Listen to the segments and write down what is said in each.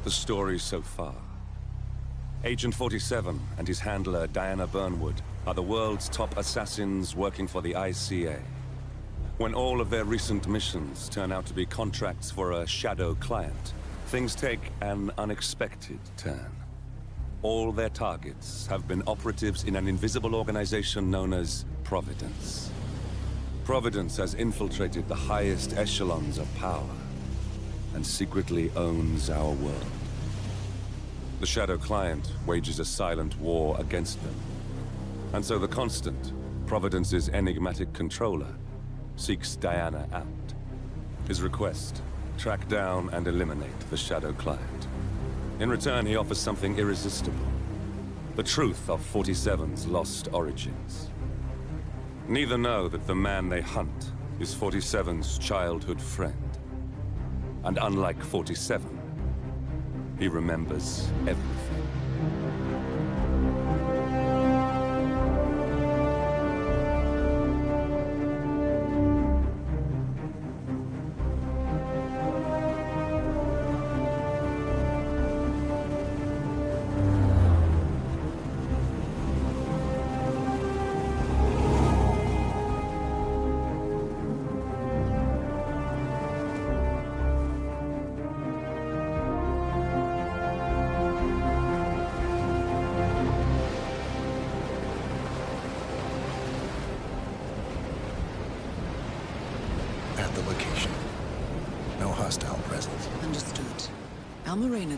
the story so far. Agent 47 and his handler Diana Burnwood are the world's top assassins working for the ICA. When all of their recent missions turn out to be contracts for a shadow client, things take an unexpected turn. All their targets have been operatives in an invisible organization known as Providence. Providence has infiltrated the highest echelons of power and secretly owns our world. The Shadow Client wages a silent war against them. And so the Constant, Providence's enigmatic controller, seeks Diana out. His request, track down and eliminate the Shadow Client. In return, he offers something irresistible. The truth of 47's lost origins. Neither know that the man they hunt is 47's childhood friend. And unlike 47, he remembers everything.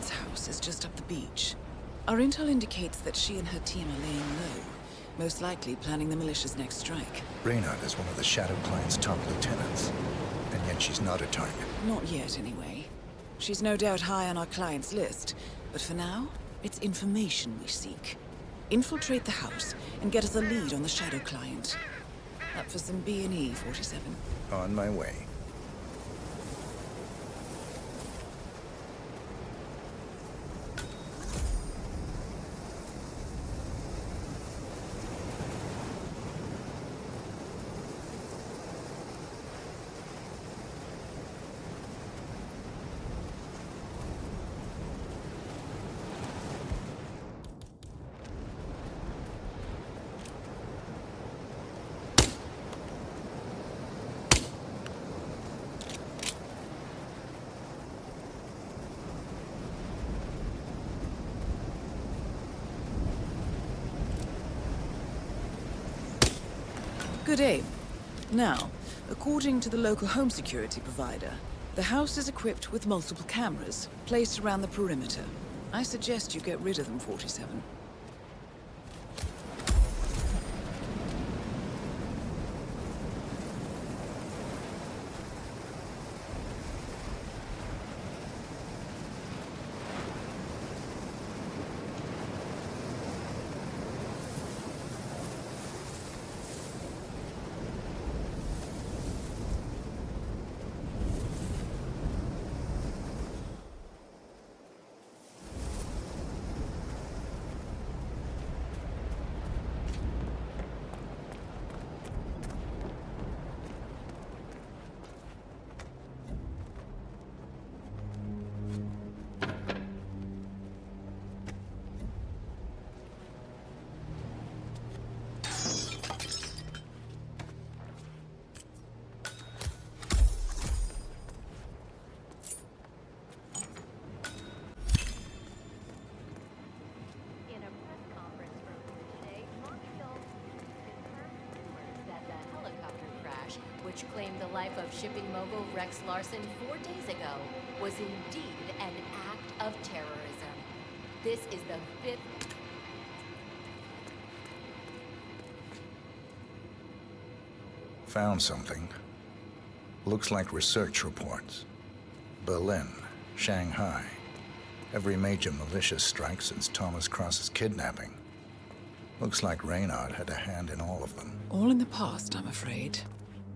House is just up the beach. Our intel indicates that she and her team are laying low, most likely planning the militia's next strike. Reynard is one of the Shadow Client's top lieutenants, and yet she's not a target. Not yet, anyway. She's no doubt high on our client's list, but for now, it's information we seek. Infiltrate the house and get us a lead on the Shadow Client. Up for some B&E, 47. On my way. Good aim. Now, according to the local home security provider, the house is equipped with multiple cameras placed around the perimeter. I suggest you get rid of them, 47. Which claimed the life of shipping mogul Rex Larson 4 days ago, was indeed an act of terrorism. This is the 5th... Found something. Looks like research reports. Berlin, Shanghai. Every major militia strike since Thomas Cross's kidnapping. Looks like Reynard had a hand in all of them. All in the past, I'm afraid.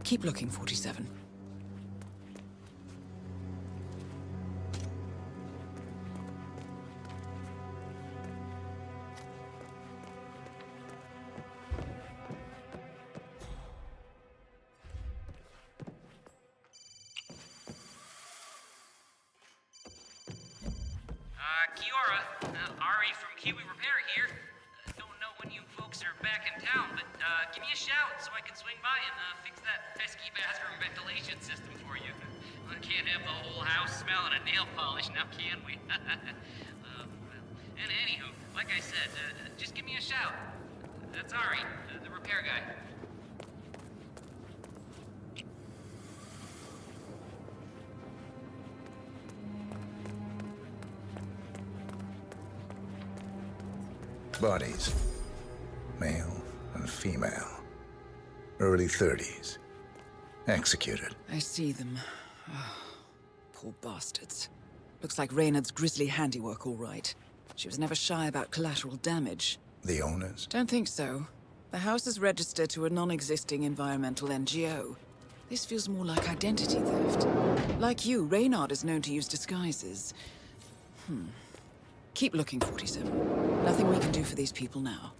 Keep looking, 47. Kiora, Ari from Kiwi Repair here. Don't know when you folks are back in town, but give me a shout so I can swing by and fix that pesky bathroom ventilation system for you. We can't have the whole house smelling of nail polish now, can we? And anywho, like I said, just give me a shout. That's Ari, the repair guy. Bodies. Male and female. Early 30s. Executed. I see them. Oh, poor bastards. Looks like Reynard's grisly handiwork, all right. She was never shy about collateral damage. The owners? Don't think so. The house is registered to a non-existing environmental NGO. This feels more like identity theft. Like you, Reynard is known to use disguises. Keep looking, 47. Nothing we can do for these people now.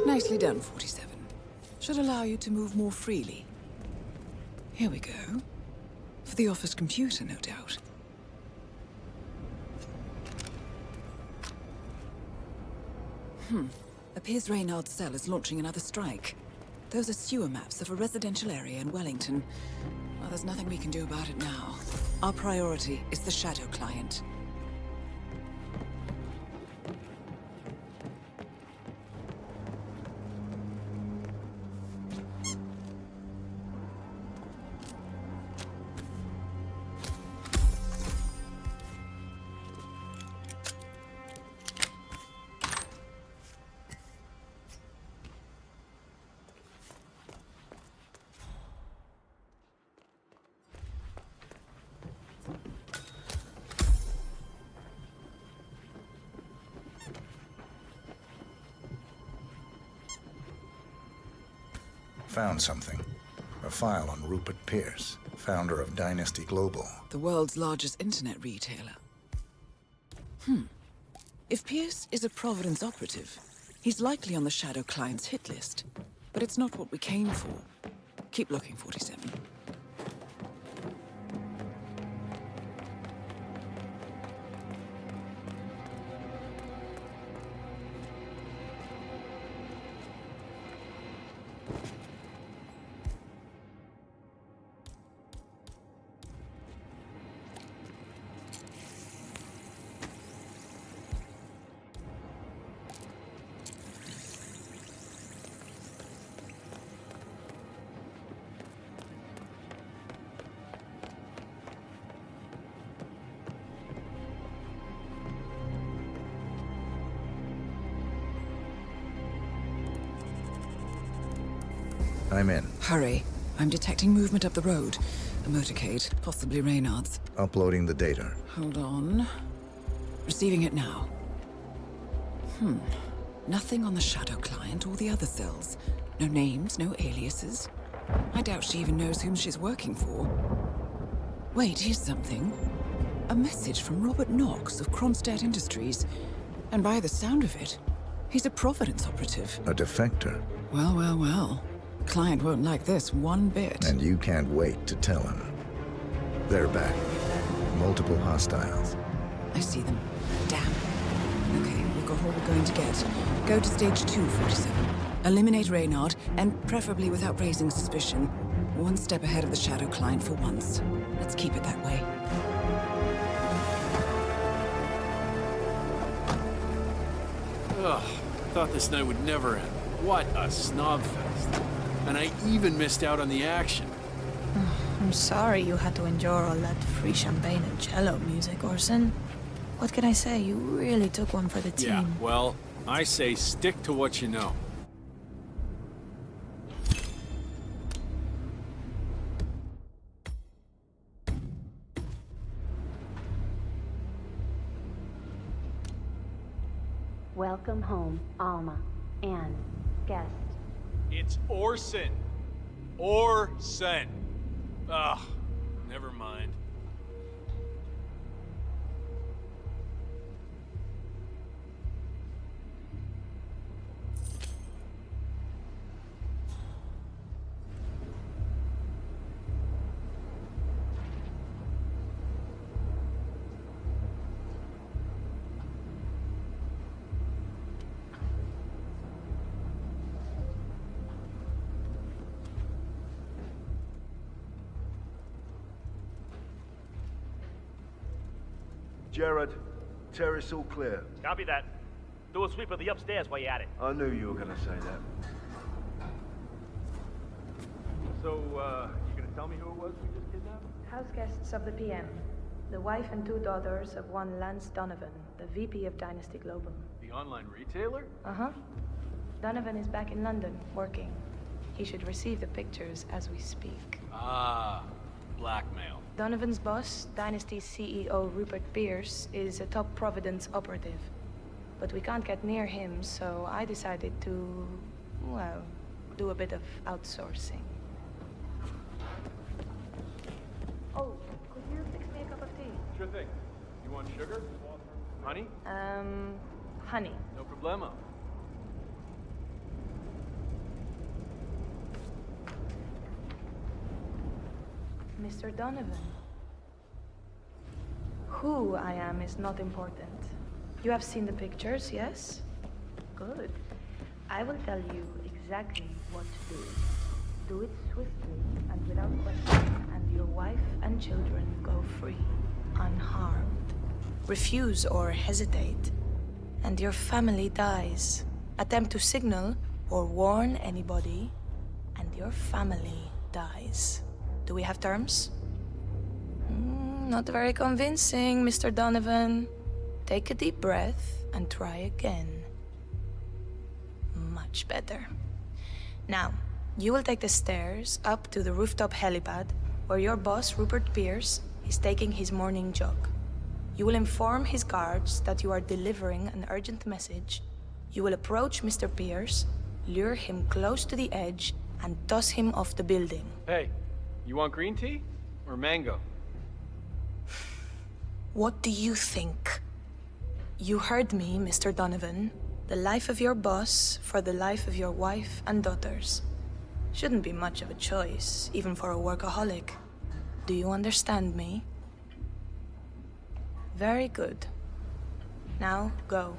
Nicely done, 47. Should allow you to move more freely. Here we go. For the office computer, no doubt. Appears Reynard's cell is launching another strike. Those are sewer maps of a residential area in Wellington. Well, there's nothing we can do about it now. Our priority is the Shadow client. Found something. A file on Rupert Pierce, founder of Dynasty Global. The world's largest internet retailer. If Pierce is a Providence operative, he's likely on the Shadow client's hit list. But it's not what we came for. Keep looking, 47. I'm in. Hurry. I'm detecting movement up the road. A motorcade, possibly Reynard's. Uploading the data. Hold on. Receiving it now. Nothing on the Shadow client or the other cells. No names, no aliases. I doubt she even knows whom she's working for. Wait, here's something. A message from Robert Knox of Kronstadt Industries. And by the sound of it, he's a Providence operative. A defector. Well, well, well. Client won't like this one bit. And you can't wait to tell him. They're back. Multiple hostiles. I see them. Damn. Okay, we've got what we're going to get. Go to stage 247. Eliminate Reynard, and preferably without raising suspicion. One step ahead of the Shadow Client for once. Let's keep it that way. Ugh, thought this night would never end. What a snobfest. And I even missed out on the action. I'm sorry you had to endure all that free champagne and cello music, Orson. What can I say? You really took one for the team. Yeah, well, I say stick to what you know. Welcome home, Alma, and guest. It's Orson. Orson. Ugh, never mind. Jared, terrace all clear. Copy that. Do a sweep of the upstairs while you're at it. I knew you were gonna say that. So, you gonna tell me who it was we just kidnapped? House guests of the PM. The wife and 2 daughters of one Lance Donovan, the VP of Dynasty Global. The online retailer? Uh-huh. Donovan is back in London, working. He should receive the pictures as we speak. Ah, blackmail. Donovan's boss, Dynasty's CEO Rupert Pierce, is a top Providence operative. But we can't get near him, so I decided to, well, do a bit of outsourcing. Oh, could you fix me a cup of tea? Sure thing. You want sugar? Honey? Honey. No problemo. Mr. Donovan. Who I am is not important. You have seen the pictures, yes? Good. I will tell you exactly what to do. Do it swiftly and without question, and your wife and children go free, unharmed. Refuse or hesitate, and your family dies. Attempt to signal or warn anybody, and your family dies. Do we have terms? Not very convincing, Mr. Donovan. Take a deep breath and try again. Much better. Now, you will take the stairs up to the rooftop helipad, where your boss, Rupert Pierce, is taking his morning jog. You will inform his guards that you are delivering an urgent message. You will approach Mr. Pierce, lure him close to the edge, and toss him off the building. Hey, you want green tea or mango? What do you think? You heard me, Mr. Donovan. The life of your boss for the life of your wife and daughters. Shouldn't be much of a choice, even for a workaholic. Do you understand me? Very good. Now, go.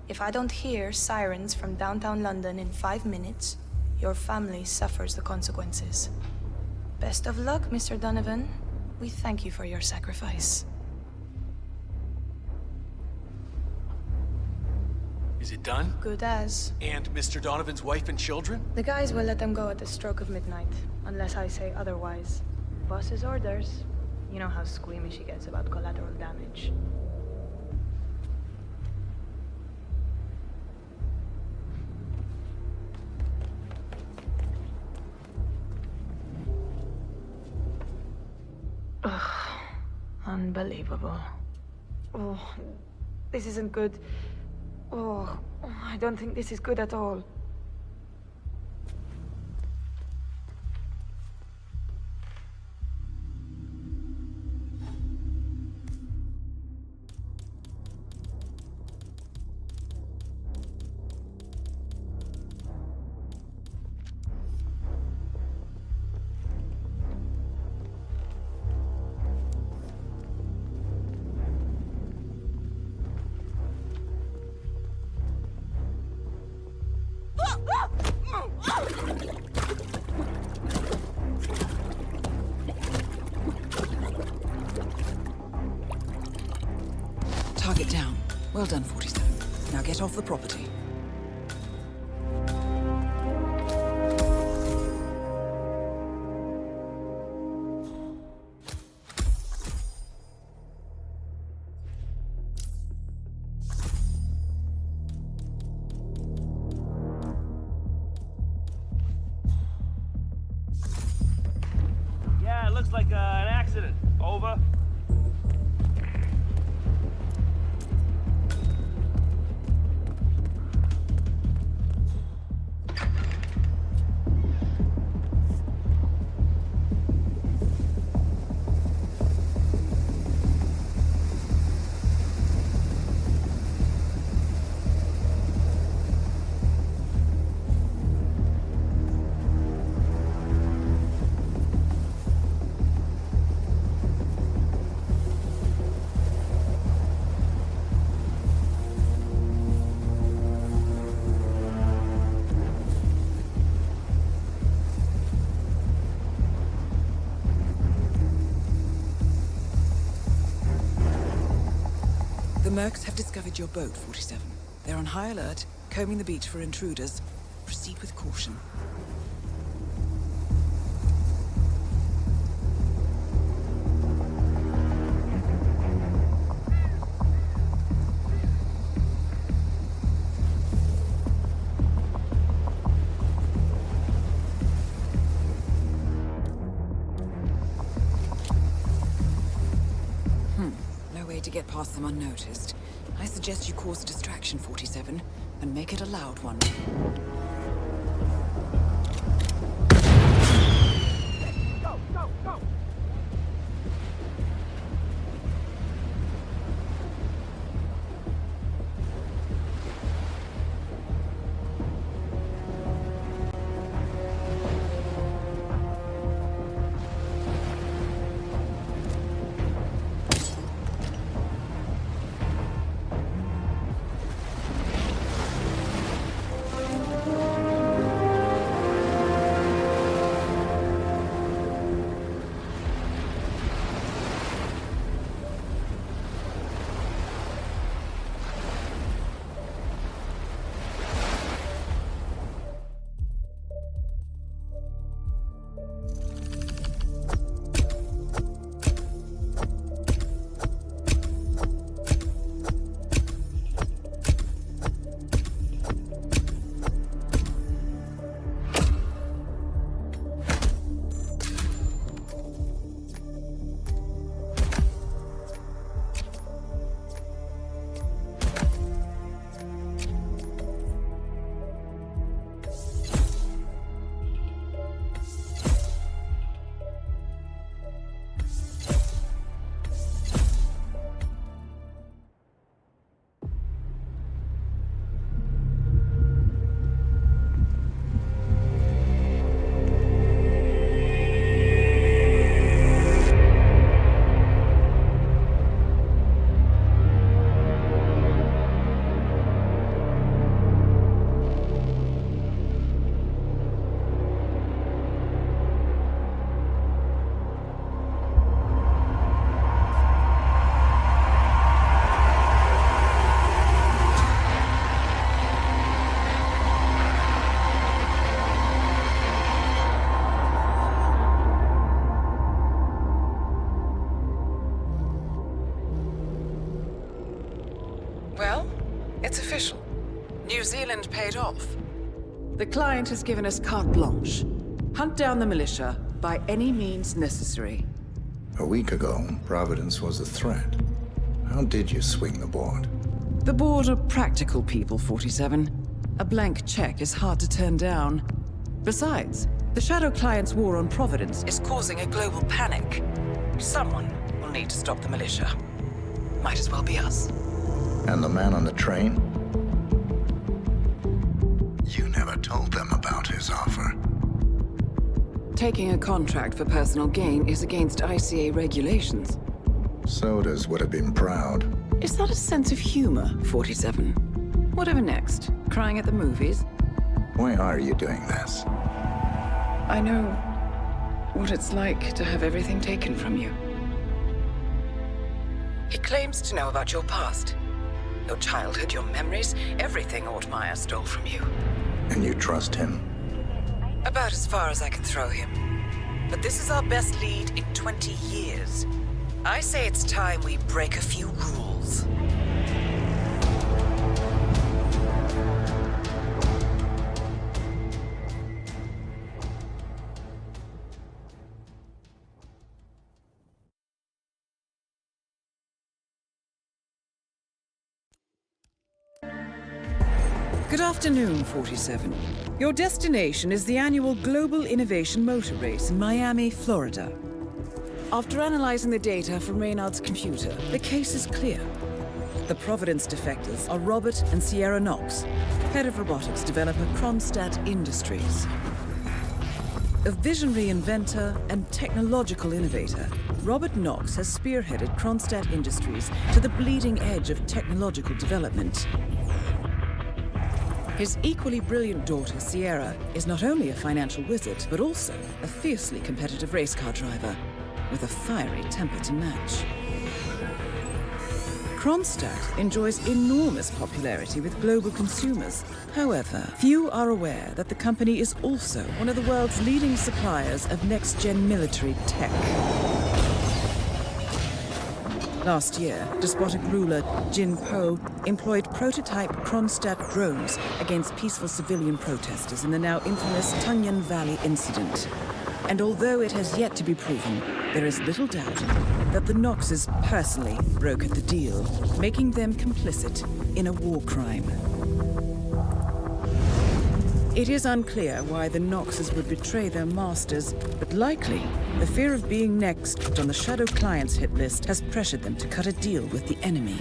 If I don't hear sirens from downtown London in 5 minutes, your family suffers the consequences. Best of luck, Mr. Donovan. We thank you for your sacrifice. Is it done? Good as. And Mr. Donovan's wife and children? The guys will let them go at the stroke of midnight, unless I say otherwise. Boss's orders. You know how squeamish he gets about collateral damage. Ugh. Unbelievable. Oh, this isn't good. Oh, I don't think this is good at all. Well done, 47. Now get off the property. Yeah, it looks like an accident. Over. The Mercs have discovered your boat, 47. They're on high alert, combing the beach for intruders. Proceed with caution. To get past them unnoticed. I suggest you cause a distraction, 47, and make it a loud one. Go, go, go! Well, it's official. New Zealand paid off. The client has given us carte blanche. Hunt down the militia by any means necessary. A week ago, Providence was a threat. How did you swing the board? The board are practical people, 47. A blank check is hard to turn down. Besides, the Shadow Client's war on Providence is causing a global panic. Someone will need to stop the militia. Might as well be us. And the man on the train? You never told them about his offer. Taking a contract for personal gain is against ICA regulations. Sodas would have been proud. Is that a sense of humor, 47? Whatever next? Crying at the movies? Why are you doing this? I know what it's like to have everything taken from you. He claims to know about your past. Your childhood, your memories, everything Ortmeyer stole from you. And you trust him? About as far as I can throw him. But this is our best lead in 20 years. I say it's time we break a few rules. Good afternoon, 47. Your destination is the annual Global Innovation Motor Race in Miami, Florida. After analyzing the data from Reynard's computer, the case is clear. The Providence defectors are Robert and Sierra Knox, head of robotics developer Kronstadt Industries. A visionary inventor and technological innovator, Robert Knox has spearheaded Kronstadt Industries to the bleeding edge of technological development. His equally brilliant daughter, Sierra, is not only a financial wizard, but also a fiercely competitive race car driver, with a fiery temper to match. Kronstadt enjoys enormous popularity with global consumers. However, few are aware that the company is also one of the world's leading suppliers of next-gen military tech. Last year, despotic ruler Jin Po employed prototype Kronstadt drones against peaceful civilian protesters in the now infamous Tunyon Valley incident. And although it has yet to be proven, there is little doubt that the Knoxes personally brokered the deal, making them complicit in a war crime. It is unclear why the Knoxes would betray their masters, but likely the fear of being next on the Shadow Clients hit list has pressured them to cut a deal with the enemy.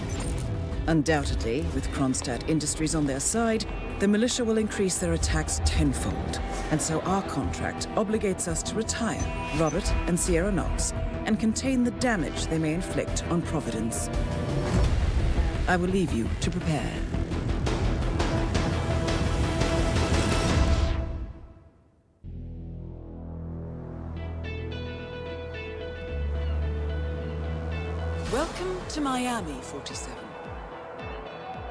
Undoubtedly, with Kronstadt Industries on their side, the militia will increase their attacks tenfold, and so our contract obligates us to retire Robert and Sierra Knox and contain the damage they may inflict on Providence. I will leave you to prepare. Welcome to Miami, 47.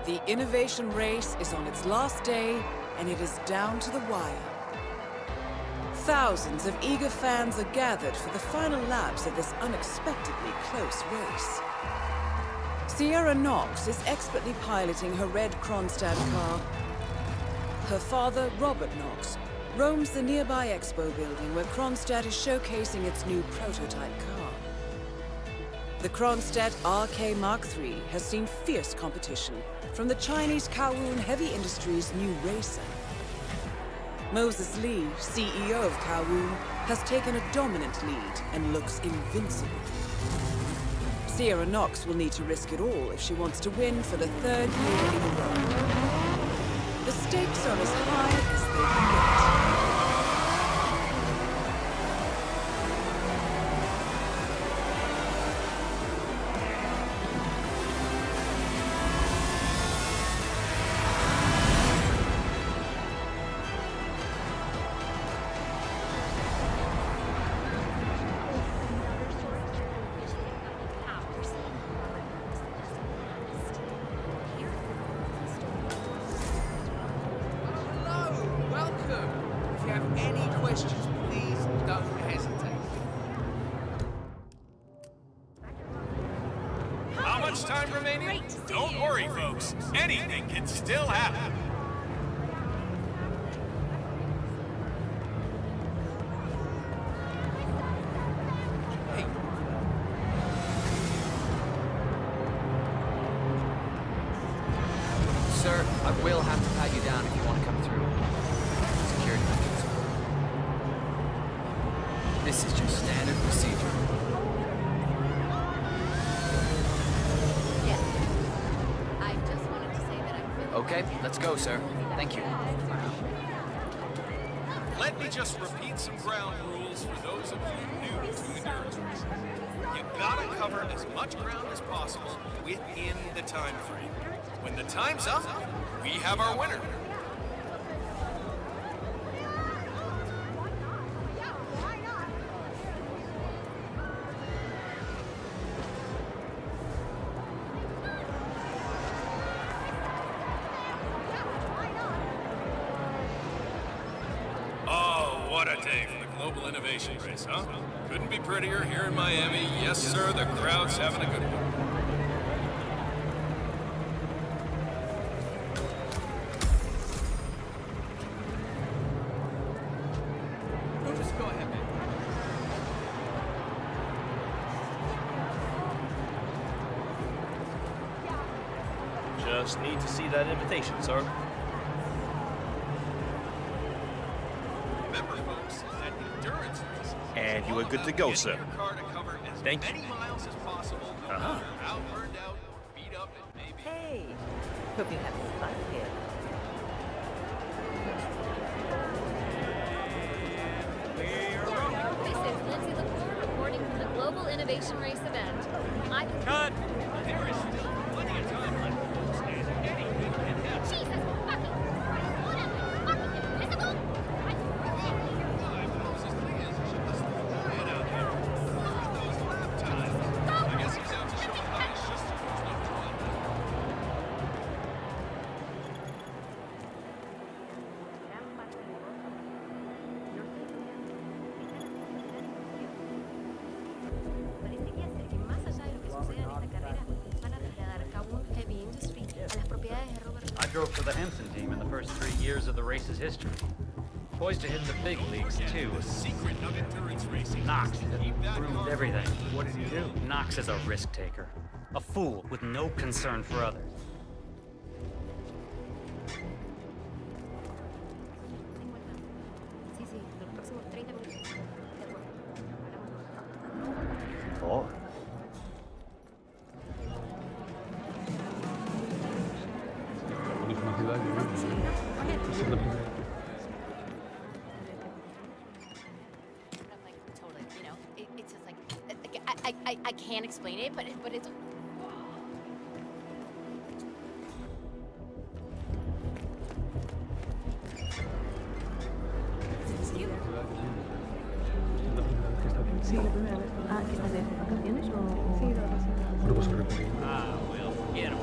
The innovation race is on its last day, and it is down to the wire. Thousands of eager fans are gathered for the final laps of this unexpectedly close race. Sierra Knox is expertly piloting her red Kronstadt car. Her father, Robert Knox, roams the nearby expo building where Kronstadt is showcasing its new prototype car. The Kronstadt RK Mark III has seen fierce competition from the Chinese Kowloon Heavy Industries' new racer. Moses Lee, CEO of Kowloon, has taken a dominant lead and looks invincible. Sierra Knox will need to risk it all if she wants to win for the third year in a row. The stakes are as high as they can get. Time remaining? Don't worry, folks. Anything can still happen. Hey. Sir, I will have to pat you down if you want to come through. Security measures. This is just standard procedure. Okay, let's go, sir. Thank you. Let me just repeat some ground rules for those of you new to endurance racing. You gotta cover as much ground as possible within the time frame. When the time's up, we have our winner. What a day for the Global Innovation Race, huh? Couldn't be prettier here in Miami. Yes, sir, the crowd's having a good one. Just go ahead, man. Just need to see that invitation, sir. Remember, folks, that endurance race. And you are good to go, Get sir. your car to cover as many miles as possible, no matter how burned out or beat up it may be. Hey, hope you have some fun here. This is Lindsay LaCour reporting from the Global Innovation Race event. Cut! There is still plenty of time left. And anything can happen. Jesus fucking Christ! What am I fucking invisible? I guess he's out to show how his sister was number one. Parecería ser que más allá de lo que suceda en esta carrera, van a trasladar Kowloon Heavy Industry a las propiedades de Robert. I drove for the Henson team in the first 3 years of the race's history. Poised to hit the big leagues, too. The secret of endurance racing. Knox ruined everything. What did he do? Knox is a risk taker. A fool with no concern for others. Sí, sí, los próximos 30 minutos. De acuerdo. Oh. Like, totally, you know, it's just like, I can't explain it, but it's. Sí, la primera vez. Ah, ¿que estás de vacaciones o...? Sí, de vacaciones. Ah, well, forget him.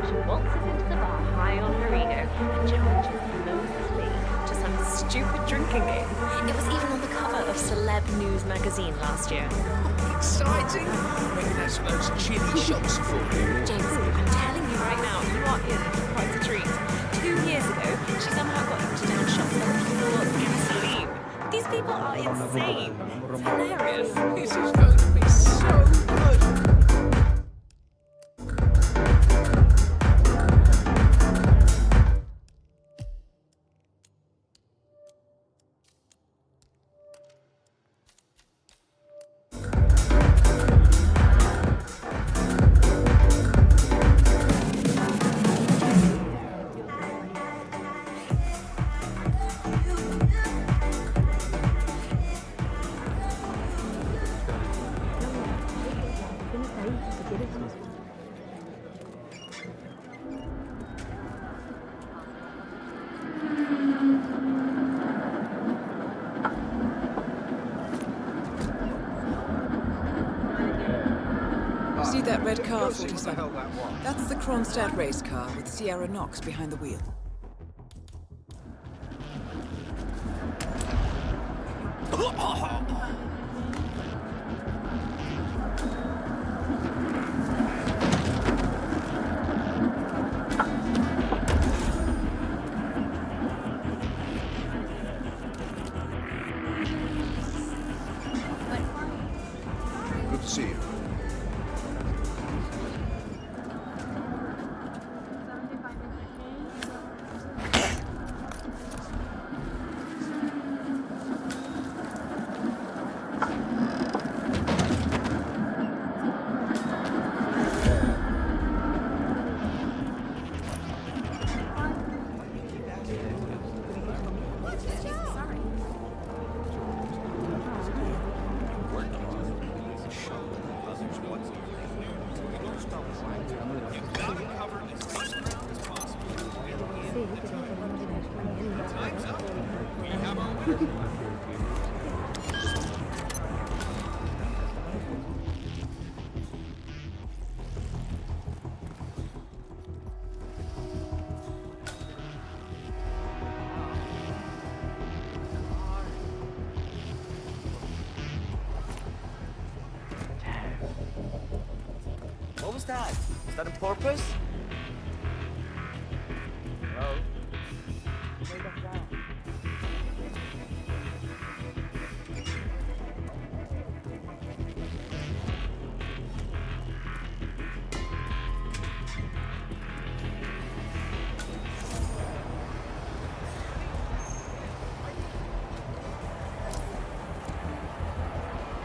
She waltzes into the bar high on her ego and challenges Moses Lee to some stupid drinking game. It was even on the cover of Celeb News magazine last year. Exciting! Reckon that's those chili shots for you. James, I'm telling you right now, you are in for quite a treat. 2 years ago, she somehow got you to down shots of pure gasoline. These people are insane. It's hilarious. This is going to be so good. See that red car, 47? That's the Kronstadt race car with Sierra Knox behind the wheel. Good to see you. was that? Was that on purpose? Hello? Who made that sound?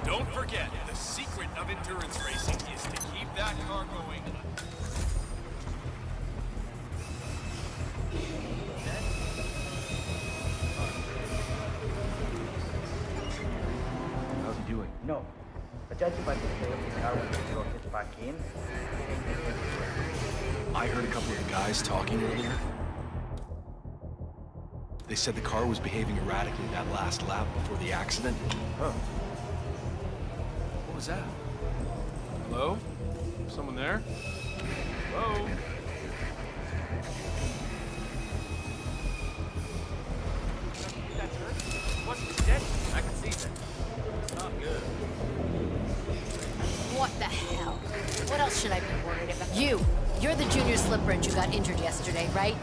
Don't forget, the secret of endurance racing is to keep that car going. How's he doing? No. But judging by the state of the car when the girl gets back in, I heard a couple of the guys talking earlier. They said the car was behaving erratically that last lap before the accident. Huh. What was that? Hello? Someone there? Hello? What's dead? I can see that. It's not good. What the hell? What else should I be worried about? You're the junior slip wrench who got injured yesterday, right?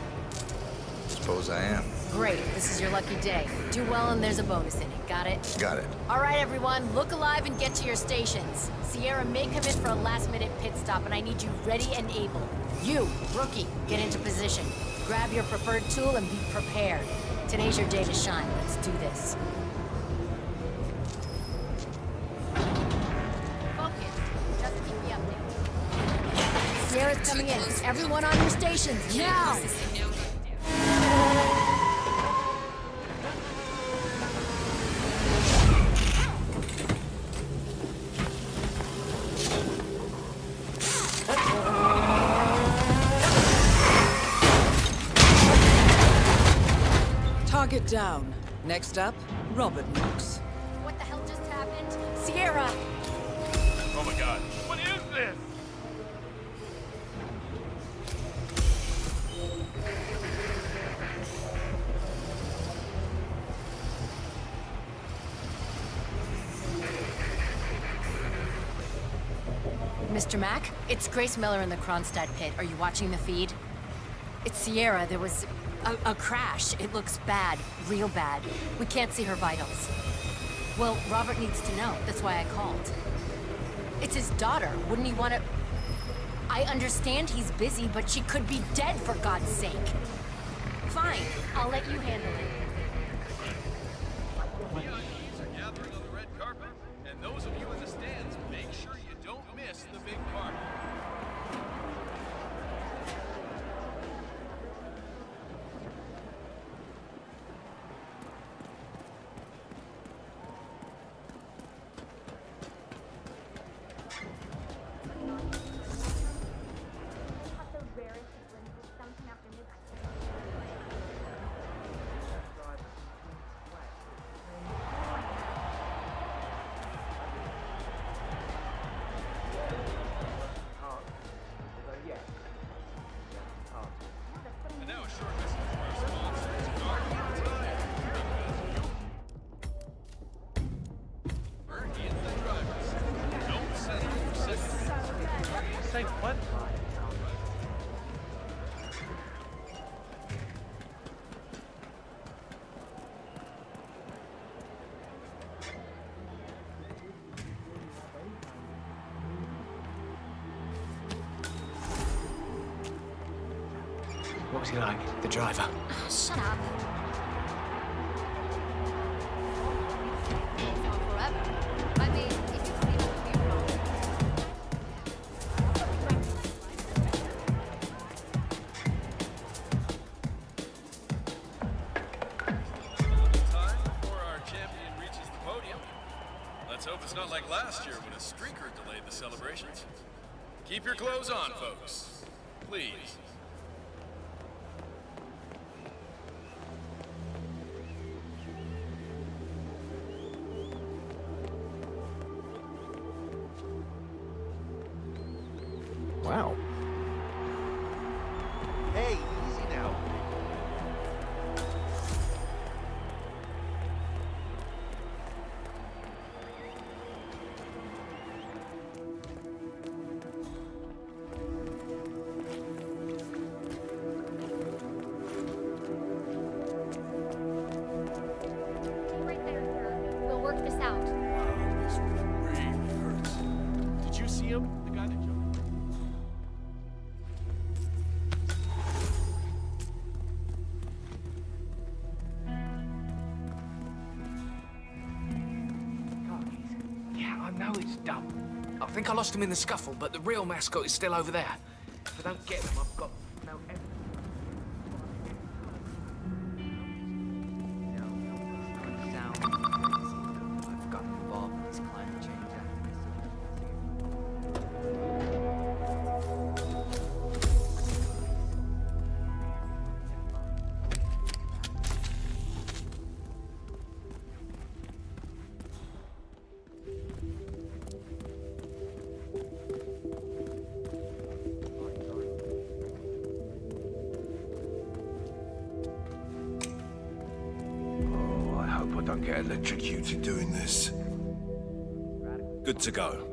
Suppose I am. Great, this is your lucky day. Do well and there's a bonus in it, got it? Got it. All right, everyone, look alive and get to your stations. Sierra may come in for a last-minute pit stop, and I need you ready and able. You, rookie, get into position. Grab your preferred tool and be prepared. Today's your day to shine. Let's do this. Focus. Just keep me updated. Sierra's coming in. Everyone on your stations, now! Target down. Next up, Robert Knox. What the hell just happened? Sierra! Oh my god. What is this? Mr. Mack, it's Grace Miller in the Kronstadt pit. Are you watching the feed? It's Sierra. There was a crash. It looks bad. Real bad. We can't see her vitals. Well, Robert needs to know. That's why I called. It's his daughter. Wouldn't he want to... I understand he's busy, but she could be dead, for God's sake. Fine. I'll let you handle it. VIPs are gathering on the red carpet, and those of you in the stands, make sure you don't miss the big party. Say what? What was he like, the driver? Shut up. Forever. I mean, if you see it would be wrong. Time before our champion reaches the podium. Let's hope it's not like last year when a streaker delayed the celebrations. Keep your clothes on, folks. Please. Wow. Hey, easy now. see him? The guy that jumped. Yeah, I know it's dumb. I think I lost him in the scuffle, but the real mascot is still over there. If I don't get him, I've got no evidence. I've gotten involved in this climate change Oh, I hope I don't get electrocuted doing this. Good to go.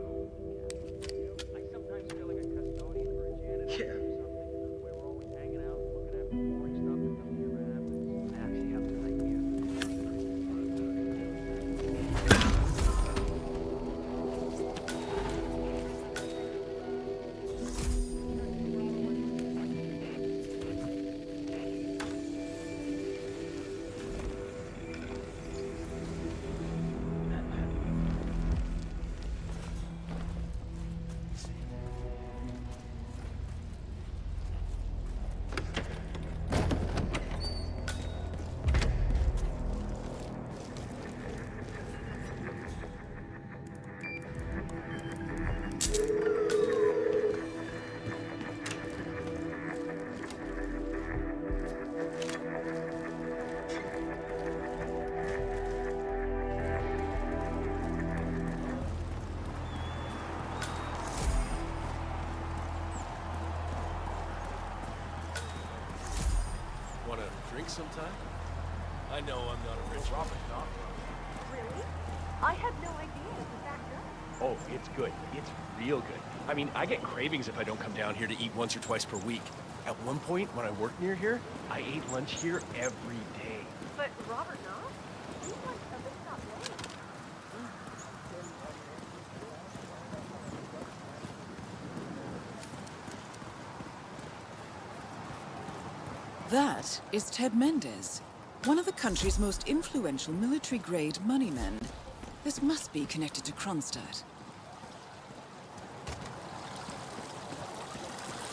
Want a drink sometime? I know I'm not a rich Robert, not. Really? I had no idea it was that good. Oh, it's good. It's real good. I mean, I get cravings if I don't come down here to eat once or twice per week. At one point, when I worked near here, I ate lunch here every day. But Robert, no? He's like a bit not late. That is Ted Mendez, one of the country's most influential military-grade moneymen. This must be connected to Kronstadt.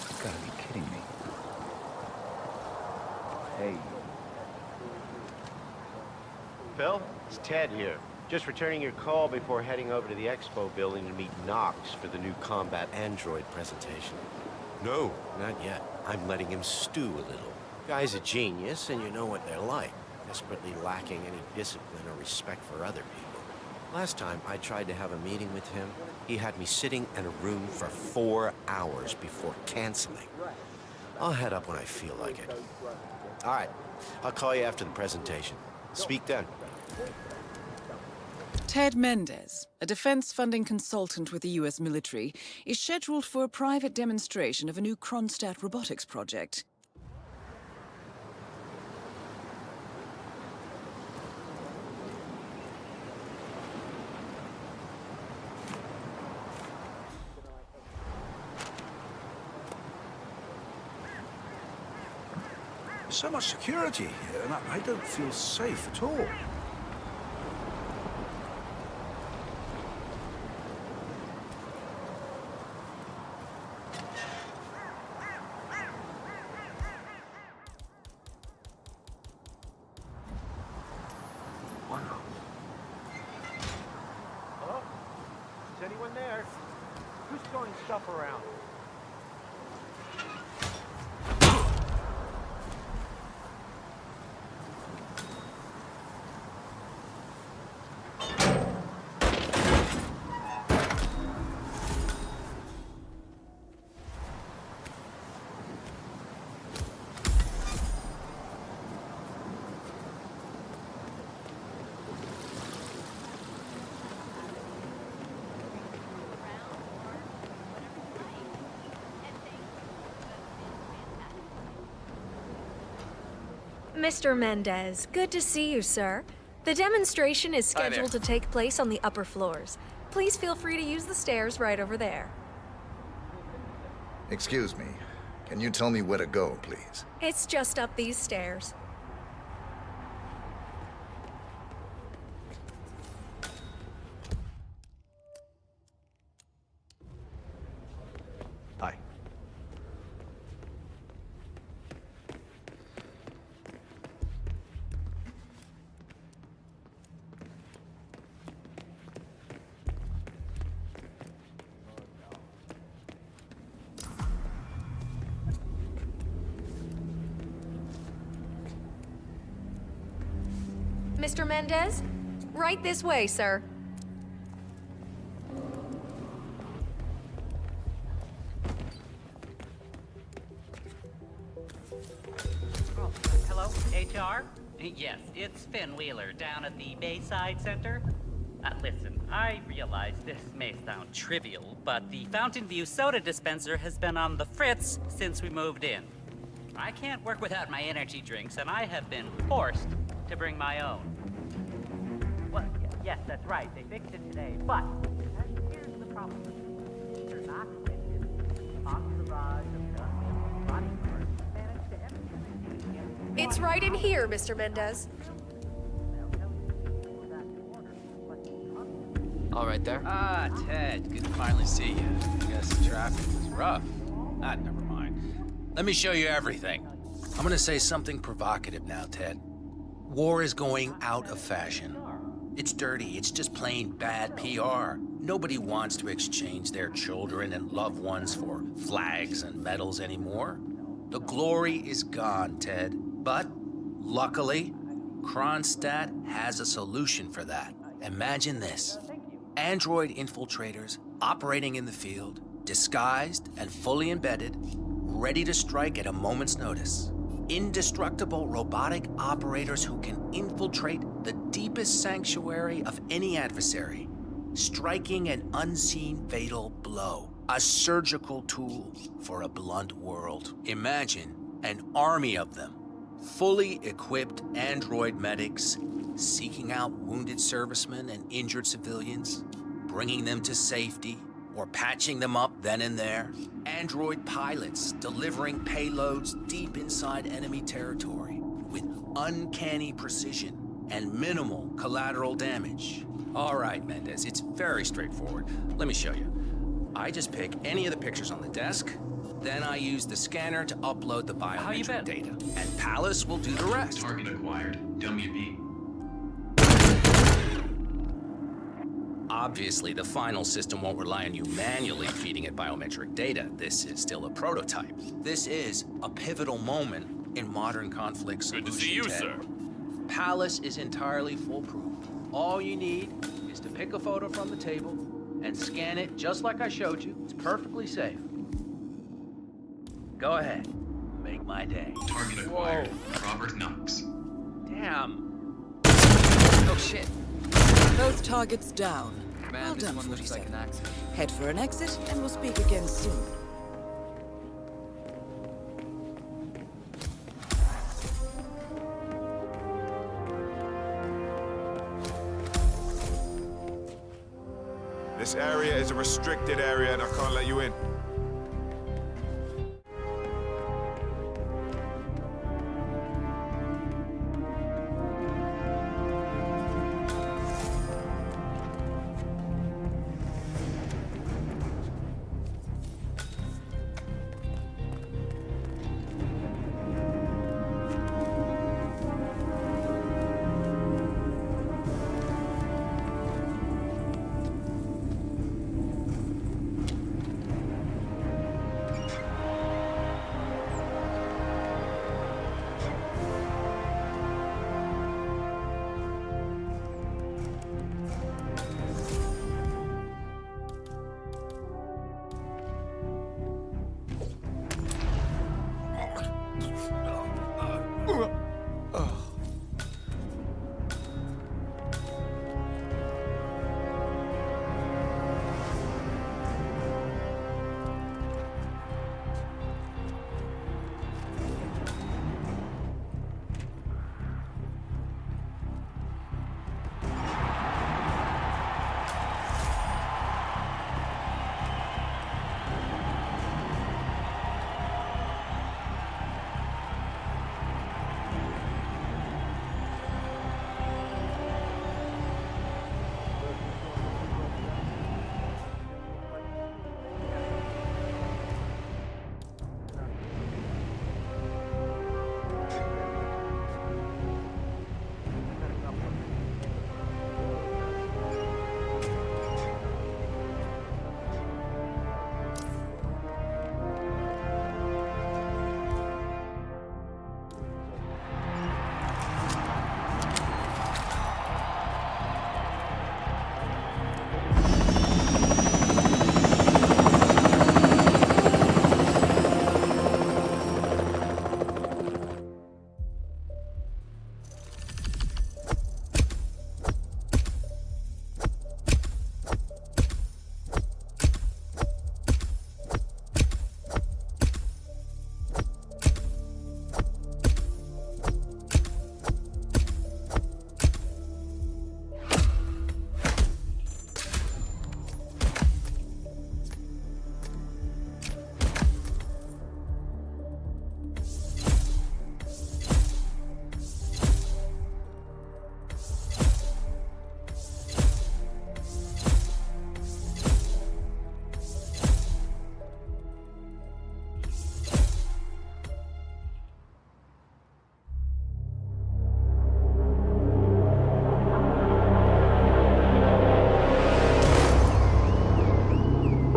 You gotta be kidding me. Hey. Phil, it's Ted here. Just returning your call before heading over to the expo building to meet Knox for the new combat android presentation. No, not yet. I'm letting him stew a little. Guy's a genius, and you know what they're like. Desperately lacking any discipline or respect for other people. Last time I tried to have a meeting with him, he had me sitting in a room for 4 hours before canceling. I'll head up when I feel like it. All right, I'll call you after the presentation. Speak then. Ted Mendez, a defense funding consultant with the US military, is scheduled for a private demonstration of a new Kronstadt robotics project. So much security here, and I don't feel safe at all. Hello? Is anyone there? Who's throwing stuff around? Mr. Mendez, good to see you, sir. The demonstration is scheduled to take place on the upper floors. Please feel free to use the stairs right over there. Excuse me. Can you tell me where to go, please? It's just up these stairs. Hi. Mr. Mendez? Right this way, sir. Oh, hello, HR? Yes, it's Finn Wheeler down at the Bayside Center. Listen, I realize this may sound trivial, but the Fountain View soda dispenser has been on the fritz since we moved in. I can't work without my energy drinks, and I have been forced to bring my own. Well, yes, that's right. They fixed it today, but here's the problem. They're not witches. Entourage of guns, body parts, managed to everything. It's right in here, Mr. Mendez. All right there? Ah, Ted, good to finally see you. Guess the traffic was rough. Never mind. Let me show you everything. I'm gonna say something provocative now, Ted. War is going out of fashion. It's dirty, it's just plain bad PR. Nobody wants to exchange their children and loved ones for flags and medals anymore. The glory is gone, Ted. But, luckily, Kronstadt has a solution for that. Imagine this. Android infiltrators operating in the field, disguised and fully embedded, ready to strike at a moment's notice. Indestructible robotic operators who can infiltrate the deepest sanctuary of any adversary, striking an unseen fatal blow. A surgical tool for a blunt world. Imagine an army of them, fully equipped android medics seeking out wounded servicemen and injured civilians, bringing them to safety, or patching them up then and there. Android pilots delivering payloads deep inside enemy territory with uncanny precision and minimal collateral damage. All right, Mendez, it's very straightforward. Let me show you. I just pick any of the pictures on the desk, then I use the scanner to upload the biometric data, and Palace will do the rest. Target acquired. WB. Obviously, the final system won't rely on you manually feeding it biometric data. This is still a prototype. This is a pivotal moment in modern conflict solution. Good to see you, Ted. sir. Palace is entirely foolproof. All you need is to pick a photo from the table and scan it just like I showed you. It's perfectly safe. Go ahead. Make my day. Target acquired. Robert Knox. Damn. Oh, shit. Both targets down. Man, Well this done, one looks like 47. an accident. Head for an exit, and we'll speak again soon. This area is a restricted area and I can't let you in.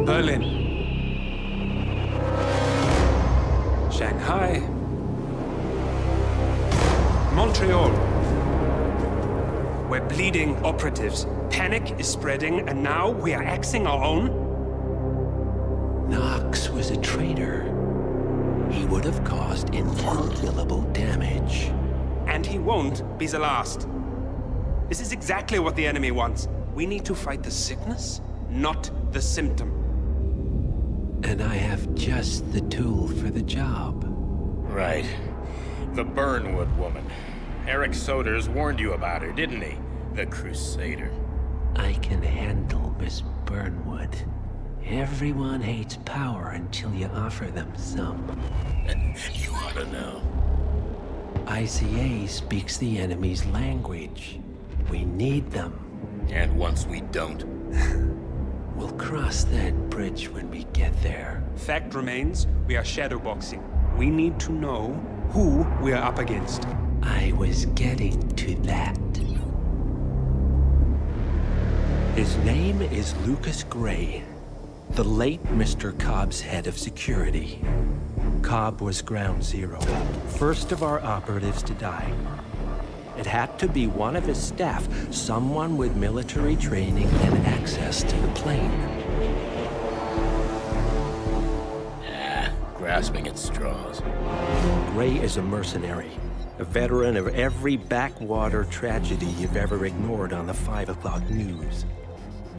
Berlin. Shanghai. Montreal. We're bleeding operatives. Panic is spreading, and now we are axing our own? Knox was a traitor. He would have caused incalculable damage. And he won't be the last. This is exactly what the enemy wants. We need to fight the sickness, not the symptom. And I have just the tool for the job. Right. The Burnwood woman. Eric Soders warned you about her, didn't he? The Crusader. I can handle Miss Burnwood. Everyone hates power until you offer them some. You ought to know. ICA speaks the enemy's language. We need them. And once we don't? We'll cross that bridge when we get there. Fact remains, we are shadowboxing. We need to know who we are up against. I was getting to that. His name is Lucas Gray, the late Mr. Cobb's head of security. Cobb was ground zero, first of our operatives to die. It had to be one of his staff, someone with military training and access to the plane. Grasping at straws. Gray is a mercenary, a veteran of every backwater tragedy you've ever ignored on the 5 o'clock news.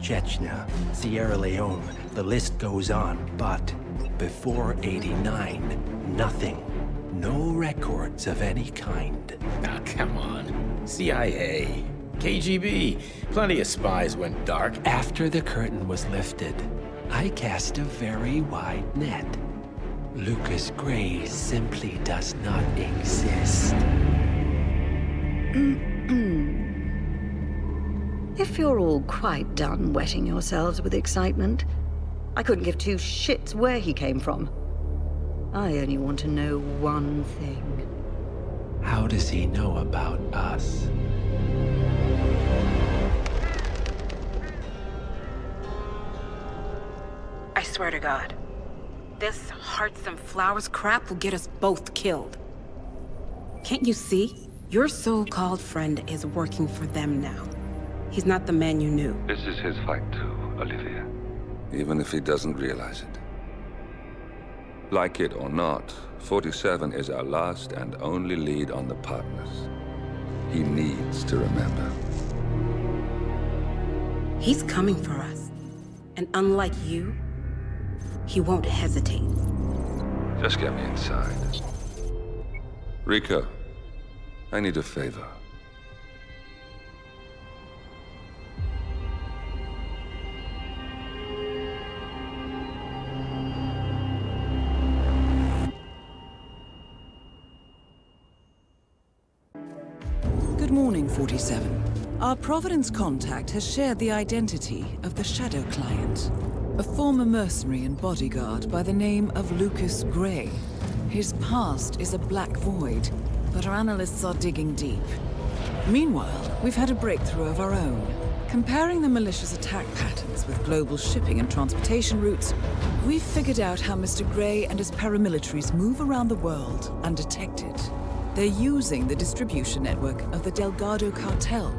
Chechnya, Sierra Leone, the list goes on, but before '89, nothing. No records of any kind. Ah, come on. CIA, KGB, plenty of spies went dark. After the curtain was lifted, I cast a very wide net. Lucas Gray simply does not exist. If you're all quite done wetting yourselves with excitement, I couldn't give two shits where he came from. I only want to know one thing. How does he know about us? I swear to God, this hearts and flowers crap will get us both killed. Can't you see? Your so-called friend is working for them now. He's not the man you knew. This is his fight too, Olivia. Even if he doesn't realize it. Like it or not, 47 is our last and only lead on the partners. He needs to remember. He's coming for us. And unlike you, he won't hesitate. Just get me inside. Rico, I need a favor. Good morning, 47. Our Providence contact has shared the identity of the Shadow Client, a former mercenary and bodyguard by the name of Lucas Gray. His past is a black void, but our analysts are digging deep. Meanwhile, we've had a breakthrough of our own. Comparing the malicious attack patterns with global shipping and transportation routes, we've figured out how Mr. Gray and his paramilitaries move around the world undetected. They're using the distribution network of the Delgado Cartel,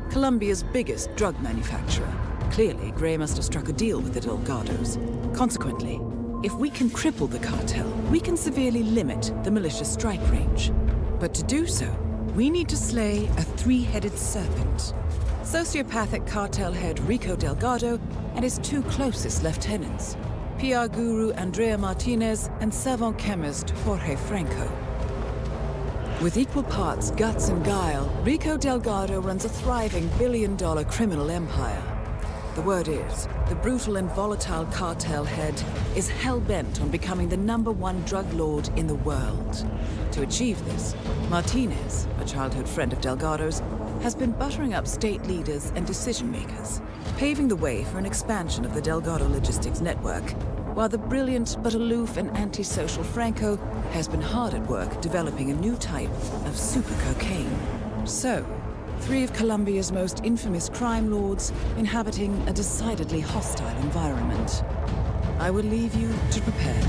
Colombia's biggest drug manufacturer. Clearly, Gray must have struck a deal with the Delgados. Consequently, if we can cripple the cartel, we can severely limit the malicious strike range. But to do so, we need to slay a three-headed serpent. Sociopathic cartel head Rico Delgado and his two closest lieutenants, PR guru Andrea Martinez and savant chemist Jorge Franco. With equal parts guts and guile, Rico Delgado runs a thriving billion-dollar criminal empire. The word is, the brutal and volatile cartel head is hell-bent on becoming the #1 drug lord in the world. To achieve this, Martinez, a childhood friend of Delgado's, has been buttering up state leaders and decision-makers, paving the way for an expansion of the Delgado logistics network, while the brilliant but aloof and antisocial Franco has been hard at work developing a new type of super cocaine. So, three of Colombia's most infamous crime lords inhabiting a decidedly hostile environment. I will leave you to prepare.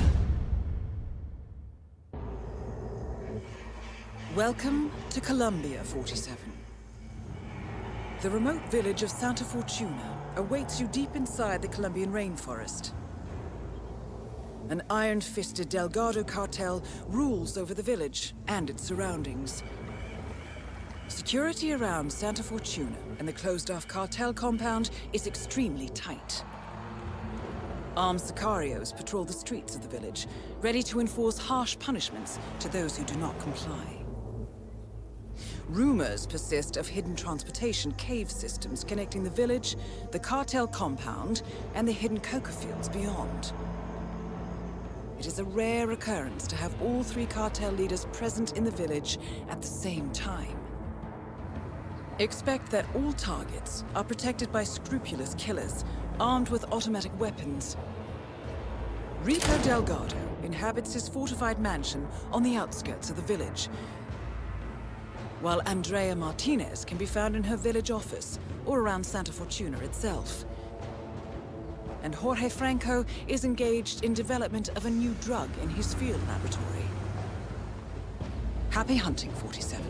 Welcome to Columbia, 47. The remote village of Santa Fortuna awaits you deep inside the Colombian rainforest. An iron-fisted Delgado cartel rules over the village and its surroundings. Security around Santa Fortuna and the closed-off cartel compound is extremely tight. Armed sicarios patrol the streets of the village, ready to enforce harsh punishments to those who do not comply. Rumors persist of hidden transportation cave systems connecting the village, the cartel compound, and the hidden coca fields beyond. It is a rare occurrence to have all three cartel leaders present in the village at the same time. Expect that all targets are protected by scrupulous killers, armed with automatic weapons. Rico Delgado inhabits his fortified mansion on the outskirts of the village, while Andrea Martinez can be found in her village office or around Santa Fortuna itself. And Jorge Franco is engaged in development of a new drug in his field laboratory. Happy hunting, 47.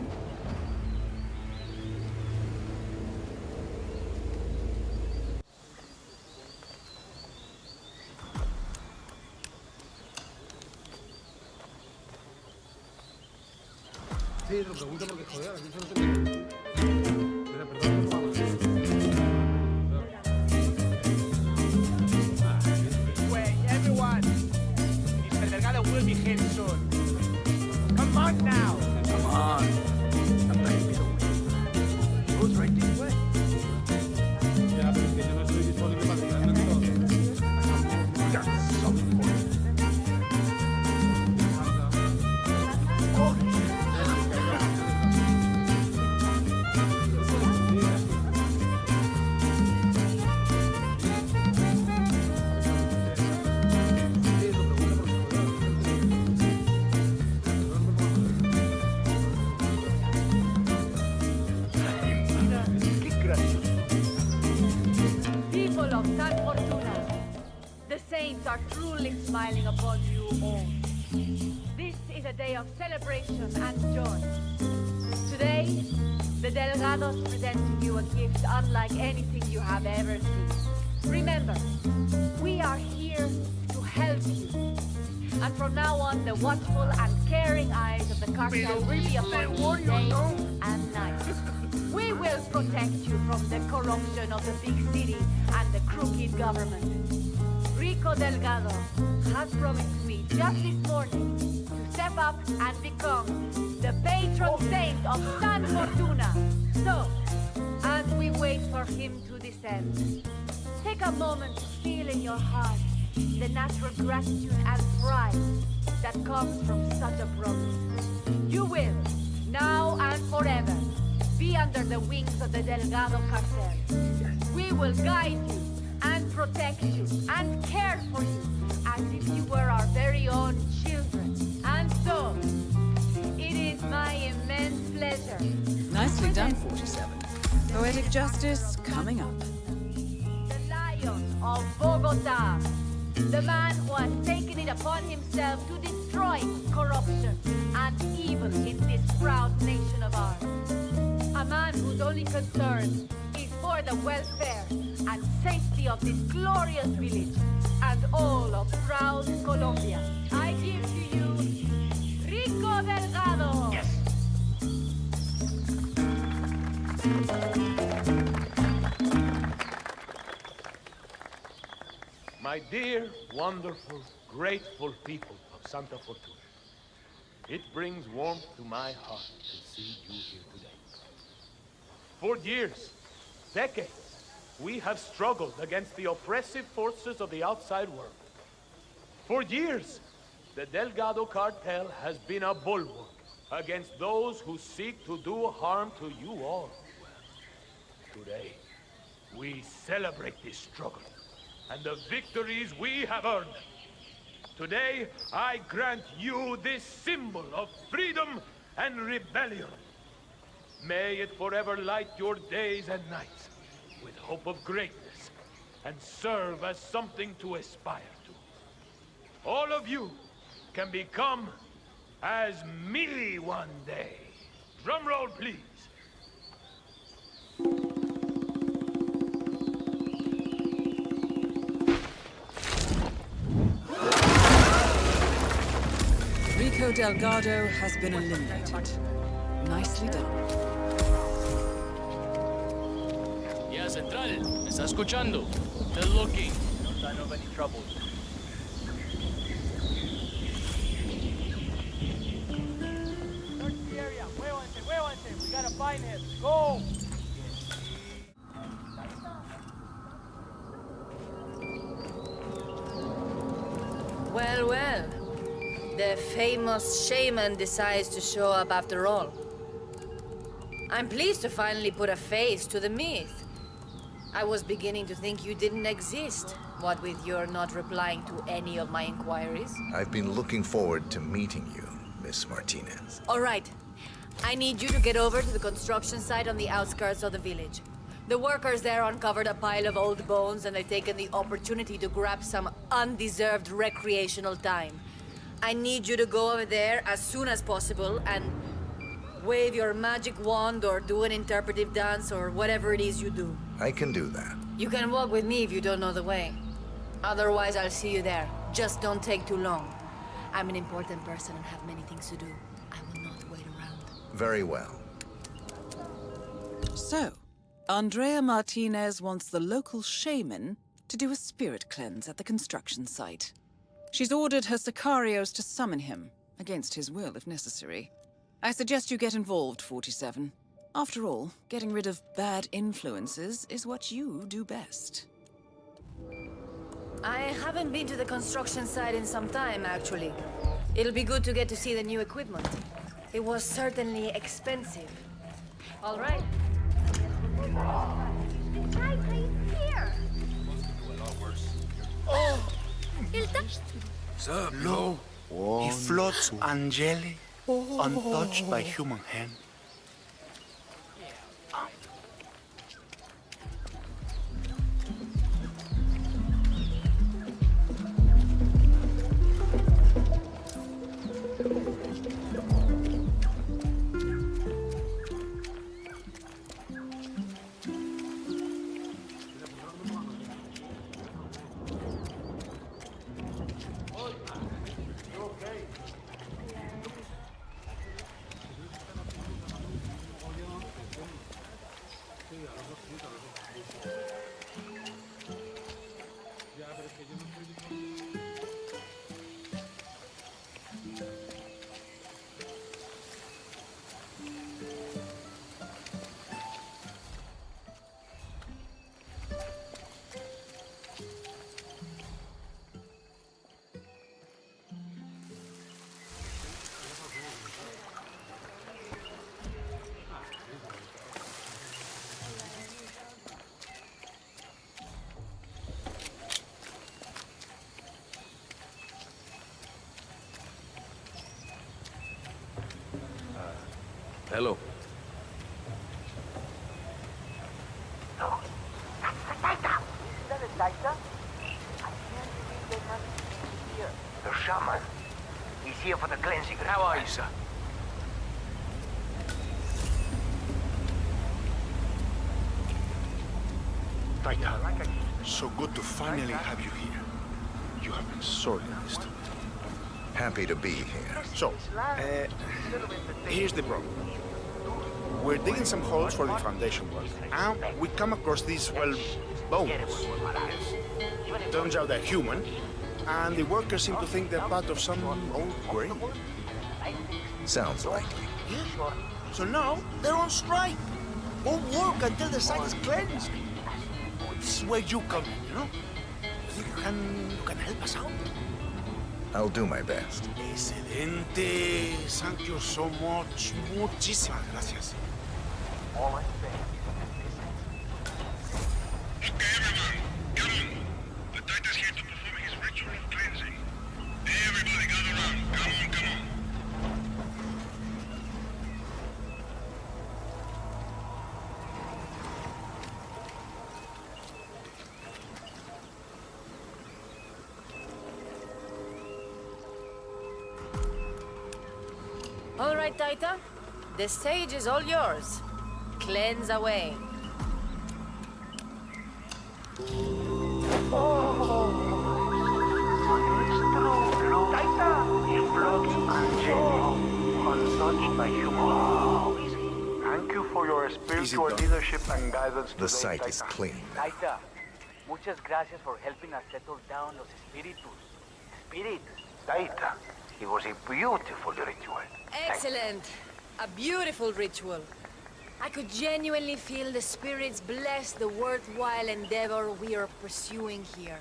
Sí, lo pregunto porque, joder, aquí solo tengo... Wait, everyone! Mr. Delgado will be here soon. Come on now! Come on. I'm ready to get away. It goes right this way. Ya, pero es que yo no estoy disponible para tirarme en todo. That's so important. People of San Fortuna, the saints are truly smiling upon you all. This is a day of celebration and joy. Today, the Delgados present to you a gift unlike anything you have ever seen. Remember, we are here to help you. And from now on, the watchful and caring eyes of the cartel will be upon you day and night. We will protect you from the corruption of the big city and the crooked government. Rico Delgado has promised me just this morning to step up and become the patron saint of San Fortuna. So, as we wait for him to descend, take a moment to feel in your heart the natural gratitude and pride that comes from such a promise. You will, now and forever, be under the wings of the Delgado cartel. We will guide you and protect you and care for you as if you were our very own children. And so, it is my immense pleasure. Nicely done, 47. Poetic justice coming up. The Lion of Bogota. The man who has taken it upon himself to destroy corruption and evil in this proud nation of ours. A man whose only concern is for the welfare and safety of this glorious village and all of proud Colombia. I give to you Rico Delgado. Yes. My dear, wonderful, grateful people of Santa Fortuna, it brings warmth to my heart to see you here today. For years, decades, we have struggled against the oppressive forces of the outside world. For years, the Delgado cartel has been a bulwark against those who seek to do harm to you all. Today, we celebrate this struggle and the victories we have earned. Today, I grant you this symbol of freedom and rebellion. May it forever light your days and nights with hope of greatness and serve as something to aspire to. all of you can become as me one day. Drum roll, please. Rico Delgado has been eliminated. Nicely done. Yeah, Central, ¿me está escuchando? They're looking. No sign of any trouble. Search the area. Muévanse. We gotta find him. Go! Well, well. The famous shaman decides to show up after all. I'm pleased to finally put a face to the myth. I was beginning to think you didn't exist, what with your not replying to any of my inquiries. I've been looking forward to meeting you, Miss Martinez. All right. I need you to get over to the construction site on the outskirts of the village. The workers there uncovered a pile of old bones and they've taken the opportunity to grab some undeserved recreational time. I need you to go over there as soon as possible and wave your magic wand or do an interpretive dance or whatever it is you do. I can do that. You can walk with me if you don't know the way. Otherwise, I'll see you there. Just don't take too long. I'm an important person and have many things to do. I will not wait around. Very well. So, Andrea Martinez wants the local shaman to do a spirit cleanse at the construction site. She's ordered her Sicarios to summon him, against his will if necessary. I suggest you get involved, 47. After all, getting rid of bad influences is what you do best. I haven't been to the construction site in some time, actually. It'll be good to get to see the new equipment. It was certainly expensive. All right. Guys, he's here! Oh! Lo, he floats angelic, untouched by human hand. Hello. The shaman. He's here for the cleansing. How are you, sir? Taita, so good to finally have you here. You have been sorely missed. Happy to be here. So, here's the problem. We're digging some holes for the foundation work, and we come across these, well, bones. Turns out they're human, and the workers seem to think they're part of some old grave. Sounds likely. Yeah. So now, they're on strike. Won't work until the site is cleansed. This is where you come in, you know? You think you can help us out? I'll do my best. Excelente. Thank you so much. Muchísimas gracias. All I'm saying is Okay, everyone, come on. The Titan's here to perform his ritual of cleansing. Everybody gather around. Come on, come on. All right, Taita. The stage is all yours. Cleanse away. Untouched by human. Thank you for your spiritual leadership and guidance today, The site Taita. is clean. Taita, muchas gracias for helping us settle down los espíritus. Taita, it was a beautiful ritual. Excellent. A beautiful ritual. I could genuinely feel the spirits bless the worthwhile endeavor we are pursuing here.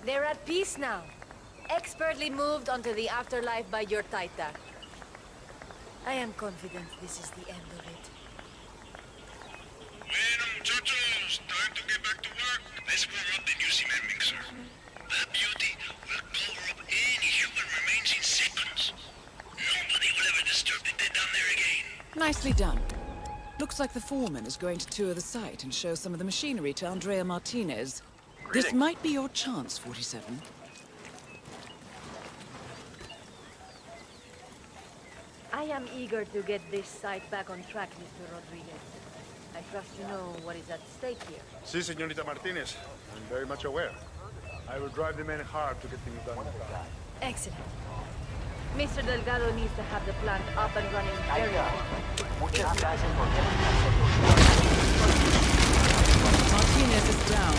They're at peace now, expertly moved onto the afterlife by your Taita. I am confident this is the end of it. Bueno, muchachos, time to get back to work. Let's warm up the new cement mixer. That beauty will cover up any human remains in seconds. Nobody will ever disturb the dead down there again. Nicely done. Looks like the foreman is going to tour the site and show some of the machinery to Andrea Martinez. This might be your chance, 47. I am eager to get this site back on track, Mr. Rodriguez. I trust you know what is at stake here. Si, señorita Martinez. I'm very much aware. I will drive the men hard to get things done in time. Excellent. Mr. Delgado needs to have the plant up and running very quickly. Muchas gracias por helping us settle down. Martinez is down.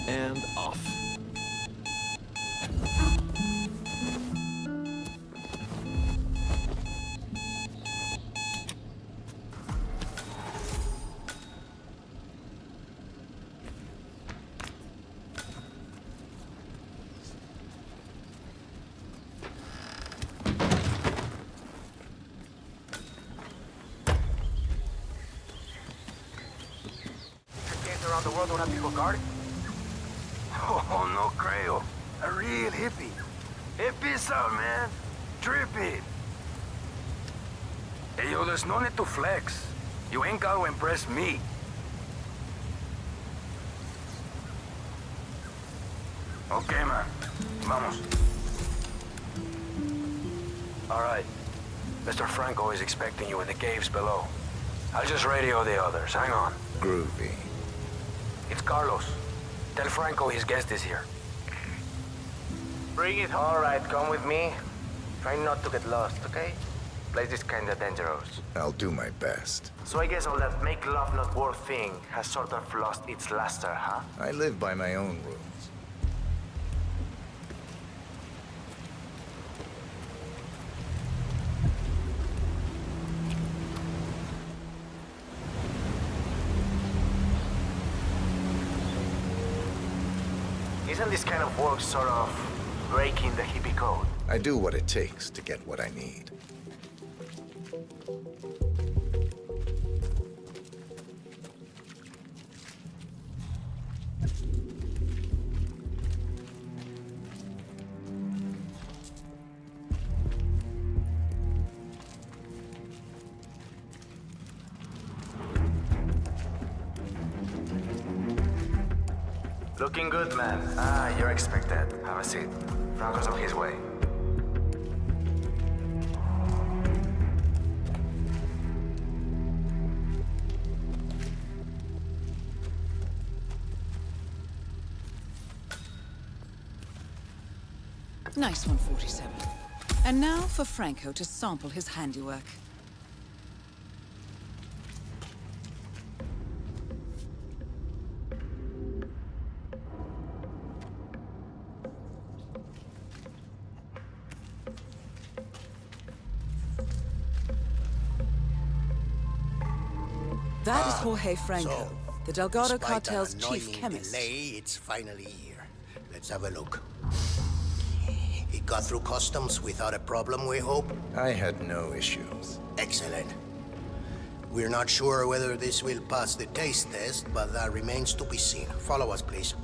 And off. Around the world don't have people guarding? Oh, no creo. A real hippie. Hey, peace out, man. Trippy. Hey, yo, there's no need to flex. You ain't got to impress me. Okay, man. Vamos. All right. Mr. Franco is expecting you in the caves below. I'll just radio the others. Hang on. Groovy. It's Carlos. Tell Franco his guest is here. Bring it home. All right, come with me. Try not to get lost, okay? Place is kinda dangerous. I'll do my best. So I guess all that make love not war thing has sort of lost its luster, huh? I live by my own rules. Isn't this kind of work sort of breaking the hippie code? I do what it takes to get what I need. Looking good, man. Ah, you're expected. Have a seat. Franco's on his way. Nice one, 47. And now for Franco to sample his handiwork. That is Jorge Franco, the Delgado cartel's chief chemist. Delay, it's finally here. Let's have a look. It got through customs without a problem, we hope? I had no issues. Excellent. We're not sure whether this will pass the taste test, but that remains to be seen. Follow us, please.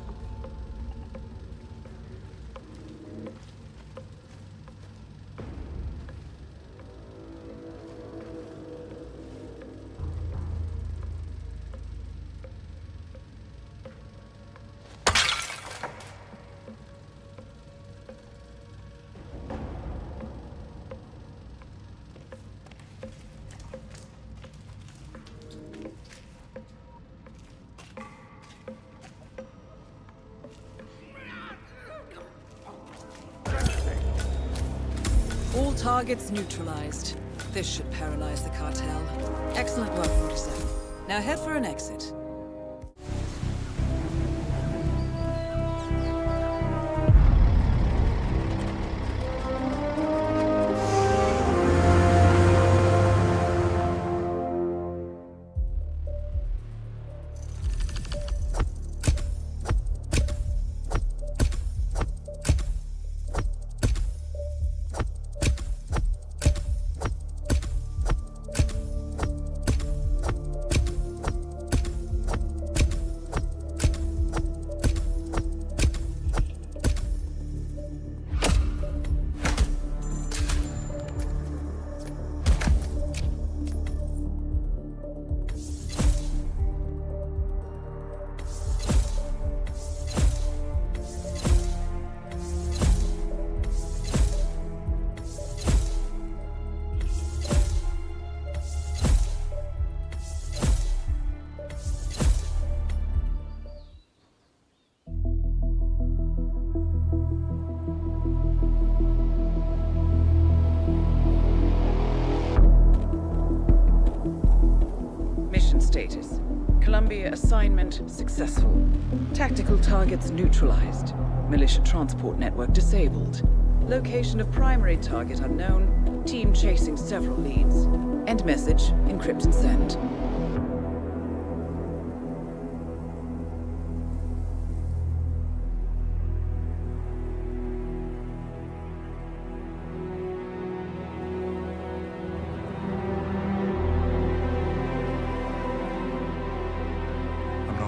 Targets neutralized. This should paralyze the cartel. Excellent work, 47. Now head for an exit. Status. Columbia assignment successful. Tactical targets neutralized. Militia transport network disabled. Location of primary target unknown. Team chasing several leads. End message, encrypt and send.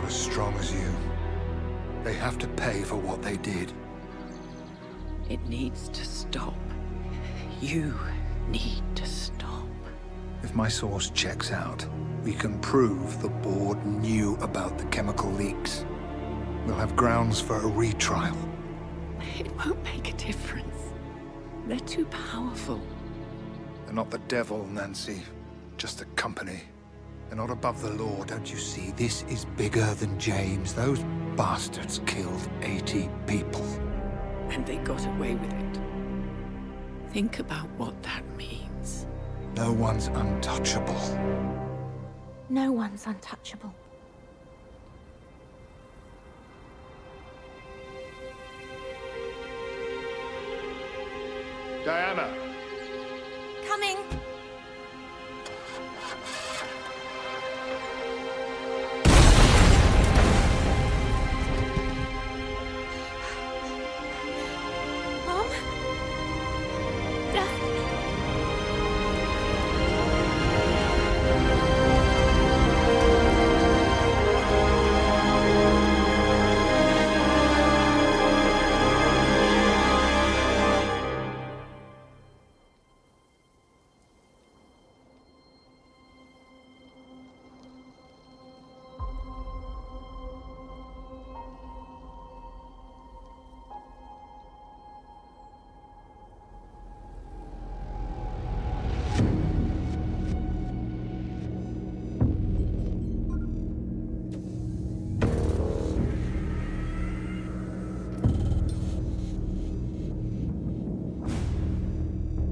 As strong as you. They have to pay for what they did. It needs to stop. You need to stop. If my source checks out, we can prove the board knew about the chemical leaks. We'll have grounds for a retrial. It won't make a difference. They're too powerful. They're not the devil, Nancy. Just a company. They're not above the law, don't you see? This is bigger than James. Those bastards killed 80 people. And they got away with it. Think about what that means. No one's untouchable. No one's untouchable. Diana! Coming!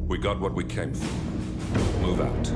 We got what we came for. Move out.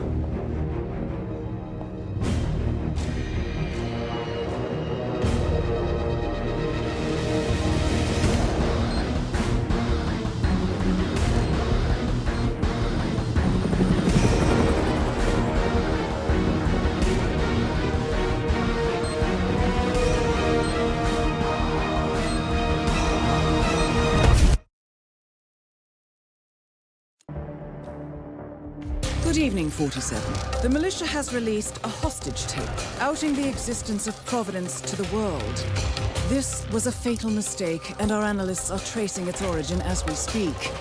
Good evening, 47. The militia has released a hostage tape, outing the existence of Providence to the world. This was a fatal mistake, and our analysts are tracing its origin as we speak.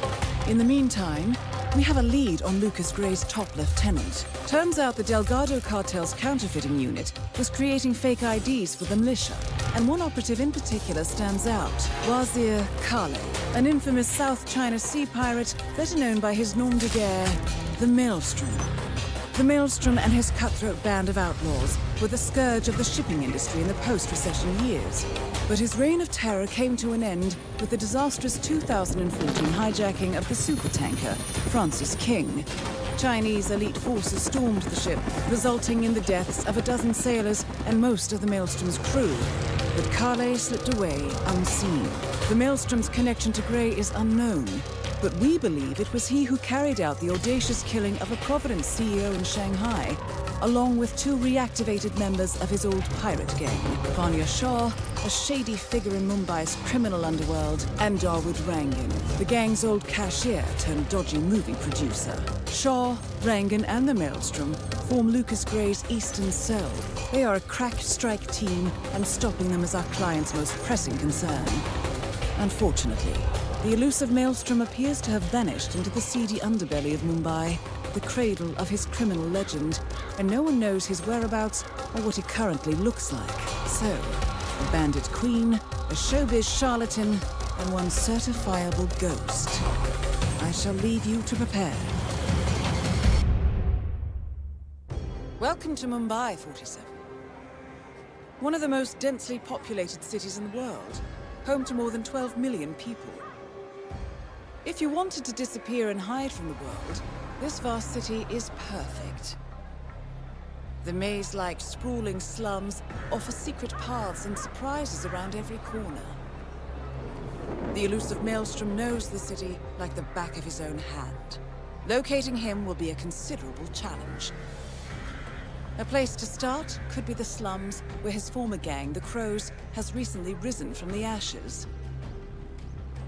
In the meantime, we have a lead on Lucas Gray's top lieutenant. Turns out the Delgado cartel's counterfeiting unit was creating fake IDs for the militia, and one operative in particular stands out, Wazir Kale, an infamous South China Sea pirate better known by his nom de guerre, the Maelstrom. The Maelstrom and his cutthroat band of outlaws were the scourge of the shipping industry in the post-recession years. But his reign of terror came to an end with the disastrous 2014 hijacking of the supertanker Francis King. Chinese elite forces stormed the ship, resulting in the deaths of a dozen sailors and most of the Maelstrom's crew. But Carlet slipped away unseen. The Maelstrom's connection to Grey is unknown, but we believe it was he who carried out the audacious killing of a Providence CEO in Shanghai, along with 2 reactivated members of his old pirate gang, Vanya Shah, a shady figure in Mumbai's criminal underworld, and Dawood Rangan, the gang's old cashier turned dodgy movie producer. Shah, Rangan, and the Maelstrom form Lucas Gray's Eastern Cell. They are a crack strike team, and stopping them is our client's most pressing concern. Unfortunately, the elusive Maelstrom appears to have vanished into the seedy underbelly of Mumbai, the cradle of his criminal legend, and no one knows his whereabouts or what he currently looks like. So, a bandit queen, a showbiz charlatan, and one certifiable ghost. I shall leave you to prepare. Welcome to Mumbai, 47. One of the most densely populated cities in the world, home to more than 12 million people. If you wanted to disappear and hide from the world, this vast city is perfect. The maze-like sprawling slums offer secret paths and surprises around every corner. The elusive Maelstrom knows the city like the back of his own hand. Locating him will be a considerable challenge. A place to start could be the slums, where his former gang, the Crows, has recently risen from the ashes.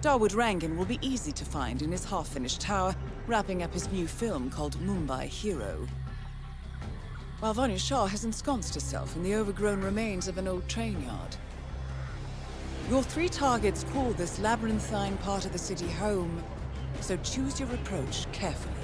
Dawood Rangan will be easy to find in his half-finished tower, wrapping up his new film called Mumbai Hero. While Vanya Shah has ensconced herself in the overgrown remains of an old train yard. Your 3 targets call this labyrinthine part of the city home, so choose your approach carefully.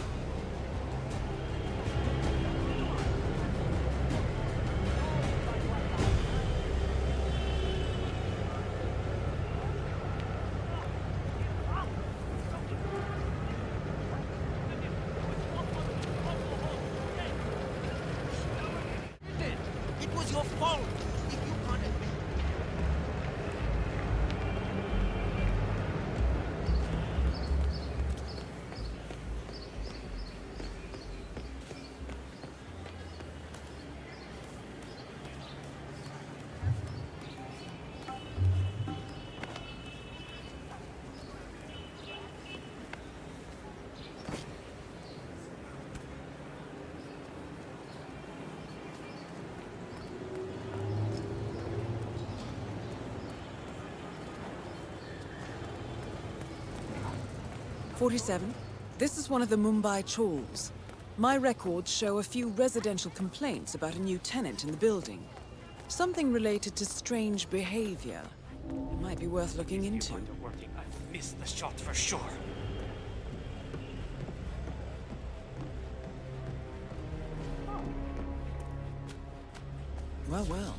This is one of the Mumbai chawls. My records show a few residential complaints about a new tenant in the building. Something related to strange behavior. It might be worth looking into. I missed the shot for sure. Well, well.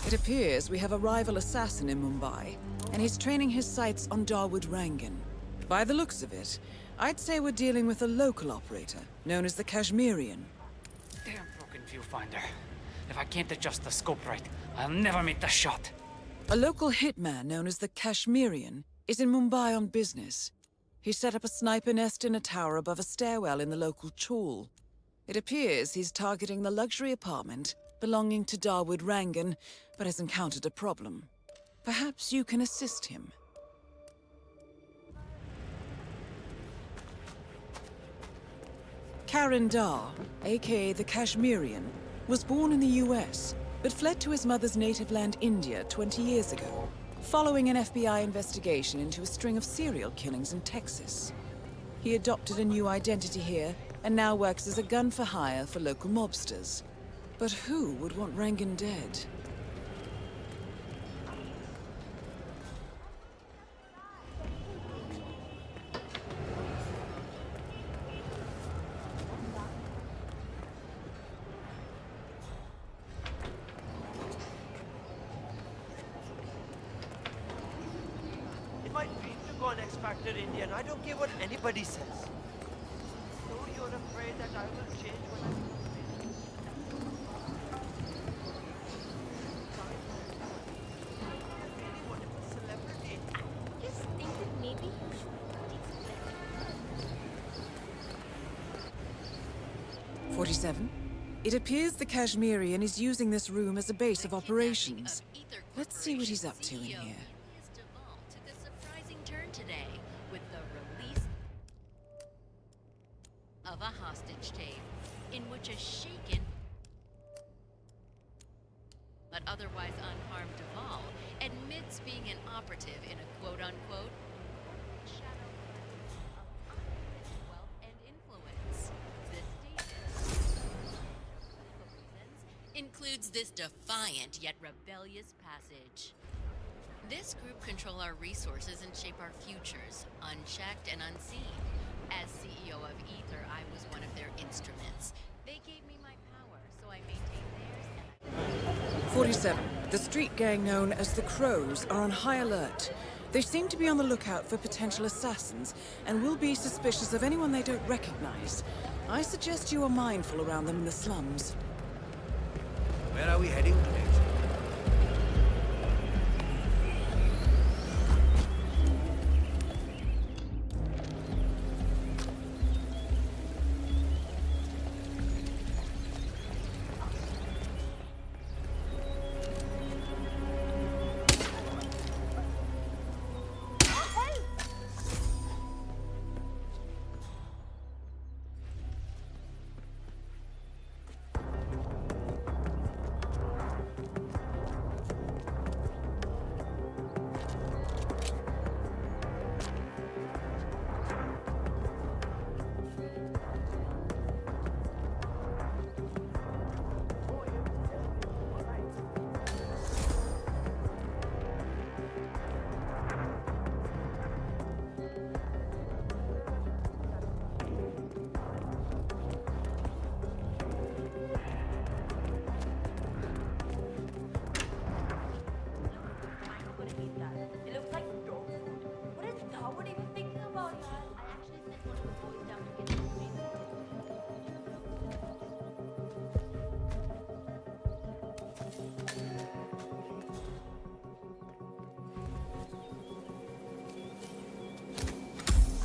It appears we have a rival assassin in Mumbai, and he's training his sights on Dawood Rangan. By the looks of it, I'd say we're dealing with a local operator, known as the Kashmirian. Damn broken viewfinder. If I can't adjust the scope right, I'll never make the shot. A local hitman known as the Kashmirian is in Mumbai on business. He set up a sniper nest in a tower above a stairwell in the local chawl. It appears he's targeting the luxury apartment belonging to Dawood Rangan, but has encountered a problem. Perhaps you can assist him. Karan Dar, aka the Kashmirian, was born in the US, but fled to his mother's native land, India, 20 years ago, following an FBI investigation into a string of serial killings in Texas. He adopted a new identity here, and now works as a gun for hire for local mobsters. But who would want Rangan dead? X-Factor Indian. I don't care what anybody says. So you're afraid that I will change when I 47. It appears the Kashmirian is using this room as a base of operations. Let's see what he's up to in here. Took a surprising turn today with the release of a hostage tape in which a shaken but otherwise unharmed Duvall admits being an operative in a quote-unquote shadow of wealth and influence. The status, for reasons, includes this defiant yet rebellious passage. This group control our resources and shape our futures, unchecked and unseen. As CEO of Ether, I was one of their instruments. They gave me my power, so I maintained theirs and 47. The street gang known as the Crows are on high alert. They seem to be on the lookout for potential assassins and will be suspicious of anyone they don't recognize. I suggest you are mindful around them in the slums. Where are we heading next?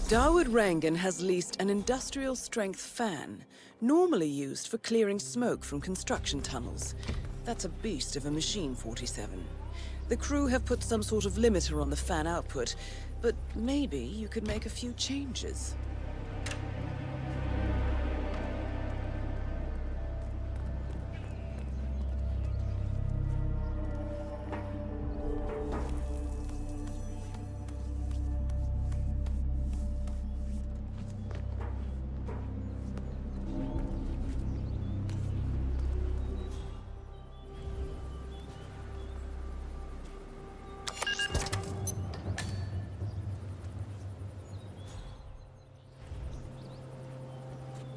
Dawood Rangan has leased an industrial-strength fan, normally used for clearing smoke from construction tunnels. That's a beast of a machine, 47. The crew have put some sort of limiter on the fan output, but maybe you could make a few changes.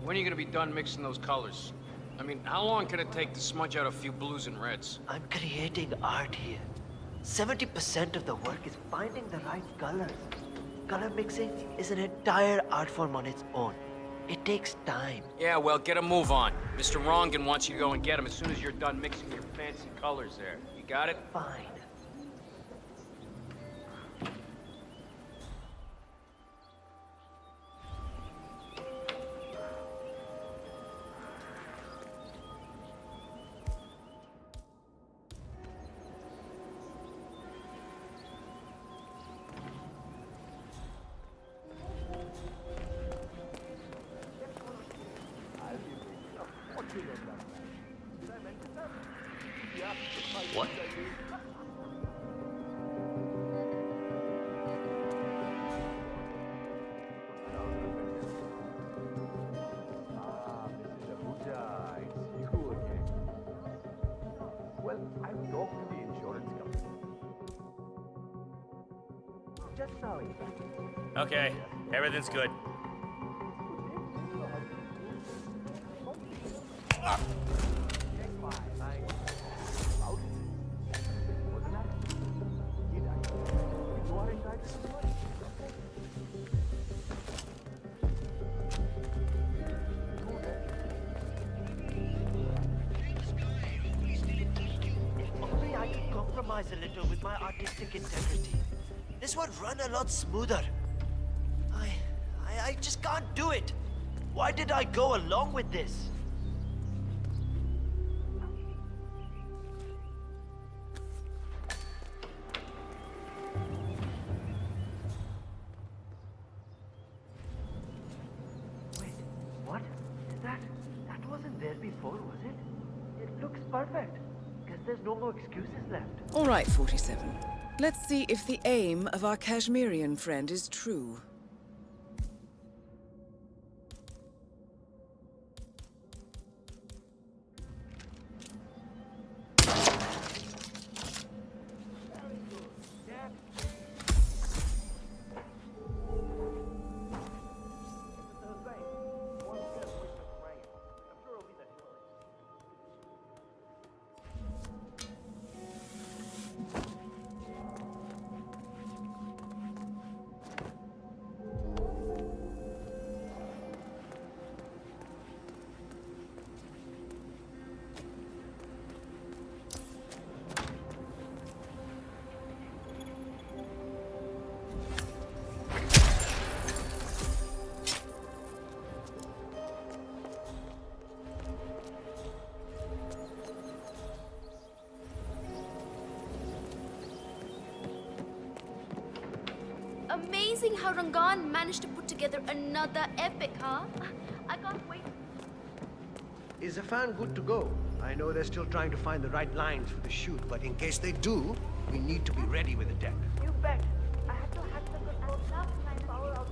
When are you gonna be done mixing those colors? I mean, how long can it take to smudge out a few blues and reds? I'm creating art here. 70% of the work is finding the right colors. Color mixing is an entire art form on its own. It takes time. Yeah, well, get a move on. Mr. Rongan wants you to go and get him as soon as you're done mixing your fancy colors there. You got it? Fine. What? Well, I've talked to the insurance company. Just now, in fact. Okay, everything's good. Only I can compromise a little with my artistic integrity. This would run a lot smoother. I just can't do it. Why did I go along with this? perfect. Guess there's no more excuses left. All right, 47. Let's see if the aim of our Kashmirian friend is true. Amazing how Rangan managed to put together another epic, huh? I can't wait. Is the fan good to go? I know they're still trying to find the right lines for the shoot, but in case they do, we need to be ready with the deck. You bet. I had to hack the control tab and power out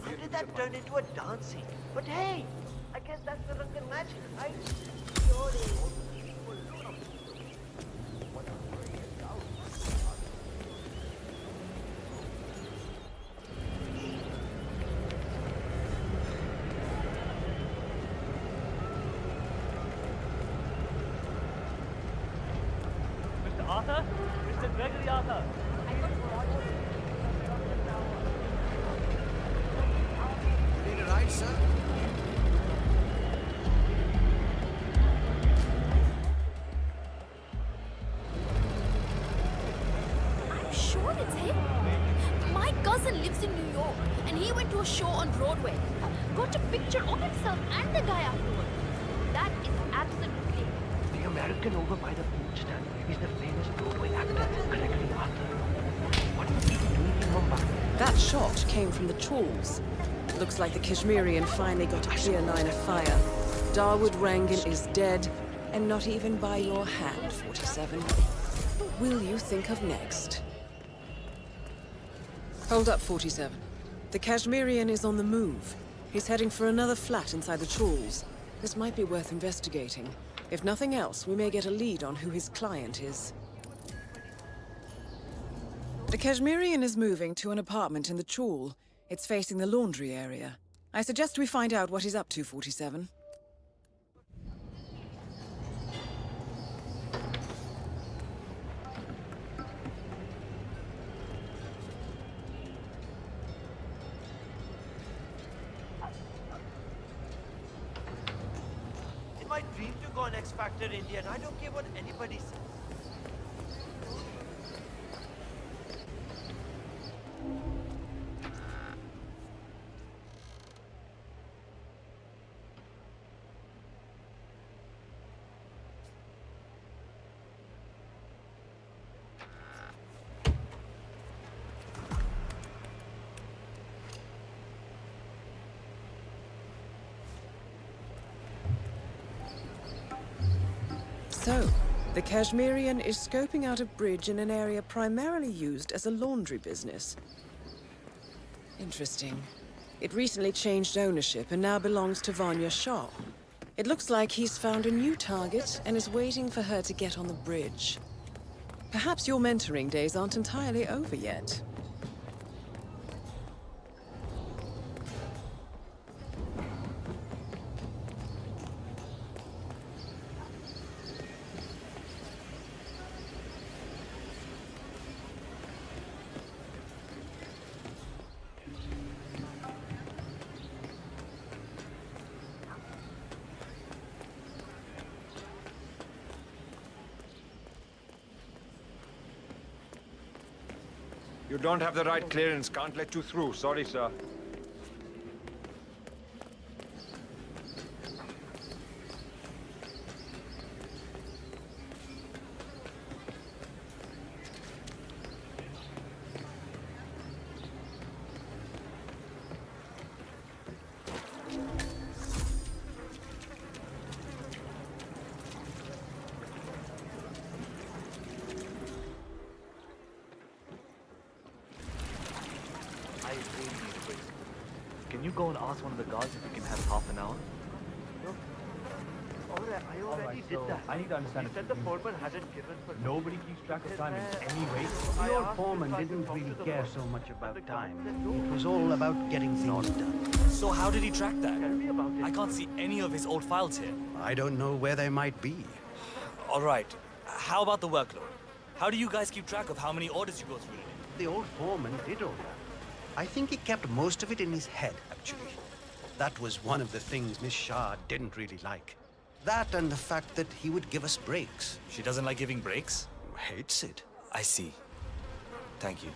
How did that turn into a dance scene? But hey, I guess that's the Rangan magic, right? Mr. Arthur? Mr. Gregory Arthur? Need a ride, sir? I'm sure it's him. My cousin lives in New York, and he went to a show on Broadway. Got a picture of himself and the guy afterwards. That is absolutely him. the American over by the food stand is the famous Broadway actor Gregory Arthur. What is he doing in Mumbai? That shot came from the trawls. Looks like the Kashmirian finally got a clear line of fire. Dawood Rangan is dead, and not even by your hand, 47. What will you think of next? Hold up, 47. The Kashmirian is on the move. He's heading for another flat inside the trawls. This might be worth investigating. If nothing else, we may get a lead on who his client is. The Kashmirian is moving to an apartment in the trawl. It's facing the laundry area. I suggest we find out what he's up to, 47. In my dream to go on X Factor India, and I don't care what anybody says. So, the Kashmirian is scoping out a bridge in an area primarily used as a laundry business. Interesting. It recently changed ownership and now belongs to Vanya Shah. It looks like he's found a new target and is waiting for her to get on the bridge. Perhaps your mentoring days aren't entirely over yet. You don't have the right clearance. Can't let you through. Sorry, sir. Can you go and ask one of the guards if we can have half an hour? I already did that. I need to understand. He said the foreman hasn't given for... Nobody keeps track of time in any way. The old foreman didn't really care so much about time. It was all about getting things done. So how did he track that? I can't see any of his old files here. I don't know where they might be. All right. How about the workload? How do you guys keep track of how many orders you go through today? The old foreman did all that. I think he kept most of it in his head, actually. That was one of the things Miss Shah didn't really like. That and the fact that he would give us breaks. She doesn't like giving breaks? Hates it. I see. Thank you.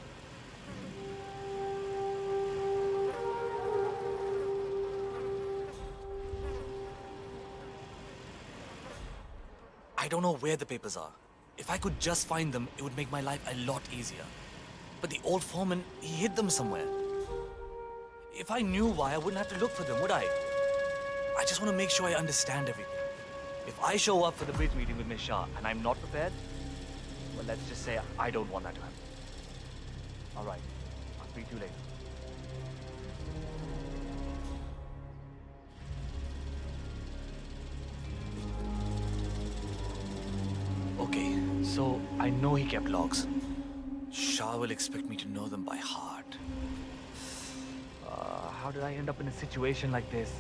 I don't know where the papers are. If I could just find them, it would make my life a lot easier. But the old foreman, he hid them somewhere. If I knew why, I wouldn't have to look for them, would I? I just want to make sure I understand everything. If I show up for the bridge meeting with Miss Shah and I'm not prepared, well, let's just say I don't want that to happen. All right, I'll speak to you later. Okay, so I know he kept logs. Shah will expect me to know them by heart. How did I end up in a situation like this?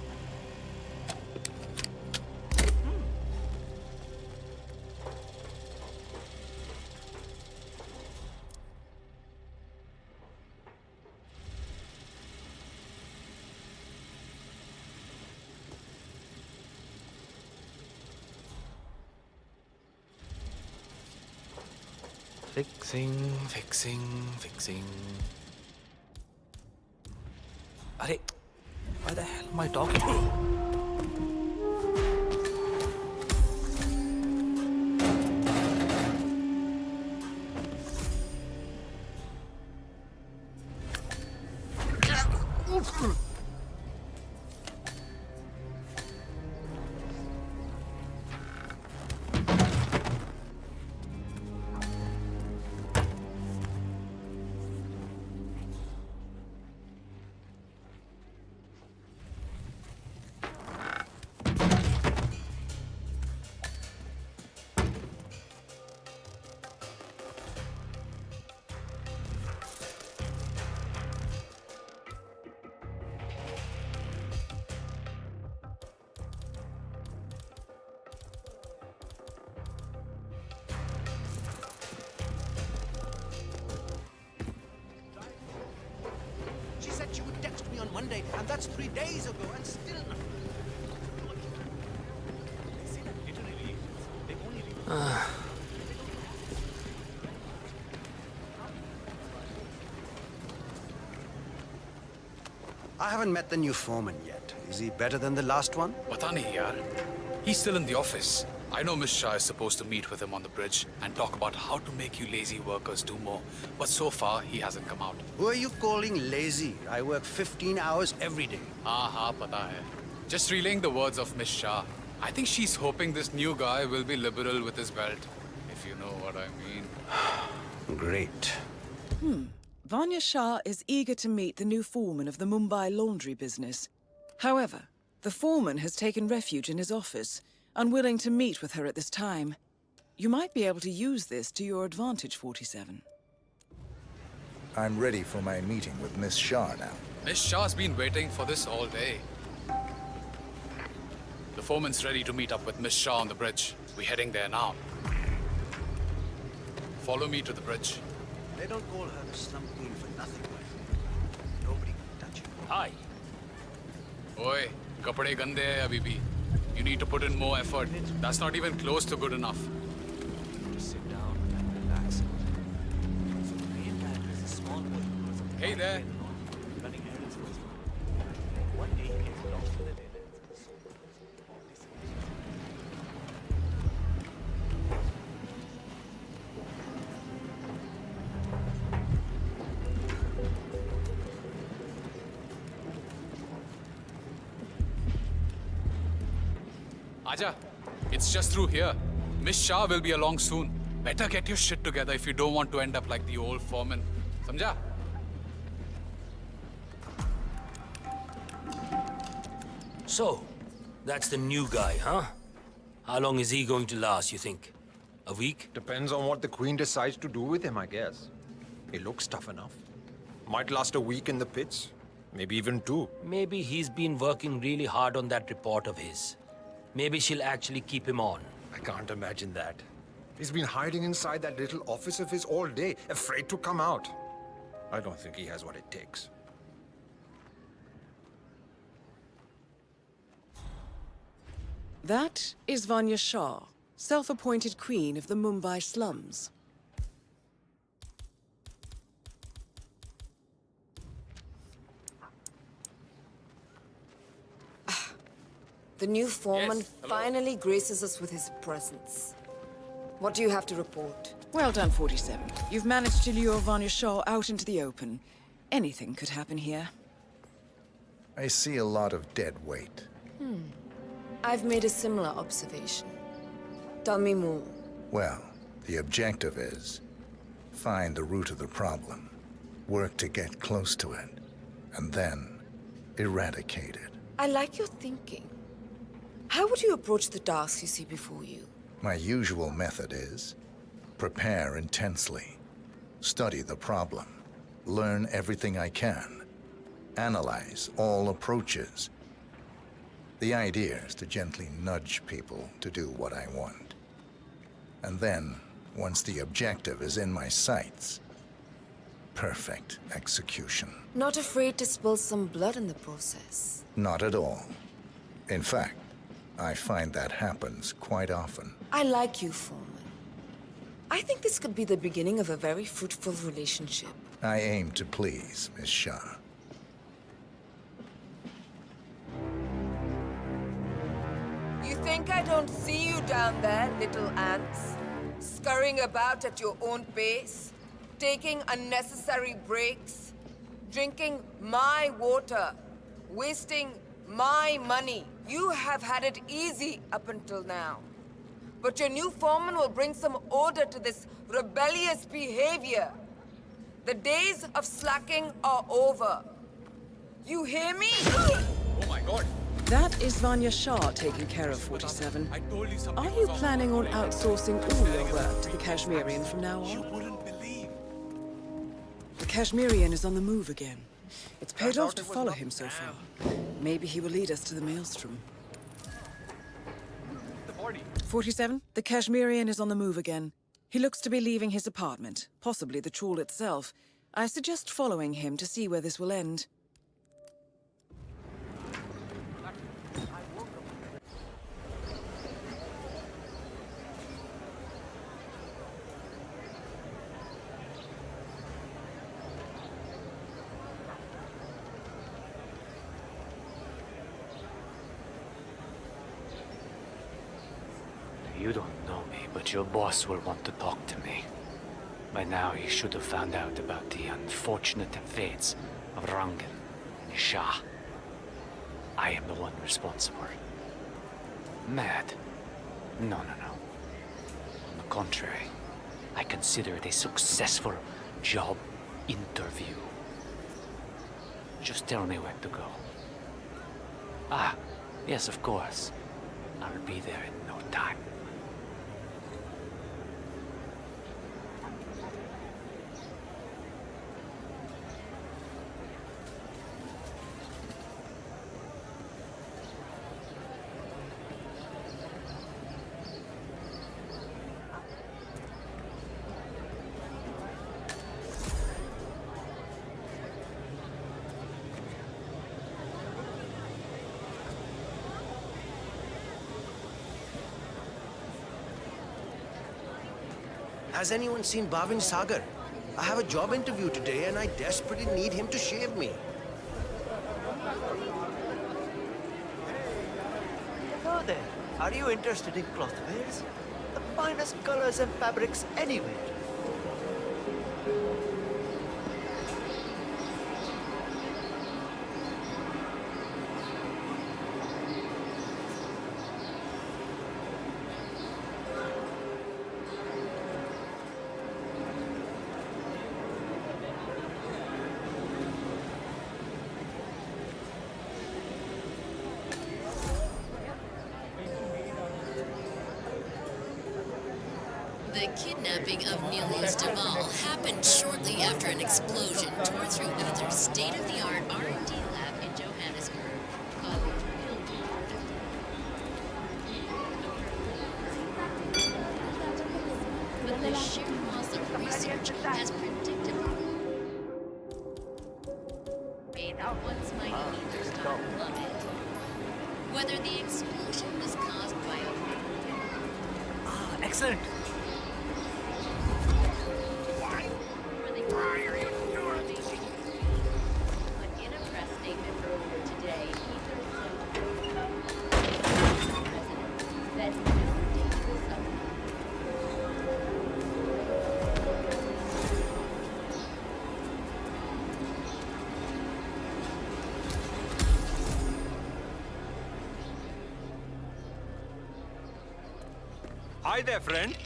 Fixing. Arey, why the hell am I talking? She said she would text me on Monday, and that's 3 days ago, and still not. I haven't met the new foreman yet. Is he better than the last one? Pata nahi yaar. He's still in the office. I know Miss Shah is supposed to meet with him on the bridge and talk about how to make you lazy workers do more. But so far, he hasn't come out. Who are you calling lazy? I work 15 hours every day. Haan, pata hai. Just relaying the words of Miss Shah. I think she's hoping this new guy will be liberal with his belt, if you know what I mean. Great. Vanya Shah is eager to meet the new foreman of the Mumbai laundry business. However, the foreman has taken refuge in his office, unwilling to meet with her at this time. You might be able to use this to your advantage, 47. I'm ready for my meeting with Miss Shah now. Miss Shah's been waiting for this all day. The foreman's ready to meet up with Miss Shah on the bridge. We're heading there now. Follow me to the bridge. They don't call her the slum queen for nothing. Nobody can touch her. Hi. Oi, kapde gande hai abhi bhi. You need to put in more effort. That's not even close to good enough. Just sit down and relax. So the main character is a small boy Hey there. Running errands for his mom. One day he gets lost in the Netherlands. Aja, it's just through here. Miss Shah will be along soon. Better get your shit together if you don't want to end up like the old foreman. Samjha? So, that's the new guy, huh? How long is he going to last, you think? A week? Depends on what the Queen decides to do with him, I guess. He looks tough enough. Might last a week in the pits. Maybe even 2. Maybe he's been working really hard on that report of his. Maybe she'll actually keep him on. I can't imagine that. He's been hiding inside that little office of his all day, afraid to come out. I don't think he has what it takes. That is Vanya Shah, self-appointed queen of the Mumbai slums. The new foreman Yes, hello. finally graces us with his presence. What do you have to report? Well done, 47. You've managed to lure Vanya Shah out into the open. Anything could happen here. I see a lot of dead weight. I've made a similar observation. Tell me more. Well, the objective is find the root of the problem, work to get close to it, and then eradicate it. I like your thinking. How would you approach the tasks you see before you? My usual method is prepare intensely, study the problem, learn everything I can, analyze all approaches. The idea is to gently nudge people to do what I want. And then, once the objective is in my sights, perfect execution. Not afraid to spill some blood in the process. Not at all. In fact, I find that happens quite often. I like you, foreman. I think this could be the beginning of a very fruitful relationship. I aim to please, Miss Shah. You think I don't see you down there, little ants? Scurrying about at your own pace? Taking unnecessary breaks? Drinking my water? Wasting my money? You have had it easy up until now. But your new foreman will bring some order to this rebellious behavior. The days of slacking are over. You hear me? Oh my god! That is Vanya Shah taking care of 47. I told you something. Are you planning on outsourcing all your work to the Kashmirian from now on? You wouldn't believe. The Kashmirian is on the move again. It's paid off to follow him so far. Maybe he will lead us to the maelstrom. 47, the Kashmirian is on the move again. He looks to be leaving his apartment, possibly the trawl itself. I suggest following him to see where this will end. You don't know me, but your boss will want to talk to me. By now, he should have found out about the unfortunate fates of Rangan and Shah. I am the one responsible. Mad? No. On the contrary, I consider it a successful job interview. Just tell me where to go. Ah, yes, of course. I'll be there in no time. Has anyone seen Bhavin Sagar? I have a job interview today and I desperately need him to shave me. Hello there. Are you interested in cloth wares? The finest colors and fabrics anywhere. The kidnapping of Niels Duval happened shortly after an explosion tore through Uther's state-of-the-art R&D lab in Johannesburg, causing real but the sheer loss of research has predictably made the once mighty Ether stock plummet. Whether the explosion was caused by a... Excellent. But in a press statement earlier today, Ether said no dangerous Hi there, friend.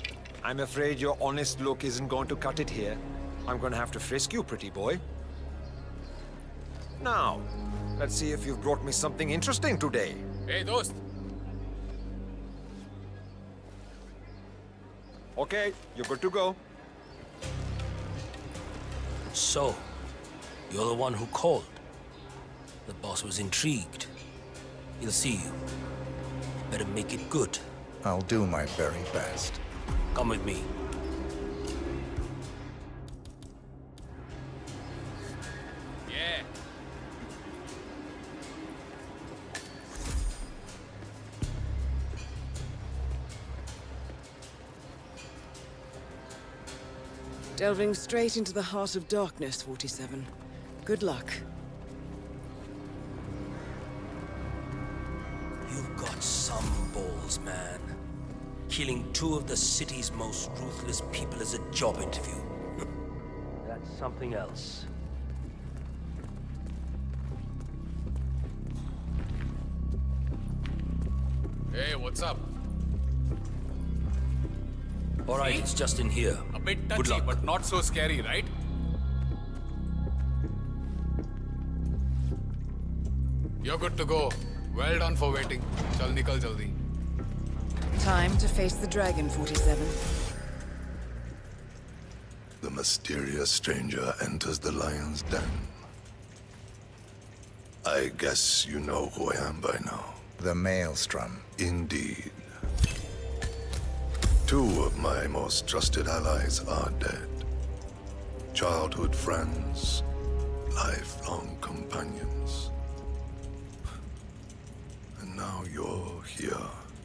I'm afraid your honest look isn't going to cut it here. I'm going to have to frisk you, pretty boy. Now, let's see if you've brought me something interesting today. Hey, dost. Okay, you're good to go. So, you're the one who called. The boss was intrigued. He'll see you. Better make it good. I'll do my very best. Come with me. Yeah. Delving straight into the heart of darkness, 47. Good luck. You've got some balls, man. Killing two of the city's most ruthless people as a job interview. That's something else. Hey, what's up? All right, it's just in here. A bit Good touchy, luck. but not so scary, right? You're good to go. Well done for waiting. Chal nikal jaldi. Time to face the dragon, 47. The mysterious stranger enters the lion's den. I guess you know who I am by now. The Maelstrom. Indeed. Two of my most trusted allies are dead. Childhood friends, lifelong companions. And now you're here.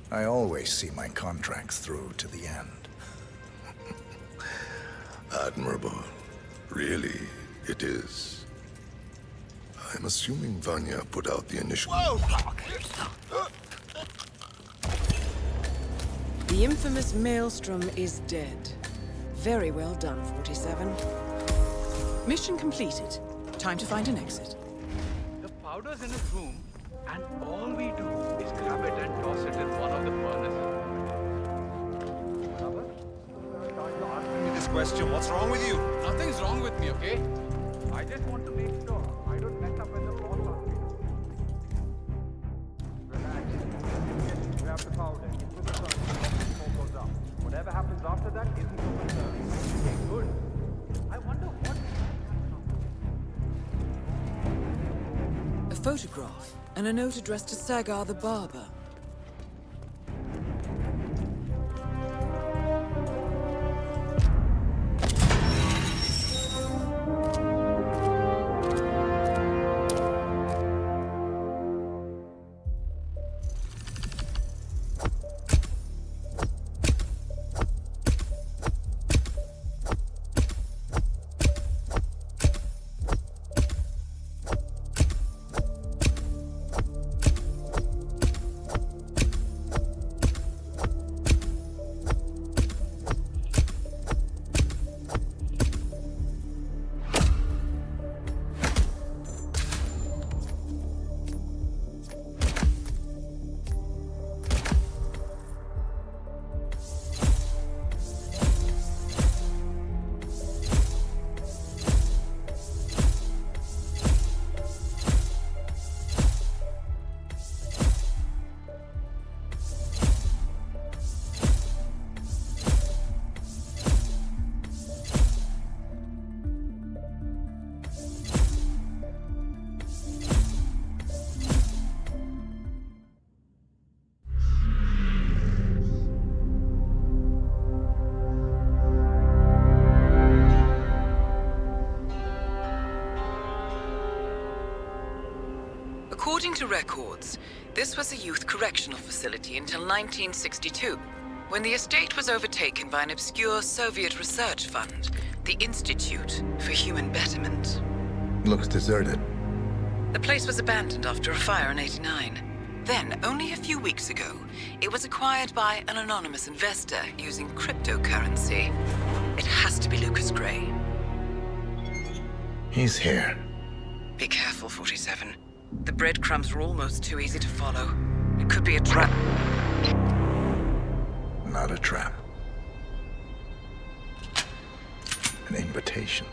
I always see my contracts through to the end. Admirable. Really, it is. I'm assuming Vanya put out the initial... Whoa! The infamous Maelstrom is dead. Very well done, 47. Mission completed. Time to find an exit. The powder's in his room, and all we do is grab it and toss it in one of the furnaces. Asking me this question, what's wrong with you? Nothing's wrong with me, okay? I just want to make sure I don't mess up when the boss asks me to. Relax. Grab the powder, put the furnace, smoke goes up. Whatever happens after that isn't so concerned. Okay, good. I wonder what... A photograph and a note addressed to Sagar the barber. According to records, this was a youth correctional facility until 1962, when the estate was overtaken by an obscure Soviet research fund, the Institute for Human Betterment. Looks deserted. The place was abandoned after a fire in '89. Then, only a few weeks ago, it was acquired by an anonymous investor using cryptocurrency. It has to be Lucas Gray. He's here. Be careful, 47. The breadcrumbs are almost too easy to follow. It could be a trap. Not a trap. An invitation.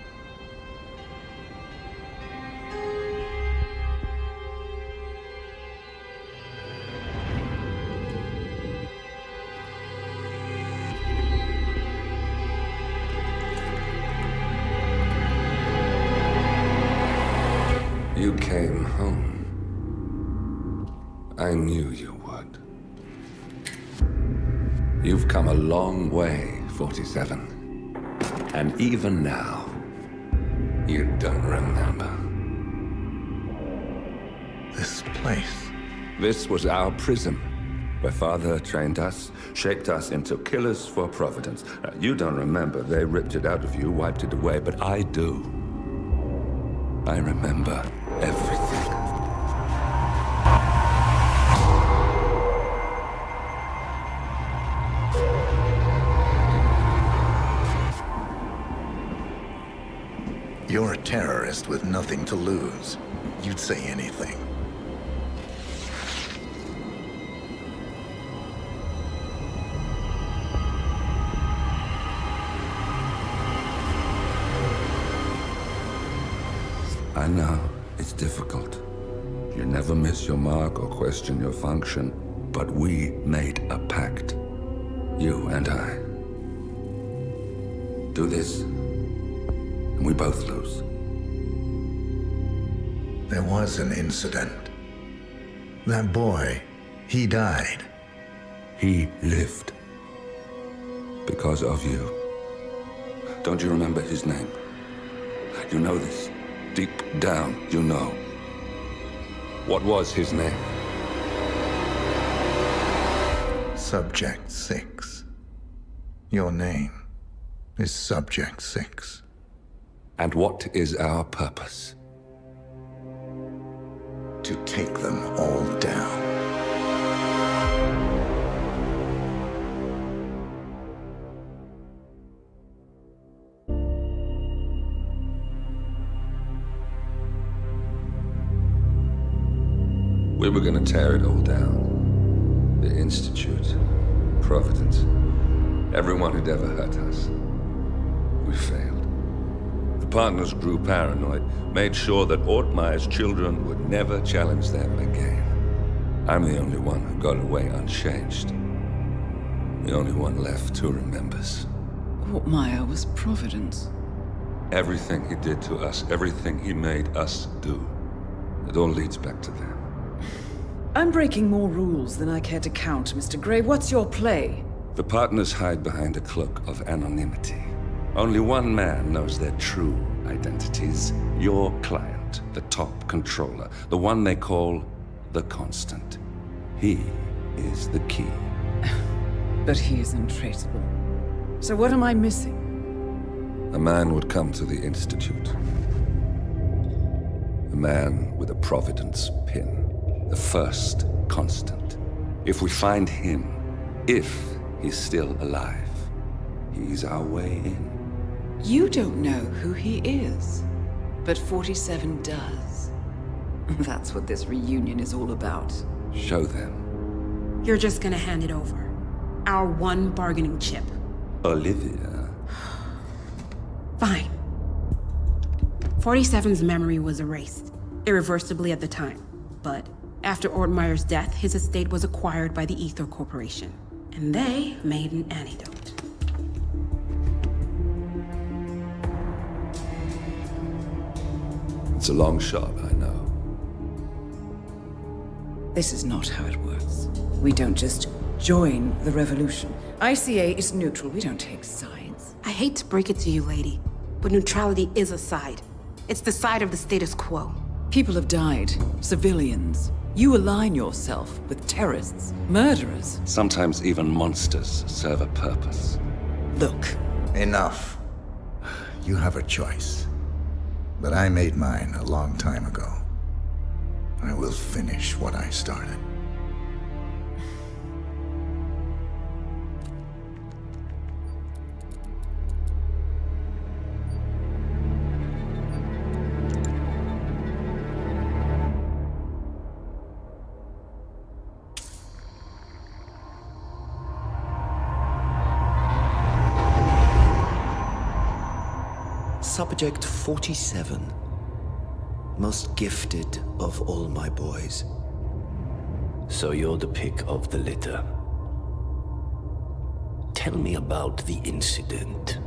You came home. I knew you would. You've come a long way, 47. And even now, you don't remember. This place. This was our prison, where Father trained us, shaped us into killers for Providence. You don't remember. They ripped it out of you, wiped it away, but I do. I remember everything. You're a terrorist with nothing to lose. You'd say anything. I know, it's difficult. You never miss your mark or question your function, but we made a pact. You and I. Do this, and we both lose. There was an incident. That boy, he died. He lived. Because of you. Don't you remember his name? You know this. Deep down, you know. What was his name? Subject 6. Your name is Subject 6. And what is our purpose? To take them all down. We were gonna tear it all down. The Institute, Providence, everyone who'd ever hurt us. We failed. The partners grew paranoid, made sure that Ortmeyer's children would never challenge them again. I'm the only one who got away unchanged. The only one left who remembers. Ortmeyer was Providence. Everything he did to us, everything he made us do, it all leads back to them. I'm breaking more rules than I care to count, Mr. Gray. What's your play? The partners hide behind a cloak of anonymity. Only one man knows their true identities. Your client, the top controller, the one they call the Constant. He is the key. But he is untraceable. So what am I missing? A man would come to the Institute. A man with a Providence pin. The first Constant. If we find him, if he's still alive, he's our way in. You don't know who he is, but 47 does. That's what this reunion is all about. Show them. You're just gonna hand it over. Our one bargaining chip. Olivia. Fine. 47's memory was erased, irreversibly at the time. But after Ortmeyer's death, his estate was acquired by the Ether Corporation. And they made an antidote. It's a long shot, I know. This is not how it works. We don't just join the revolution. ICA is neutral. We don't take sides. I hate to break it to you, lady, but neutrality is a side. It's the side of the status quo. People have died. Civilians. You align yourself with terrorists, murderers. Sometimes even monsters serve a purpose. Look. Enough. You have a choice. But I made mine a long time ago. I will finish what I started. Subject 47. Most gifted of all my boys. So you're the pick of the litter. Tell me about the incident.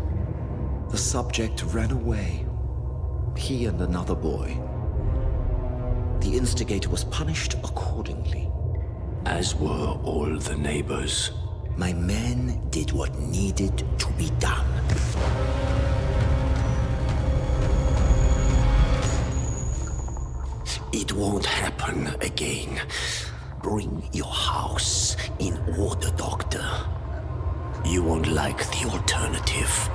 The subject ran away. He and another boy. The instigator was punished accordingly. As were all the neighbors. My men did what needed to be done. It won't happen again. Bring your house in order, Doctor. You won't like the alternative.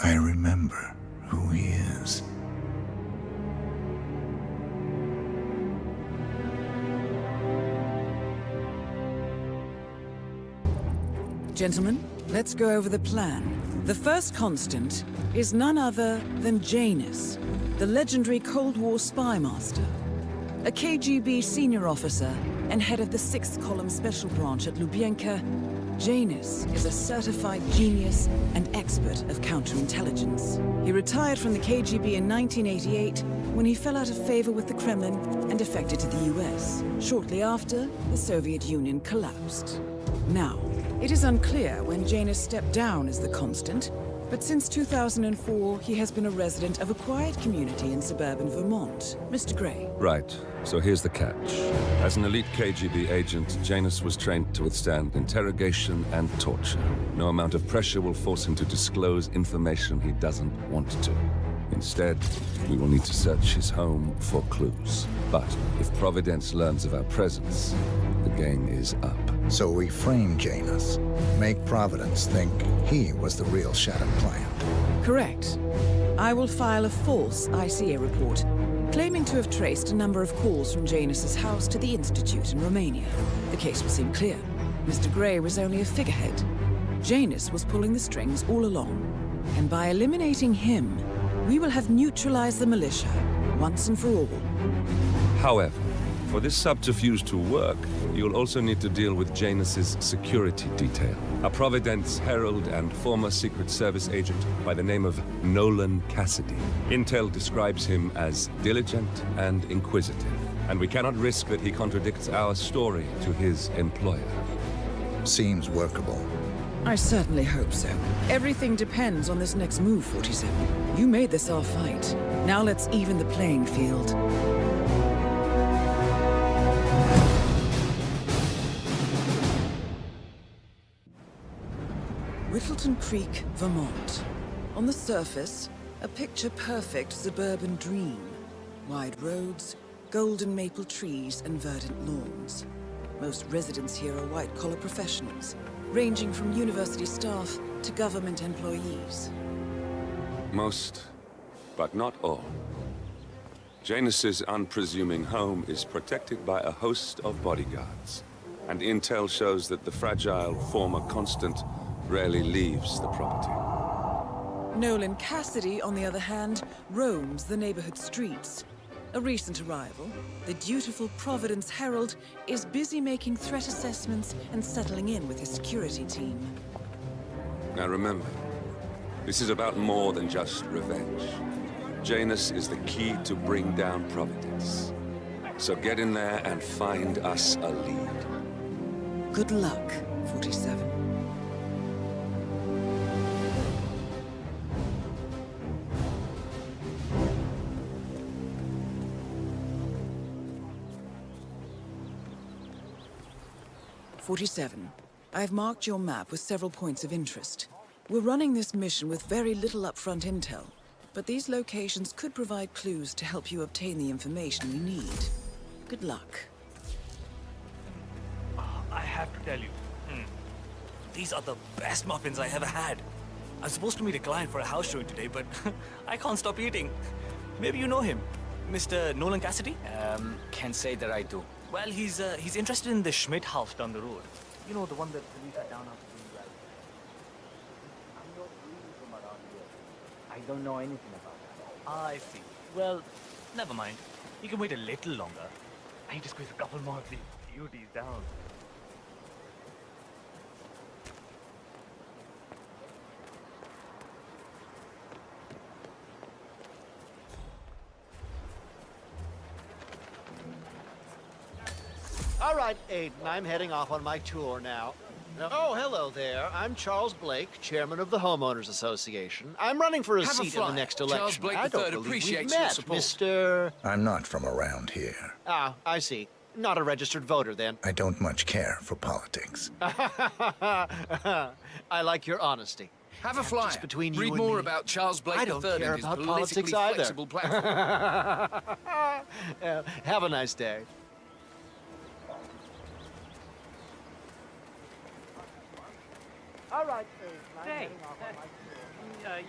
I remember who he is. Gentlemen, let's go over the plan. The first constant is none other than Janus, the legendary Cold War spy master. A KGB senior officer and head of the 6th Column Special Branch at Lubyanka, Janus is a certified genius and expert of counterintelligence. He retired from the KGB in 1988 when he fell out of favor with the Kremlin and defected to the US. Shortly after, the Soviet Union collapsed. Now, it is unclear when Janus stepped down as the constant, but since 2004, he has been a resident of a quiet community in suburban Vermont. Mr. Gray. Right. So here's the catch. As an elite KGB agent, Janus was trained to withstand interrogation and torture. No amount of pressure will force him to disclose information he doesn't want to. Instead, we will need to search his home for clues. But if Providence learns of our presence, the game is up. So we frame Janus, make Providence think he was the real Shadow client. Correct. I will file a false ICA report, claiming to have traced a number of calls from Janus's house to the Institute in Romania. The case will seem clear. Mr. Gray was only a figurehead. Janus was pulling the strings all along. And by eliminating him, we will have neutralized the militia, once and for all. However, for this subterfuge to work, you'll also need to deal with Janus's security detail. A Providence herald and former Secret Service agent by the name of Nolan Cassidy. Intel describes him as diligent and inquisitive, and we cannot risk that he contradicts our story to his employer. Seems workable. I certainly hope so. Everything depends on this next move, 47. You made this our fight. Now let's even the playing field. Whittleton Creek, Vermont. On the surface, a picture-perfect suburban dream. Wide roads, golden maple trees, and verdant lawns. Most residents here are white-collar professionals, ranging from university staff to government employees. Most, but not all. Janus's unpresuming home is protected by a host of bodyguards, and intel shows that the fragile former constant rarely leaves the property. Nolan Cassidy, on the other hand, roams the neighborhood streets. A recent arrival, the dutiful Providence Herald is busy making threat assessments and settling in with his security team. Now remember, this is about more than just revenge. Janus is the key to bring down Providence. So get in there and find us a lead. Good luck, 47. 47. I've marked your map with several points of interest. We're running this mission with very little upfront intel, but these locations could provide clues to help you obtain the information you need. Good luck. I have to tell you, these are the best muffins I ever had. I'm supposed to meet a client for a house showing today, but I can't stop eating. Maybe you know him, Mr. Nolan Cassidy? Can't say that I do. Well, he's interested in the Schmidt house down the road. You know, the one that we cut down after doing well. I'm not really from around here. I don't know anything about that. I see. Well, never mind. You can wait a little longer. I need to squeeze a couple more of these beauties down. All right, Aiden, I'm heading off on my tour now. Oh, hello there. I'm Charles Blake, chairman of the Homeowners Association. I'm running for a seat in the next election. Charles Blake I don't III believe appreciates we've your met, support. Mr. I'm not from around here. Ah, I see. Not a registered voter, then. I don't much care for politics. I like your honesty. Have a flyer. Just between you Read and more me, about Charles Blake I don't III care and his about politically politics either. flexible platform. Have a nice day. All right, Say,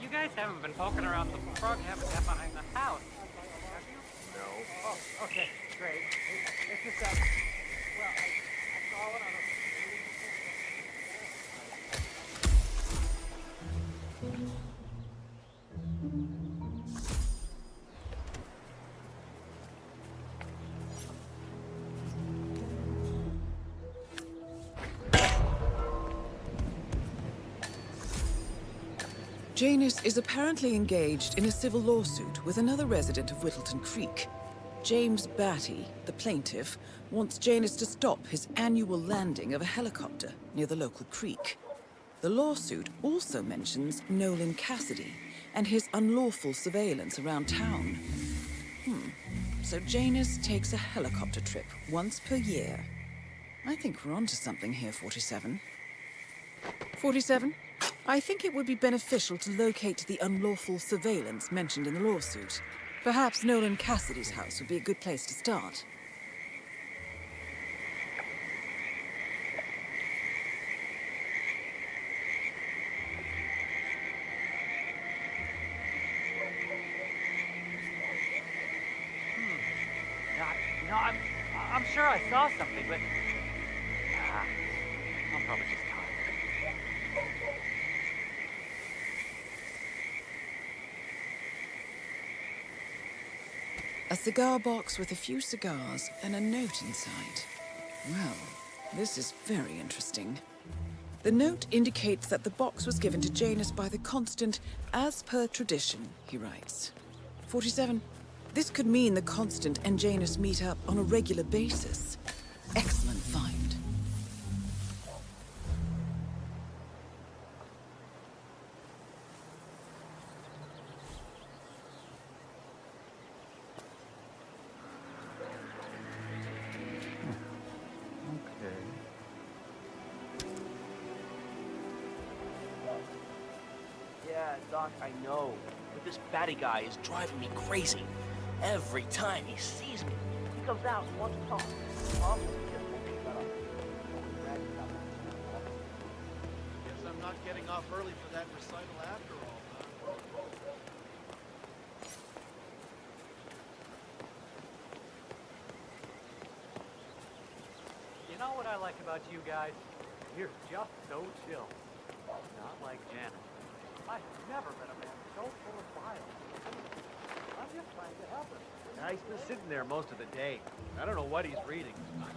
you guys haven't been poking around the frog habitat behind the house, have you? No. Oh, okay, great. It's just that, well, I saw it on a... Janus is apparently engaged in a civil lawsuit with another resident of Whittleton Creek. James Batty, the plaintiff, wants Janus to stop his annual landing of a helicopter near the local creek. The lawsuit also mentions Nolan Cassidy and his unlawful surveillance around town. So Janus takes a helicopter trip once per year. I think we're onto something here, 47. 47? I think it would be beneficial to locate the unlawful surveillance mentioned in the lawsuit. Perhaps Nolan Cassidy's house would be a good place to start. I'm sure I saw something, but... I'm probably just tired. A cigar box with a few cigars and a note inside. Well, this is very interesting. The note indicates that the box was given to Janus by the Constant as per tradition, he writes. 47. This could mean the Constant and Janus meet up on a regular basis. Excellent find. Yeah, Doc, I know. But this Batty guy is driving me crazy. Every time he sees me, he comes out and wants to talk. Guess I'm not getting off early for that recital after all, huh? You know what I like about you guys? You're just so chill. Not like Janet. I've never met a man so full of bile. I'm just trying to help him. Yeah, he's been sitting there most of the day. I don't know what he's reading,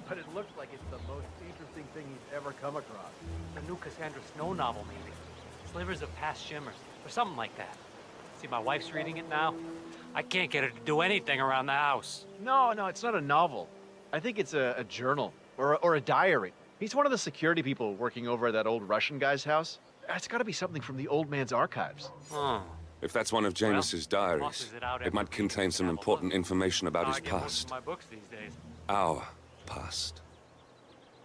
but it looks like it's the most interesting thing he's ever come across. The new Cassandra Snow novel, maybe. Slivers of Past Shimmers, or something like that. See, my wife's reading it now. I can't get her to do anything around the house. No, it's not a novel. I think it's a journal, or a diary. He's one of the security people working over at that old Russian guy's house. It's got to be something from the old man's archives. Oh. If that's one of Janus's diaries, tosses it out it might contain some important information about his I get most past. of my books these days. Our past.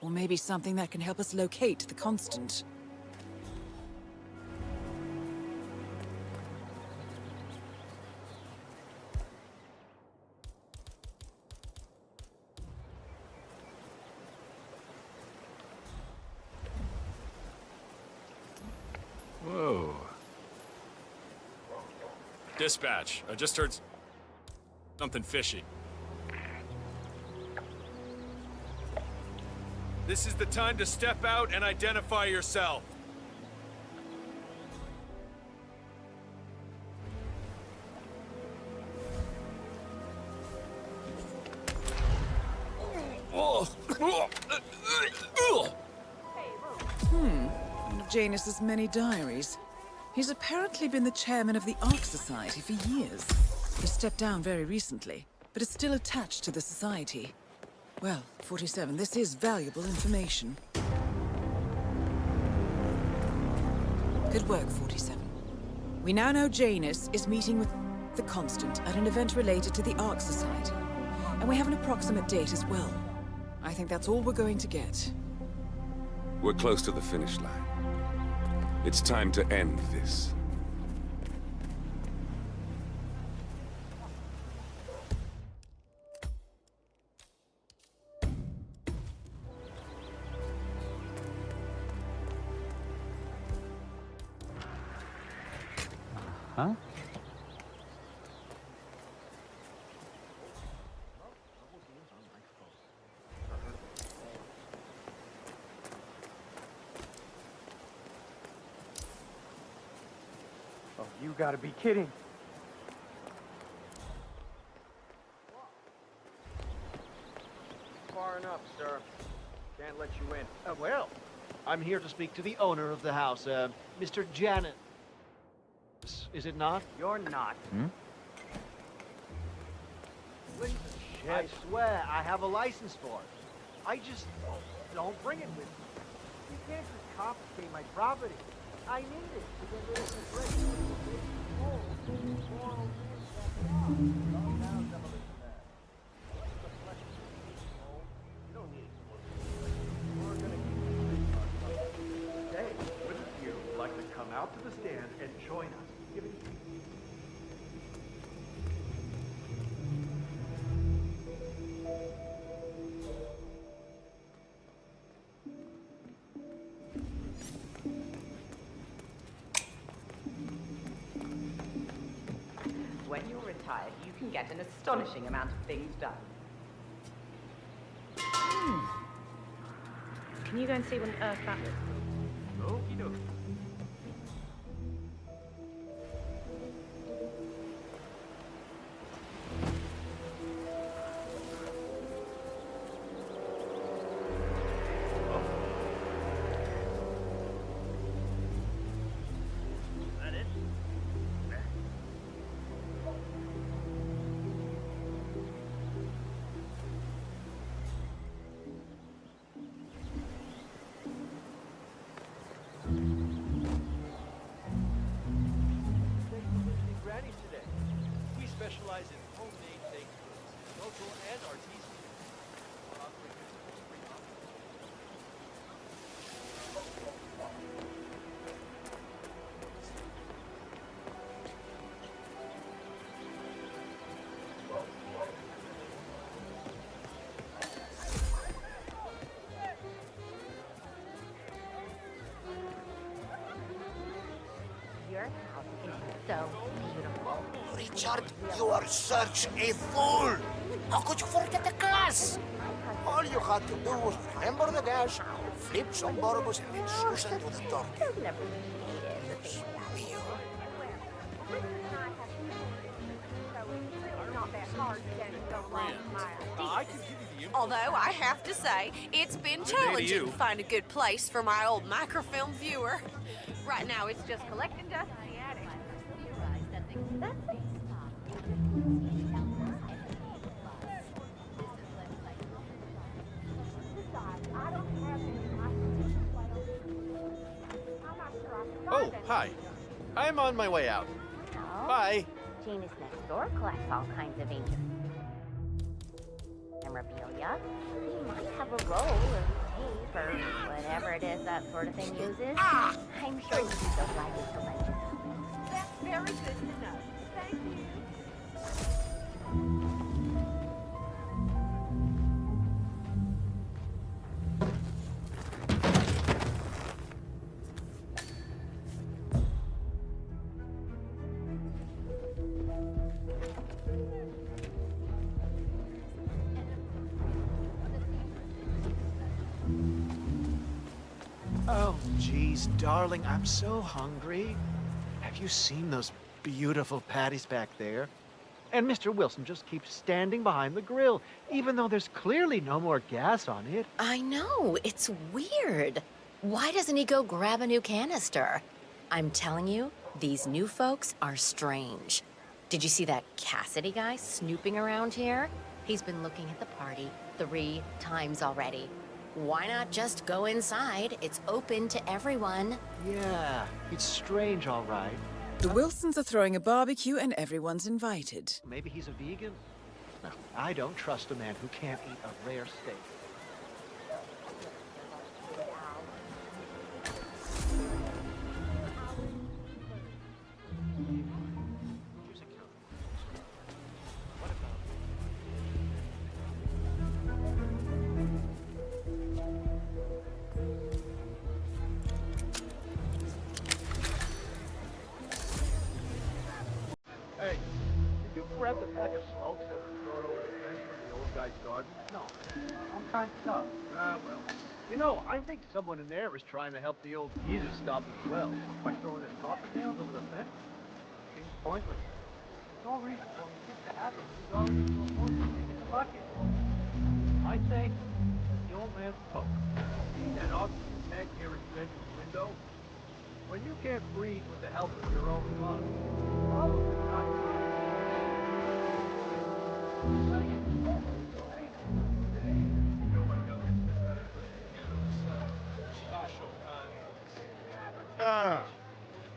Or maybe something that can help us locate the constant. Whoa. Dispatch, I just heard something fishy. This is the time to step out and identify yourself. One of Janus's many diaries. He's apparently been the chairman of the Ark Society for years. He stepped down very recently, but is still attached to the society. Well, 47, this is valuable information. Good work, 47. We now know Janus is meeting with the Constant at an event related to the Ark Society. And we have an approximate date as well. I think that's all we're going to get. We're close to the finish line. It's time to end this. Huh? Oh, you gotta be kidding. Far enough, sir. Can't let you in. Well, I'm here to speak to the owner of the house, Mr. Janet. Is it not? You're not. Hmm? Listen, I swear I have a license for it. I just don't bring it with me. You can't just confiscate my property. I need it to get rid of the brick. Hey, wouldn't you like to come out to the stand and join us? Give it to me. When you're retired, you can get an astonishing amount of things done. Can you go and see what on earth that was? Okie dokie. Specialize in homemade baked goods, local and artisanal. Your house is so beautiful. Richard, you are such a fool! How could you forget the gas? All you had to do was remember the gas, flip some bourbons, and then Susan to the turkey. Although I have to say, it's been challenging to find a good place for my old microfilm viewer. Right now, it's just collecting dust in the attic. Oh, hi. I'm on my way out. Bye. Janus next door collects all kinds of ancient memorabilia. He might have a role in me for whatever it is that sort of thing uses. I'm sure you'd be delighted to let you know. That's very good to know. Thank you. Oh, geez, darling, I'm so hungry. Have you seen those beautiful patties back there? And Mr. Wilson just keeps standing behind the grill, even though there's clearly no more gas on it. I know, it's weird. Why doesn't he go grab a new canister? I'm telling you, these new folks are strange. Did you see that Cassidy guy snooping around here? He's been looking at the party 3 times already. Why not just go inside? It's open to everyone. Yeah, it's strange, all right. The Wilsons are throwing a barbecue and everyone's invited. Maybe he's a vegan? No, I don't trust a man who can't eat a rare steak. Hey, did you grab the pack of smokes that was thrown over the fence from the old guy's garden? No, I'm kind of tough. Ah, well. You know, I think someone in there is trying to help the old geezer stop as well by throwing his coffin nails over the fence. Seems pointless. There's no reason for him to have it. He's already supposed to take in the bucket. I think the old man's spoke. See that oxygen tank near his bedroom window? When you can't breathe with the help of your own lungs, probably not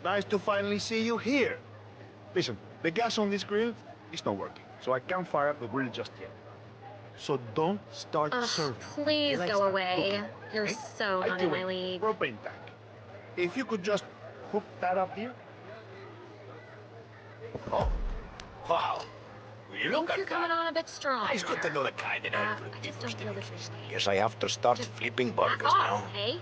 nice to finally see you here. Listen, the gas on this grill is not working, so I can't fire up the grill just yet. So don't start serving. Please go away. You're Okay? so not in my IQA, league. propane tank. If you could just hook that up here. Oh, wow. You look You're at coming that. on a bit strong. It's good to know the kind that I just don't feel this is Guess I have to start flipping burgers now. Hey?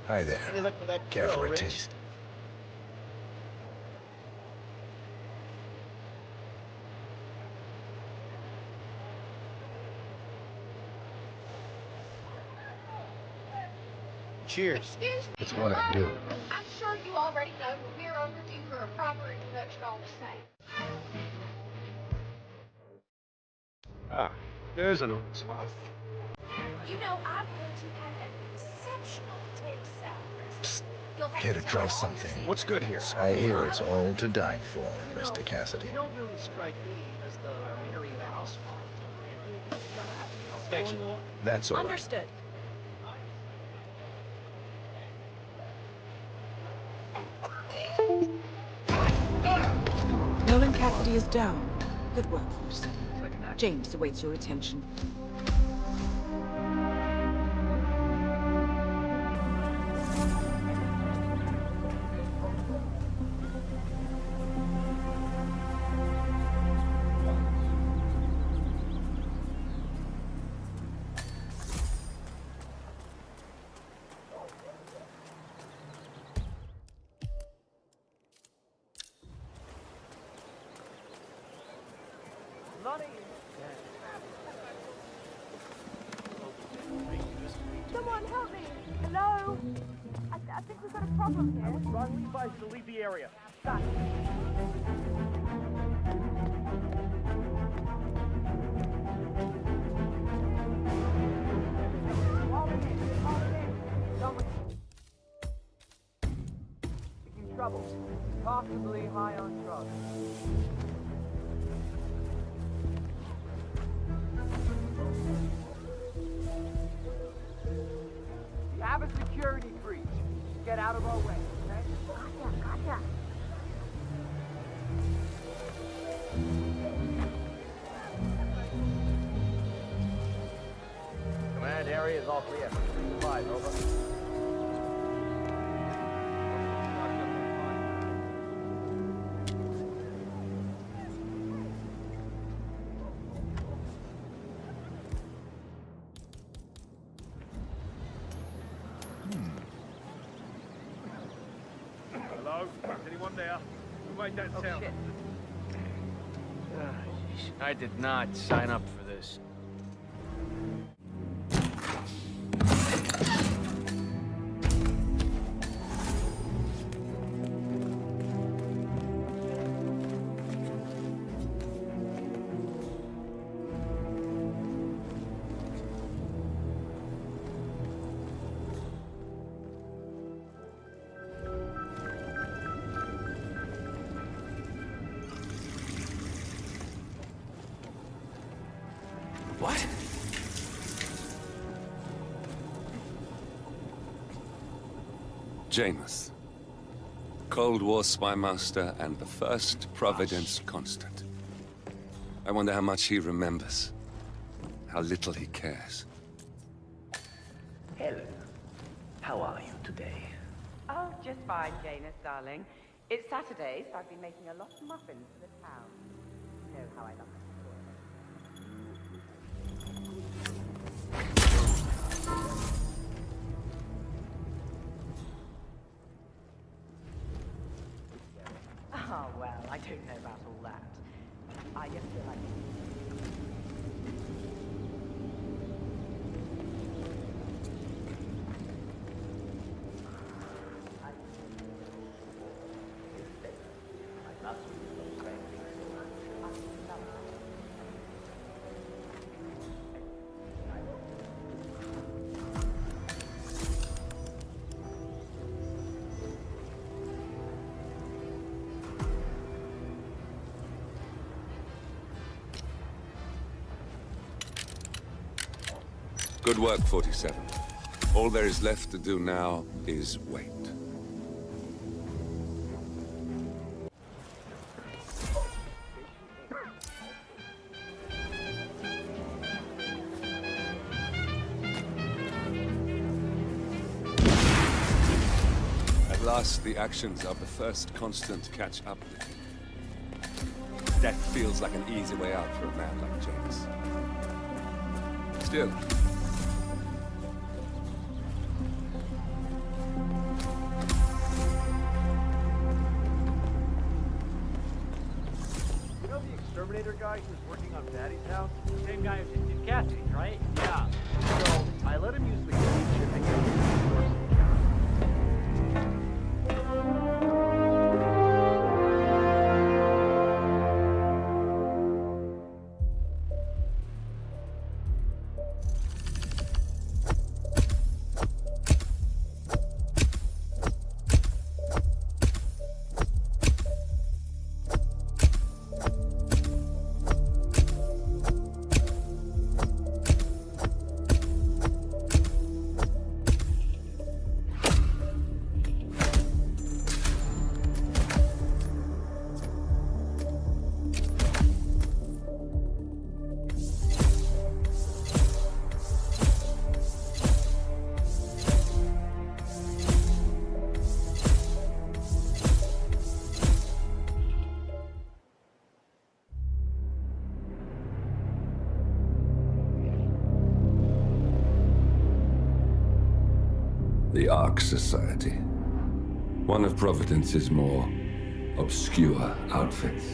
Hi there. Any luck with that Careful, grill, it Rich? is. Cheers. Excuse me. It's what I do. I'm sure you already know that we're overdue for a proper introduction all the same. Ah, there's an old spot. You know, I'm going to have an exceptional taste salad. You'll have Here to try all something. What's good here? I hear it's all to die for, Mr. Cassidy. You don't really strike me as the merry housewife. That's all right. Understood. Nolan Cassidy is down. Good work, Bruce. James awaits your attention. Someone help me! Hello? I think we've got a problem here. I would strongly advise you to leave the area. Stop. Picking trouble. Possibly high on drugs. have a security breach. Get out of our way, okay? Gotcha. Command area is all clear. 5, over. Hello? Is anyone there? Who made that sound? Shit. I did not sign up for this. What? Janus. Cold War spy master and the first Providence constant. I wonder how much he remembers. How little he cares. Helen, how are you today? Oh, just fine, Janus, darling. It's Saturday, so I've been making a lot of muffins for the town. You know how I love them. Oh, well, I don't know about all that. I just feel like... Good work, 47. All there is left to do now is wait. At last, the actions of the first constant catch up with him. Death feels like an easy way out for a man like James. Still, You know the exterminator guy who was working on Daddy's house? Same guy who did Cassidy's, right? Yeah. So I let him use the game shipping resource. The Ark Society. One of Providence's more obscure outfits.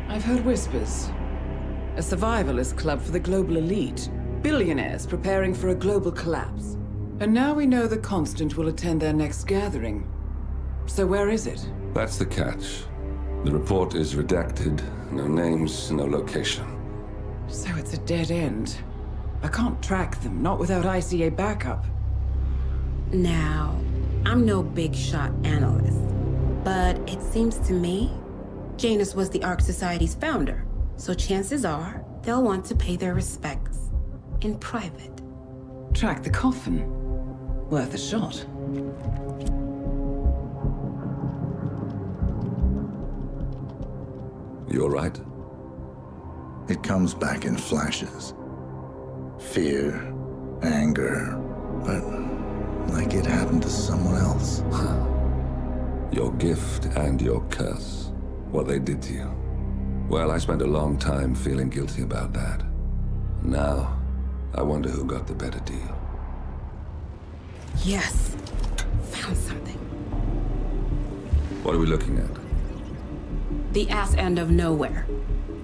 I've heard whispers. A survivalist club for the global elite. Billionaires preparing for a global collapse. And now we know the Constant will attend their next gathering. So where is it? That's the catch. The report is redacted. No names, no location. So it's a dead end. I can't track them, not without ICA backup. Now, I'm no big shot analyst, but it seems to me Janus was the Ark Society's founder, so chances are they'll want to pay their respects in private. Track the coffin? Worth a shot. You all right? It comes back in flashes. Fear, anger, but like it happened to someone else. Your gift and your curse. What they did to you. Well, I spent a long time feeling guilty about that. Now, I wonder who got the better deal. Yes. Found something. What are we looking at? The ass end of nowhere.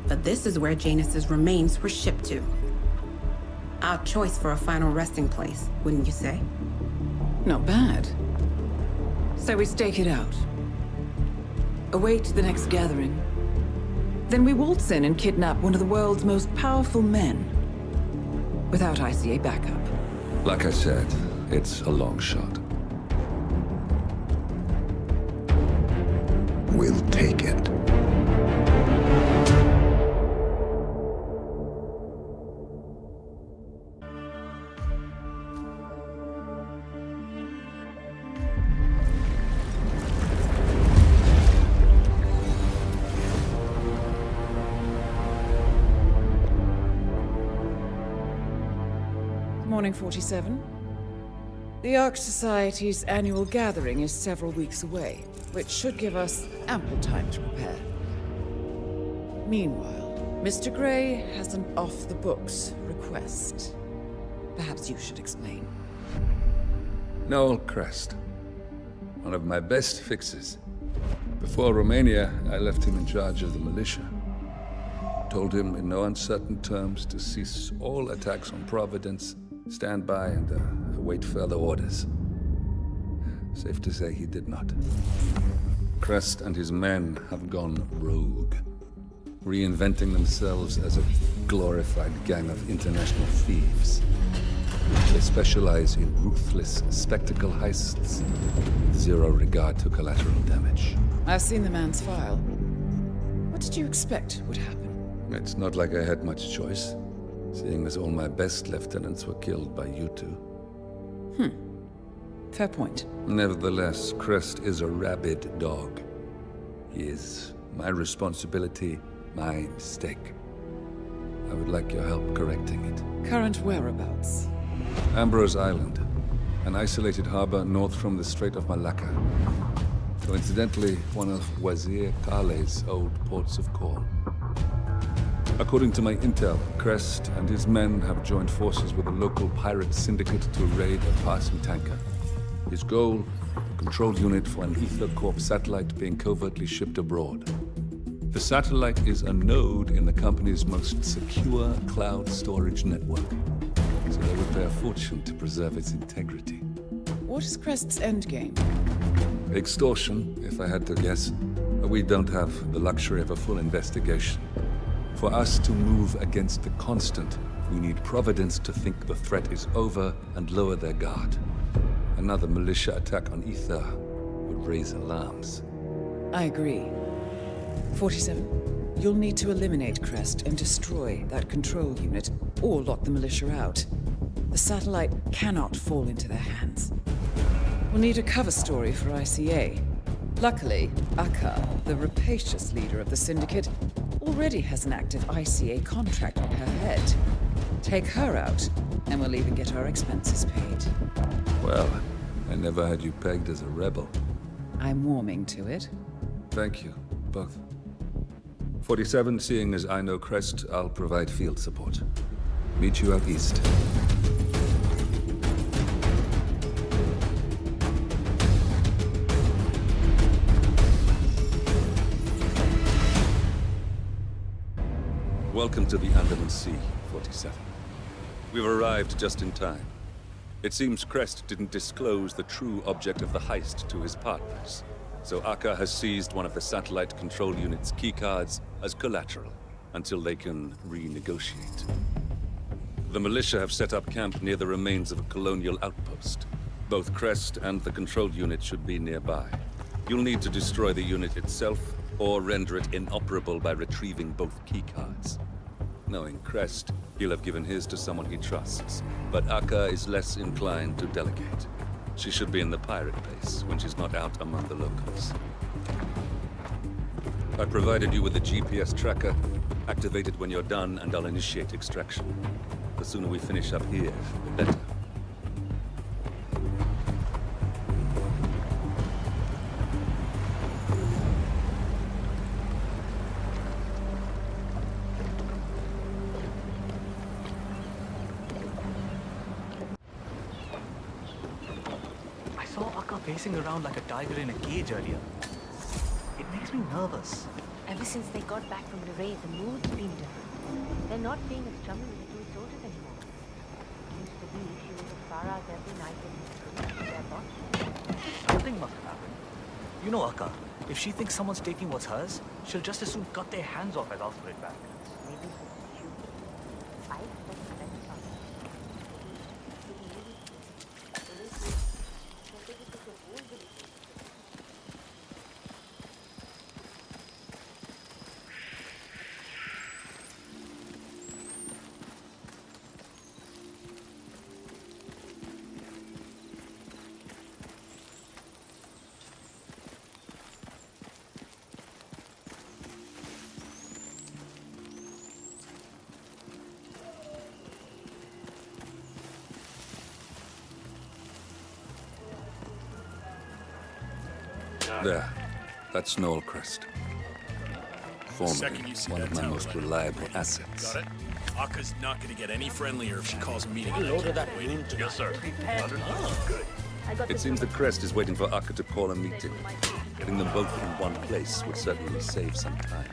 But this is where Janus's remains were shipped to. Our choice for a final resting place, wouldn't you say? Not bad. So we stake it out. Await the next gathering. Then we waltz in and kidnap one of the world's most powerful men. Without ICA backup. Like I said, it's a long shot. We'll take it. Morning 47. The Ark Society's annual gathering is several weeks away, which should give us ample time to prepare. Meanwhile, Mr. Gray has an off-the-books request. Perhaps you should explain. Noel Crest. One of my best fixes. Before Romania, I left him in charge of the militia. Told him in no uncertain terms to cease all attacks on Providence, stand by and await further orders. Safe to say he did not. Crest and his men have gone rogue, reinventing themselves as a glorified gang of international thieves. They specialize in ruthless spectacle heists with zero regard to collateral damage. I've seen the man's file. What did you expect would happen? It's not like I had much choice, seeing as all my best lieutenants were killed by you two. Fair point. Nevertheless, Crest is a rabid dog. He is my responsibility, my mistake. I would like your help correcting it. Current whereabouts? Ambrose Island, an isolated harbor north from the Strait of Malacca. Coincidentally, one of Wazir Kale's old ports of call. According to my intel, Crest and his men have joined forces with a local pirate syndicate to raid a passing tanker. His goal, a control unit for an Ether Corp satellite being covertly shipped abroad. The satellite is a node in the company's most secure cloud storage network, so they would pay a fortune to preserve its integrity. What is Crest's endgame? Extortion, if I had to guess. We don't have the luxury of a full investigation. For us to move against the constant, we need Providence to think the threat is over and lower their guard. Another militia attack on Ether would raise alarms. I agree. 47. You'll need to eliminate Crest and destroy that control unit, or lock the militia out. The satellite cannot fall into their hands. We'll need a cover story for ICA. Luckily, Akka, the rapacious leader of the syndicate, already has an active ICA contract on her head. Take her out, and we'll even get our expenses paid. Well, I never had you pegged as a rebel. I'm warming to it. Thank you, both. 47, seeing as I know Crest, I'll provide field support. Meet you out east. Welcome to the Andaman Sea, 47. We've arrived just in time. It seems Crest didn't disclose the true object of the heist to his partners, so Akka has seized one of the satellite control unit's keycards as collateral until they can renegotiate. The militia have set up camp near the remains of a colonial outpost. Both Crest and the control unit should be nearby. You'll need to destroy the unit itself or render it inoperable by retrieving both keycards. Knowing Crest, he'll have given his to someone he trusts, but Akka is less inclined to delegate. She should be in the pirate base when she's not out among the locals. I provided you with a GPS tracker. Activate it when you're done, and I'll initiate extraction. The sooner we finish up here, the better. I saw Akka pacing around like a tiger in a cage earlier. It makes me nervous. Ever since they got back from the raid, the mood's been different. They're not being as chummy with the two soldiers anymore. Used to be she was as far out every night and their boss. Something must have happened. You know Akka, if she thinks someone's taking what's hers, she'll just as soon cut their hands off as ask for it back. Maybe she I expect the best from her. There. That's Noel Crest. Formerly one of my most reliable assets. Got it? Akka's not gonna get any friendlier if she calls a meeting. Loaded that balloon to yes, sir. It seems the Crest is waiting for Akka to call a meeting. Getting them both in one place would certainly save some time.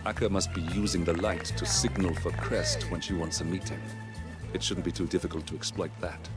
Akka must be using the light to signal for Crest when she wants a meeting. It shouldn't be too difficult to exploit that.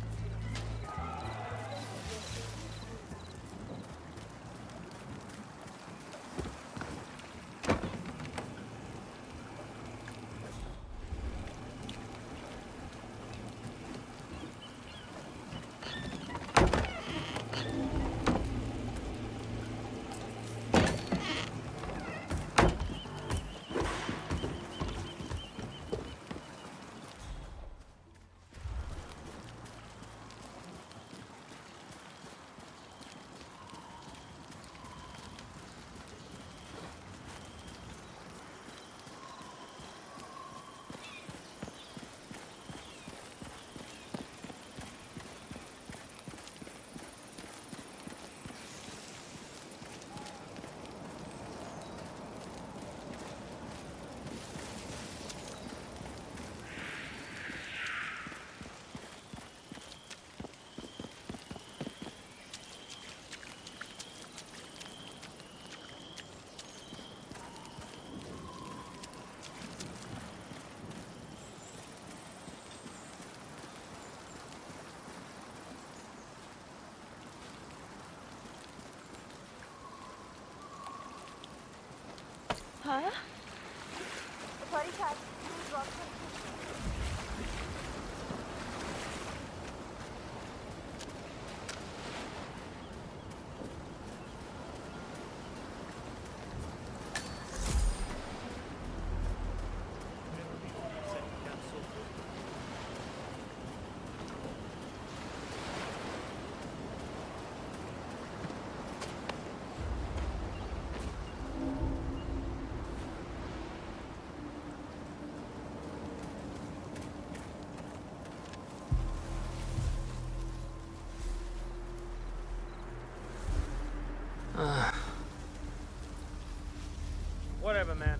Huh? The party cat dropped her. Whatever, man.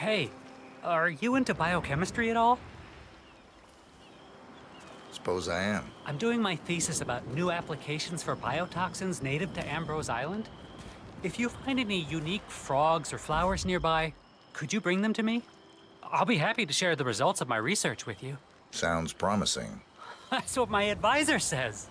Hey, are you into biochemistry at all? Suppose I am. I'm doing my thesis about new applications for biotoxins native to Ambrose Island. If you find any unique frogs or flowers nearby, could you bring them to me? I'll be happy to share the results of my research with you. Sounds promising. That's what my advisor says.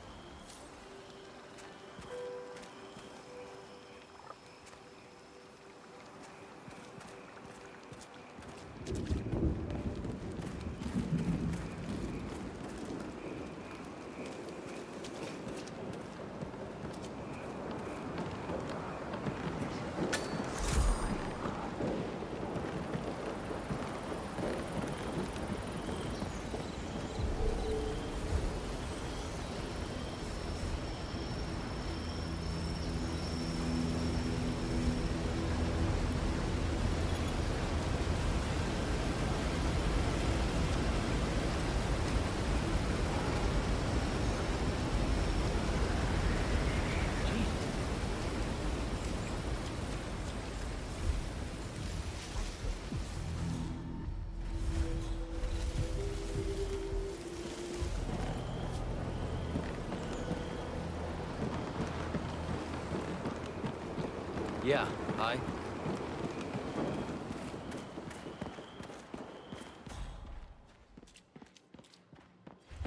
Yeah, hi.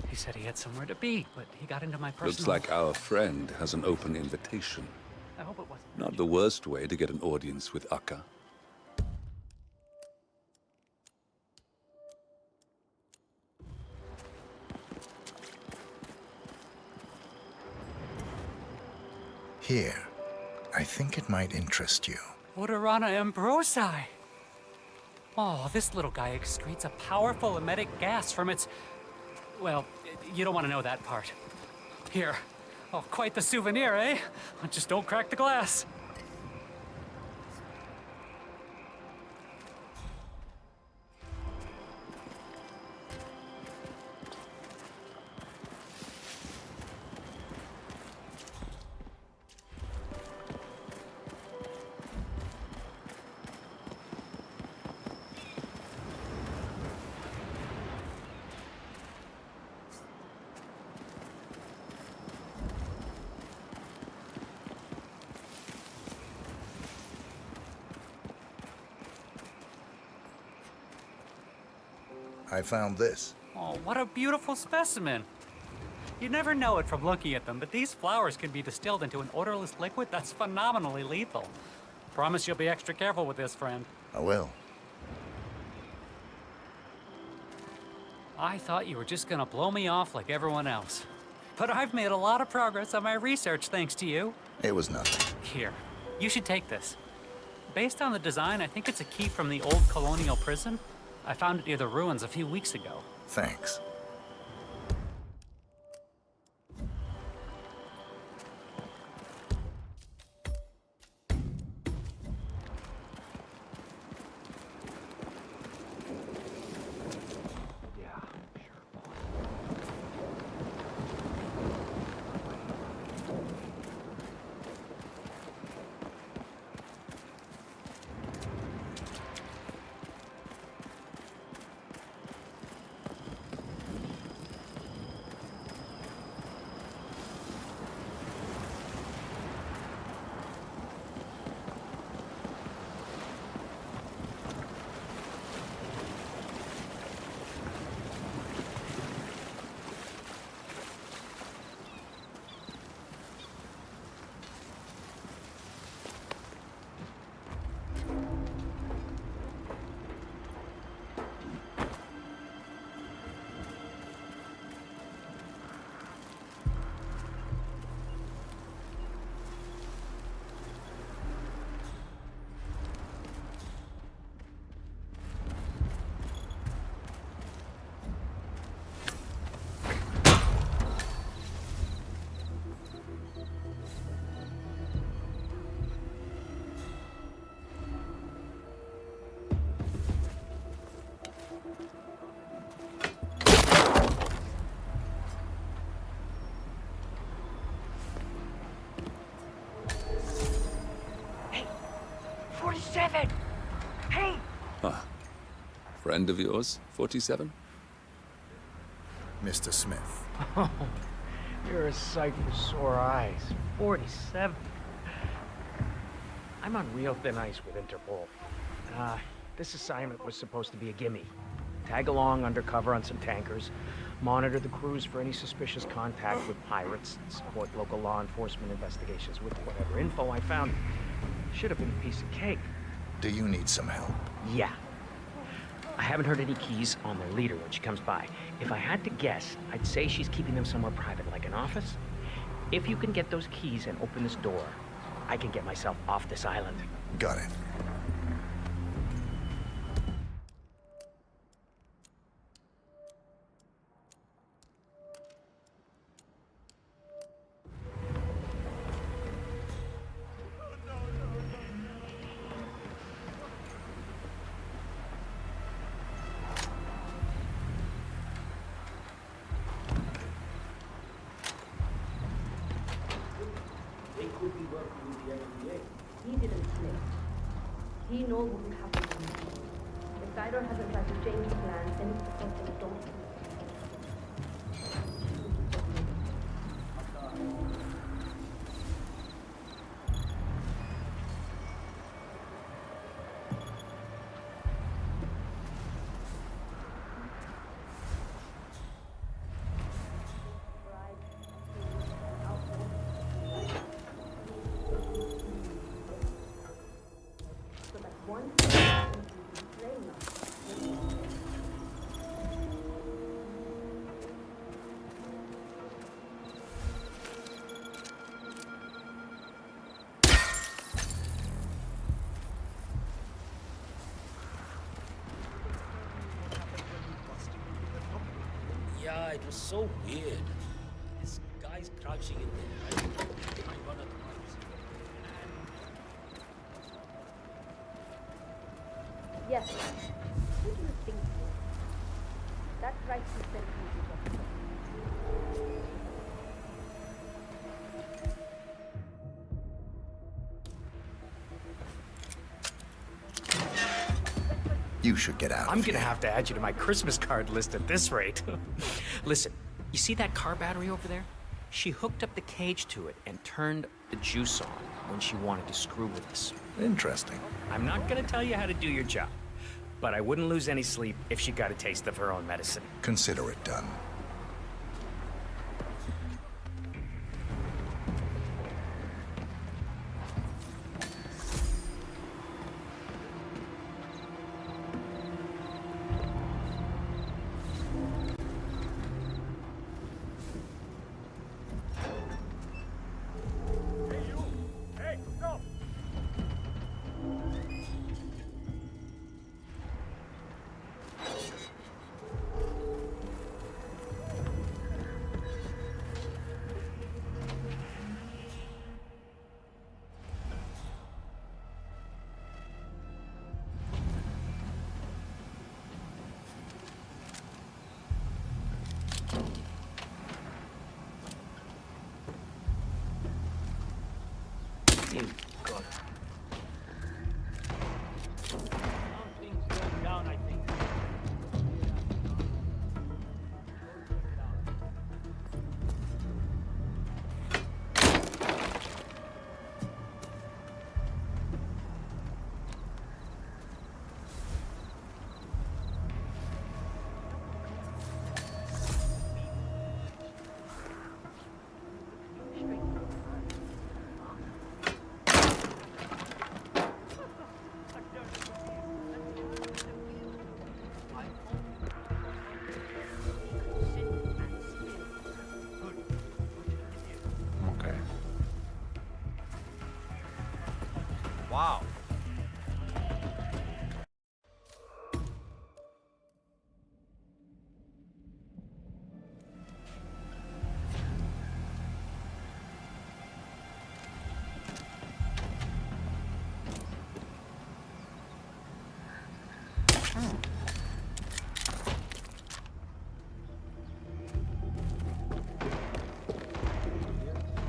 He said he had somewhere to be, but he got into my personal... Looks like our friend has an open invitation. I hope it wasn't... Not the worst way to get an audience with Akka. Here. I think it might interest you. Odorana ambrosi! Oh, this little guy excretes a powerful emetic gas from its... Well, you don't want to know that part. Here. Oh, quite the souvenir, eh? Just don't crack the glass. I found this. Oh, what a beautiful specimen. You never know it from looking at them, but these flowers can be distilled into an odorless liquid that's phenomenally lethal. Promise you'll be extra careful with this, friend. I will. I thought you were just gonna blow me off like everyone else. But I've made a lot of progress on my research thanks to you. It was nothing. Here, you should take this. Based on the design, I think it's a key from the old colonial prison. I found it near the ruins a few weeks ago. Thanks. Hey! Friend of yours, 47? Mr. Smith. Oh, you're a sight for sore eyes. 47. I'm on real thin ice with Interpol. This assignment was supposed to be a gimme. Tag along undercover on some tankers, monitor the crews for any suspicious contact with pirates, support local law enforcement investigations with whatever info I found. Should have been a piece of cake. Do you need some help? Yeah. I haven't heard any keys on their leader when she comes by. If I had to guess, I'd say she's keeping them somewhere private, like an office. If you can get those keys and open this door, I can get myself off this island. Got it. He didn't slip. He knows what will happen to him. If Cairo hasn't tried to change the plan, then it's because they don't. Yeah, it was so weird. This guy's crouching in there. I run at once. Yes. Who do you think? That's right, he said. You should get out. I'm gonna have to add you to my Christmas card list at this rate. Listen, you see that car battery over there? She hooked up the cage to it and turned the juice on when she wanted to screw with us. Interesting. I'm not gonna tell you how to do your job, but I wouldn't lose any sleep if she got a taste of her own medicine. Consider it done. God. Something's going down, I think. Okay. Wow.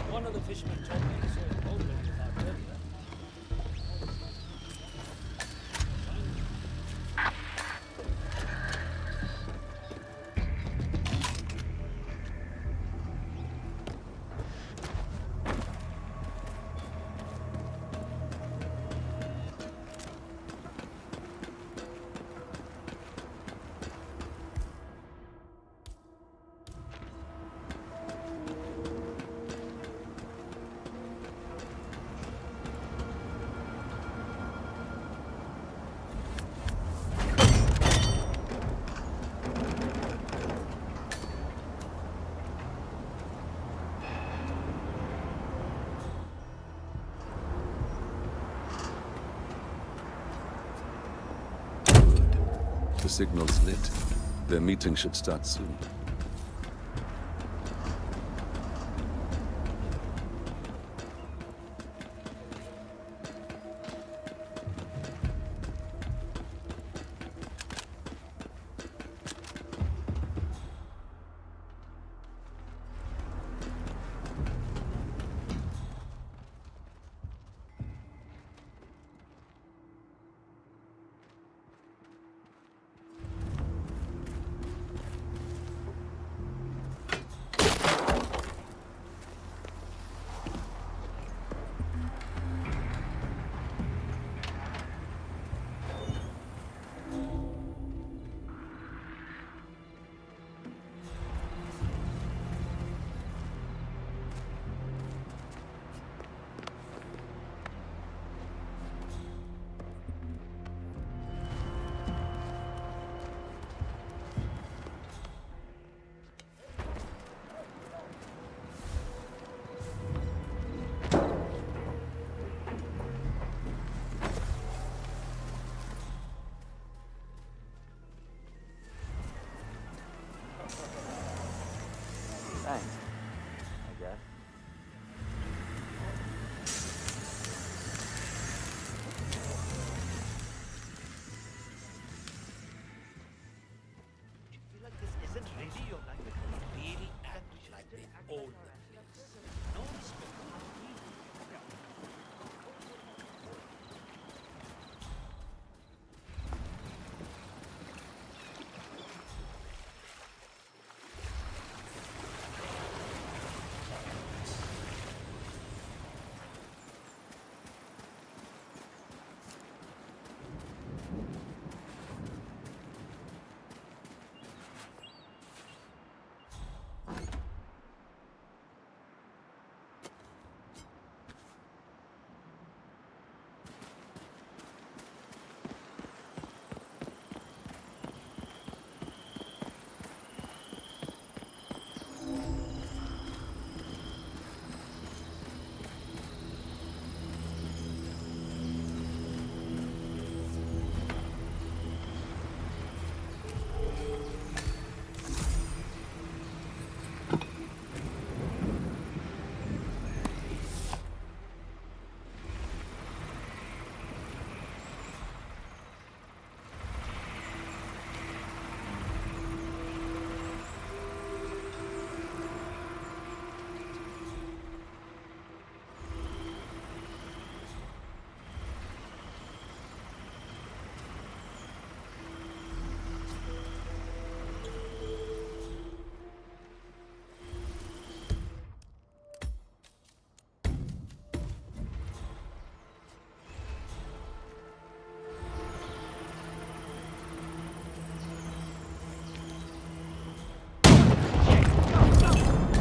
One of the fishermen told me he saw a boat ready to start earlier. The signal's lit. Their meeting should start soon. Thanks, I guess. feel like this isn't really your language. Really act like they own the place. No respect.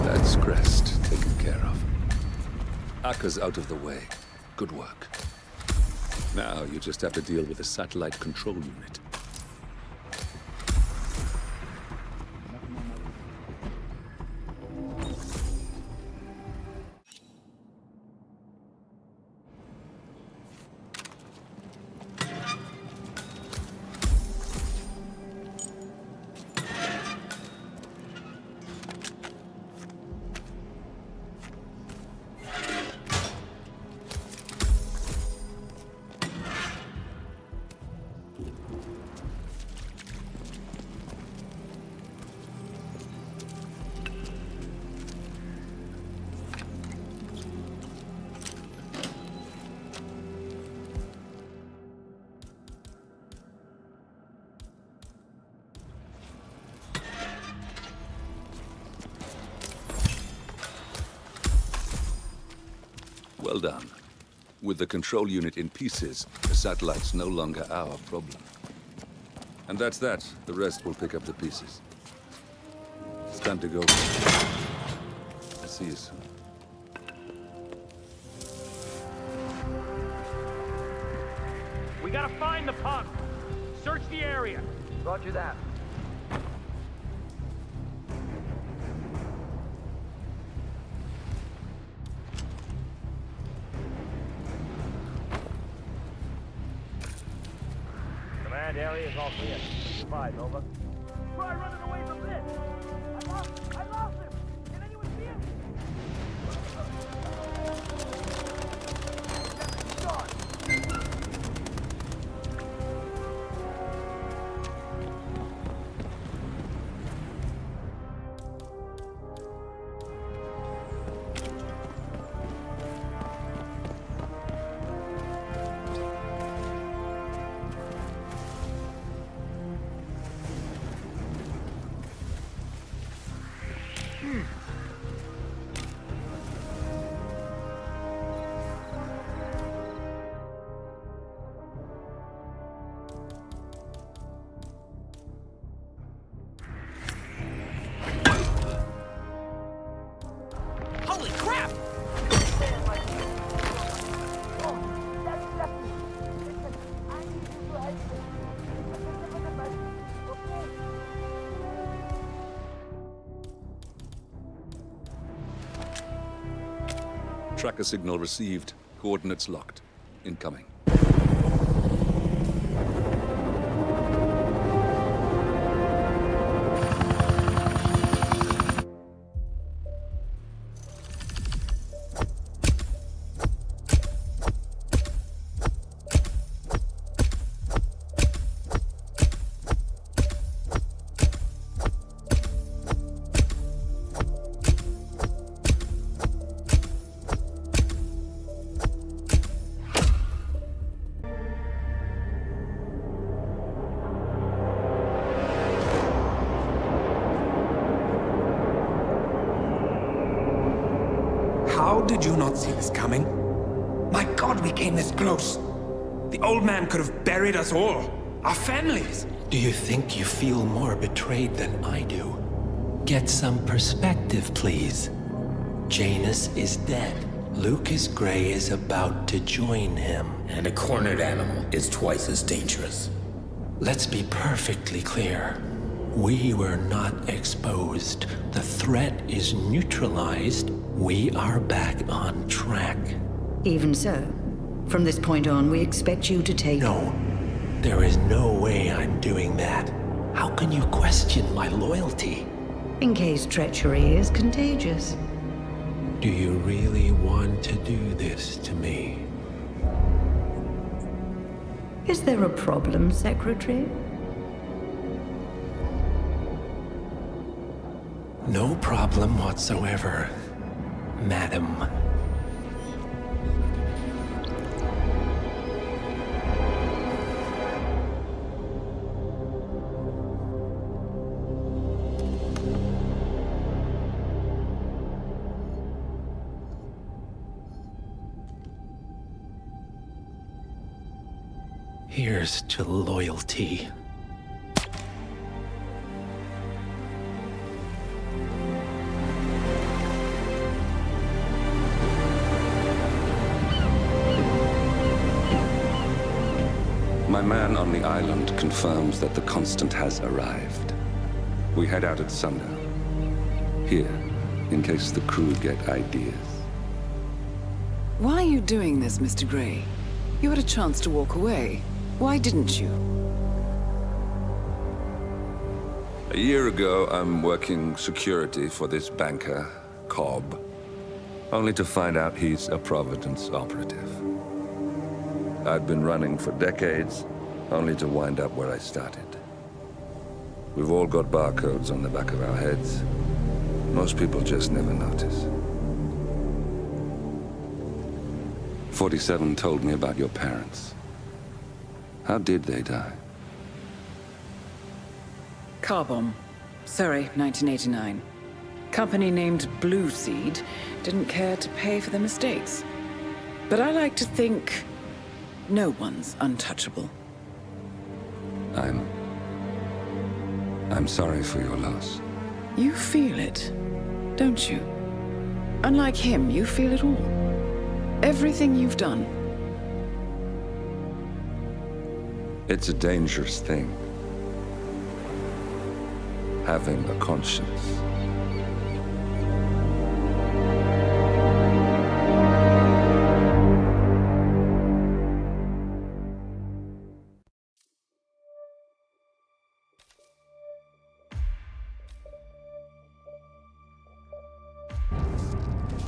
That's Crest taken care of. Akka's out of the way. Good work. Now you just have to deal with the satellite control unit. Well done. With the control unit in pieces, the satellite's no longer our problem. And that's that. The rest will pick up the pieces. It's time to go. I'll see you soon. We gotta find the punk. Search the area. Roger that. Command area is all clear. Goodbye, over. Try running away from this! I lost him! Can anyone see him? Holy crap! Tracker signal received. Coordinates locked. Incoming. How did you not see this coming? My God, we came this close. The old man could have buried us all. Our families. Do you think you feel more betrayed than I do? Get some perspective, please. Janus is dead. Lucas Gray is about to join him. And a cornered animal is twice as dangerous. Let's be perfectly clear. We were not exposed. The threat is neutralized. We are back on track. Even so, from this point on, we expect you to take... No. There is no way I'm doing that. How can you question my loyalty? In case treachery is contagious. Do you really want to do this to me? Is there a problem, Secretary? No problem whatsoever, Madam. Here's to loyalty. My man on the island confirms that the Constant has arrived. We head out at sundown. Here, in case the crew get ideas. Why are you doing this, Mr. Gray? You had a chance to walk away. Why didn't you? A year ago, I'm working security for this banker, Cobb, only to find out he's a Providence operative. I'd been running for decades, only to wind up where I started. We've all got barcodes on the back of our heads. Most people just never notice. 47 told me about your parents. How did they die? Car bomb. Surrey, 1989. Company named Blue Seed didn't care to pay for their mistakes. But I like to think no one's untouchable. I'm sorry for your loss. You feel it, don't you? Unlike him, you feel it all. Everything you've done. It's a dangerous thing. Having a conscience.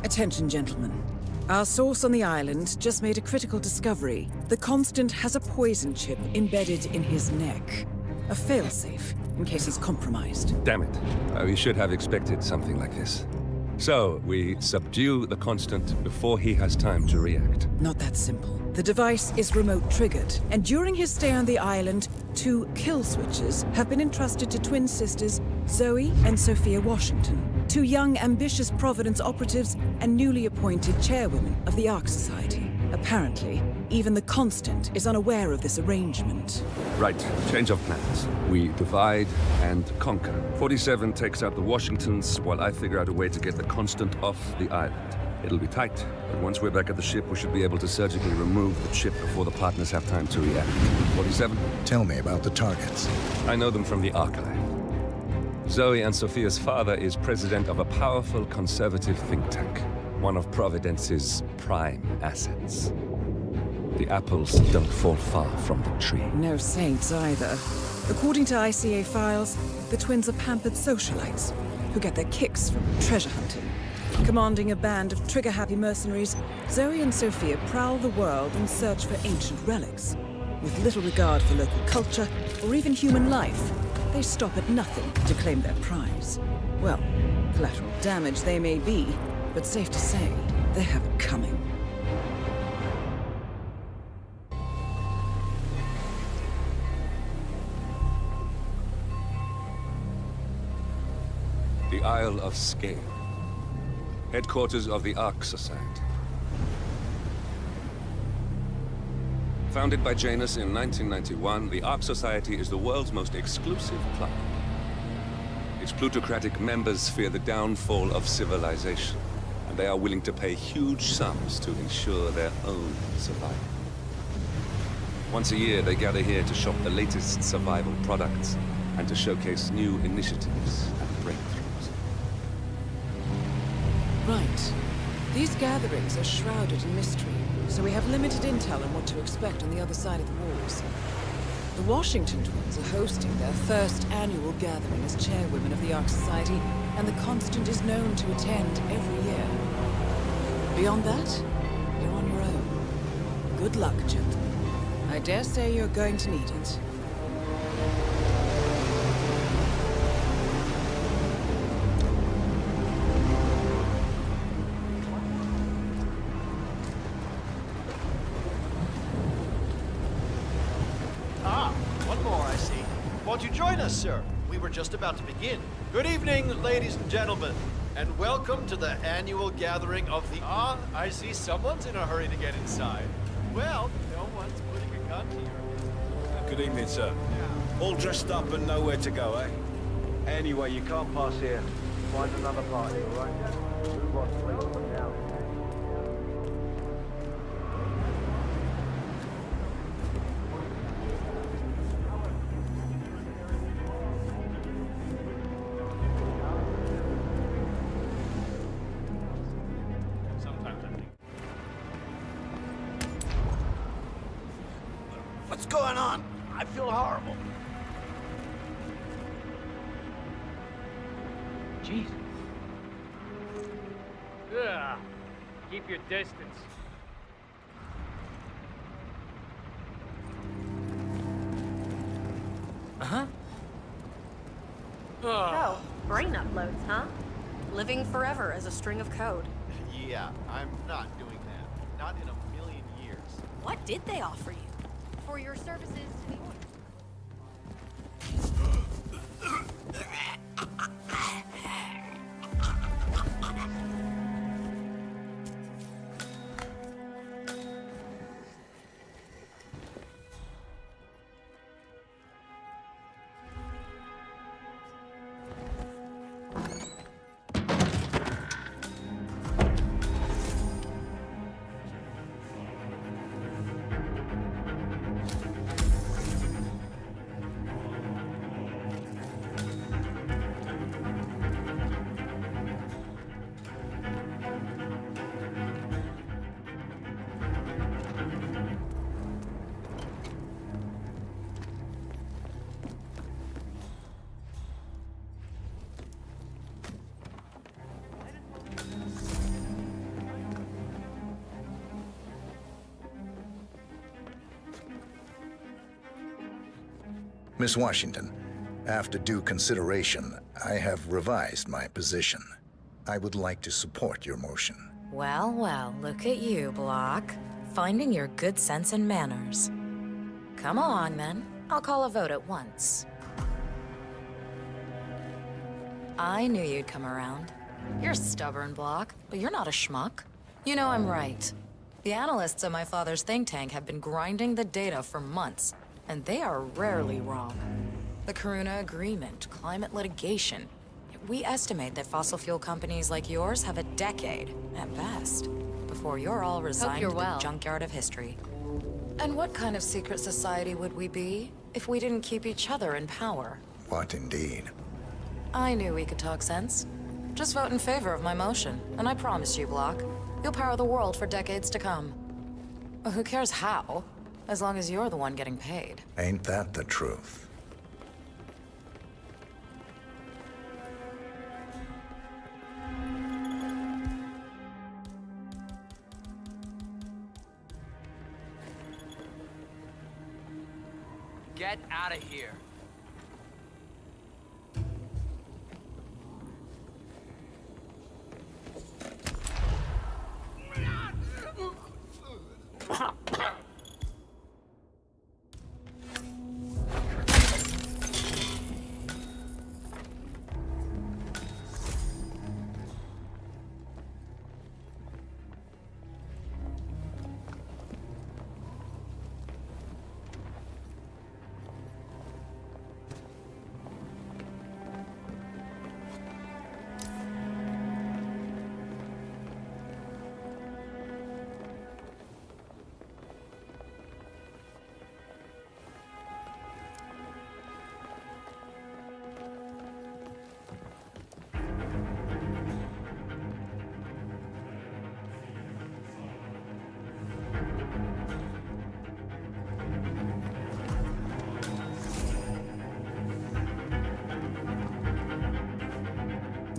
Attention, gentlemen. Our source on the island just made a critical discovery. The Constant has a poison chip embedded in his neck. A failsafe, in case he's compromised. Damn it. We should have expected something like this. So, we subdue the Constant before he has time to react. Not that simple. The device is remote triggered, and during his stay on the island, 2 kill switches have been entrusted to twin sisters Zoe and Sophia Washington, 2 young, ambitious Providence operatives and newly appointed chairwomen of the Ark Society. Apparently, even the Constant is unaware of this arrangement. Right, change of plans. We divide and conquer. 47 takes out the Washingtons, while I figure out a way to get the Constant off the island. It'll be tight, but once we're back at the ship, we should be able to surgically remove the chip before the partners have time to react. 47? Tell me about the targets. I know them from the archive. Zoe and Sophia's father is president of a powerful conservative think tank, one of Providence's prime assets. The apples don't fall far from the tree. No saints either. According to ICA files, the twins are pampered socialites who get their kicks from treasure hunting. Commanding a band of trigger-happy mercenaries, Zoe and Sophia prowl the world in search for ancient relics. With little regard for local culture or even human life, they stop at nothing to claim their prize. Well, collateral damage they may be, but safe to say, they have it coming. The Isle of Scale. Headquarters of the Ark Society. Founded by Janus in 1991, the Ark Society is the world's most exclusive club. Its plutocratic members fear the downfall of civilization, and they are willing to pay huge sums to ensure their own survival. Once a year, they gather here to shop the latest survival products and to showcase new initiatives and breakthroughs. Right. These gatherings are shrouded in mystery, so we have limited intel on what to expect on the other side of the walls. The Washington twins are hosting their first annual gathering as chairwomen of the Ark Society, and the Constant is known to attend every year. Beyond that, you're on your own. Good luck, gentlemen. I dare say you're going to need it. Won't you join us, sir? We were just about to begin. Good evening, ladies and gentlemen, and welcome to the annual gathering of the... Ah, I see someone's in a hurry to get inside. Well, no one's putting a gun to your... Good evening, sir. All dressed up and nowhere to go, eh? Anyway, you can't pass here. Find another party, all right? Move on, please. Now. What's going on? I feel horrible. Jeez. Ugh. Keep your distance. Uh-huh. Oh. So, brain uploads, huh? Living forever as a string of code. Yeah, I'm not doing that. Not in a million years. What did they offer you? For your services to the order. Miss Washington, after due consideration, I have revised my position. I would like to support your motion. Well, well, look at you, Block. Finding your good sense and manners. Come along, then. I'll call a vote at once. I knew you'd come around. You're stubborn, Block, but you're not a schmuck. You know I'm right. The analysts at my father's think tank have been grinding the data for months, and they are rarely wrong. The Karuna Agreement, climate litigation. We estimate that fossil fuel companies like yours have a decade, at best, before you're all resigned to the junkyard of history. And what kind of secret society would we be if we didn't keep each other in power? What indeed? I knew we could talk sense. Just vote in favor of my motion, and I promise you, Block, you'll power the world for decades to come. Well, who cares how, as long as you're the one getting paid. Ain't that the truth? Get out of here.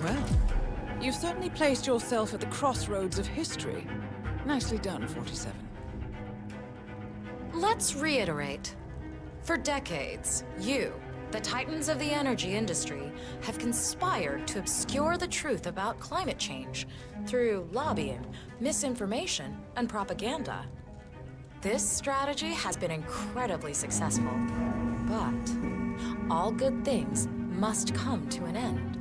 Well, you've certainly placed yourself at the crossroads of history. Nicely done, 47. Let's reiterate. For decades, you, the titans of the energy industry, have conspired to obscure the truth about climate change through lobbying, misinformation, and propaganda. This strategy has been incredibly successful, but all good things must come to an end.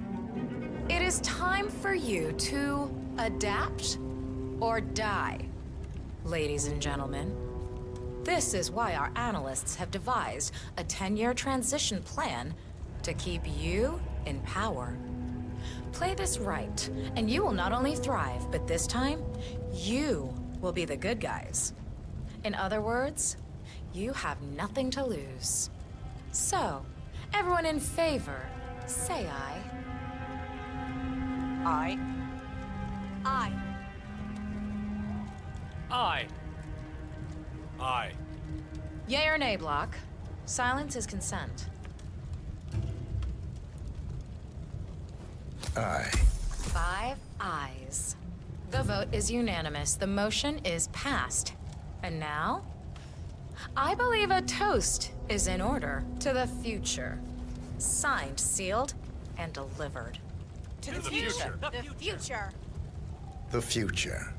It is time for you to adapt or die, ladies and gentlemen. This is why our analysts have devised a 10-year transition plan to keep you in power. Play this right, and you will not only thrive, but this time, you will be the good guys. In other words, you have nothing to lose. So, everyone in favor, say aye. Aye. Aye. Aye. Aye. Yay or nay, Block? Silence is consent. Aye. 5 ayes. The vote is unanimous. The motion is passed. And now, I believe a toast is in order to the future. Signed, sealed, and delivered. To the future. The future. The future.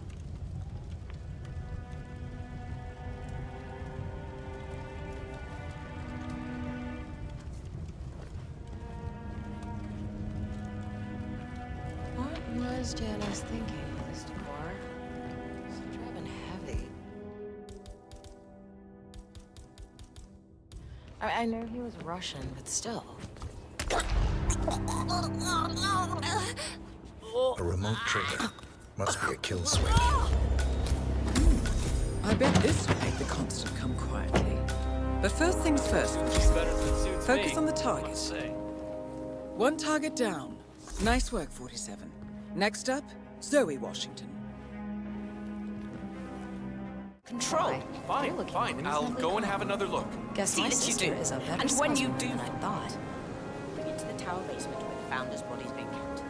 What was Janice thinking with this decor? It's driving heavy. I know he was Russian, but still. A remote trigger. Must be a kill switch. I bet this will make the constant come quietly. But first things first, focus on the target. One target down. Nice work, 47. Next up, Zoe Washington. Control. Fine, fine. I'll go and have another look. Guess my sister is a better And when you specimen do, than I thought. bring it to the tower basement where the founder's body's being kept.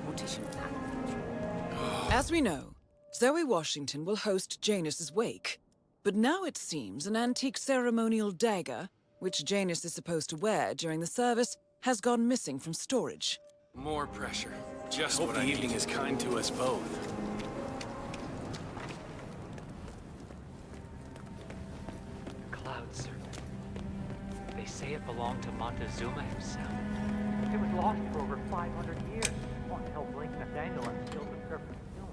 Mortician plan. As we know, Zoe Washington will host Janus's wake. But now it seems an antique ceremonial dagger which Janus is supposed to wear during the service, has gone missing from storage. More pressure. Just what the evening is kind to us both. Cloud serpent. They say it belonged to Montezuma himself. It was lost for over 500 years. What the hell, Blink Nathaniel unsealed the serpent's tomb.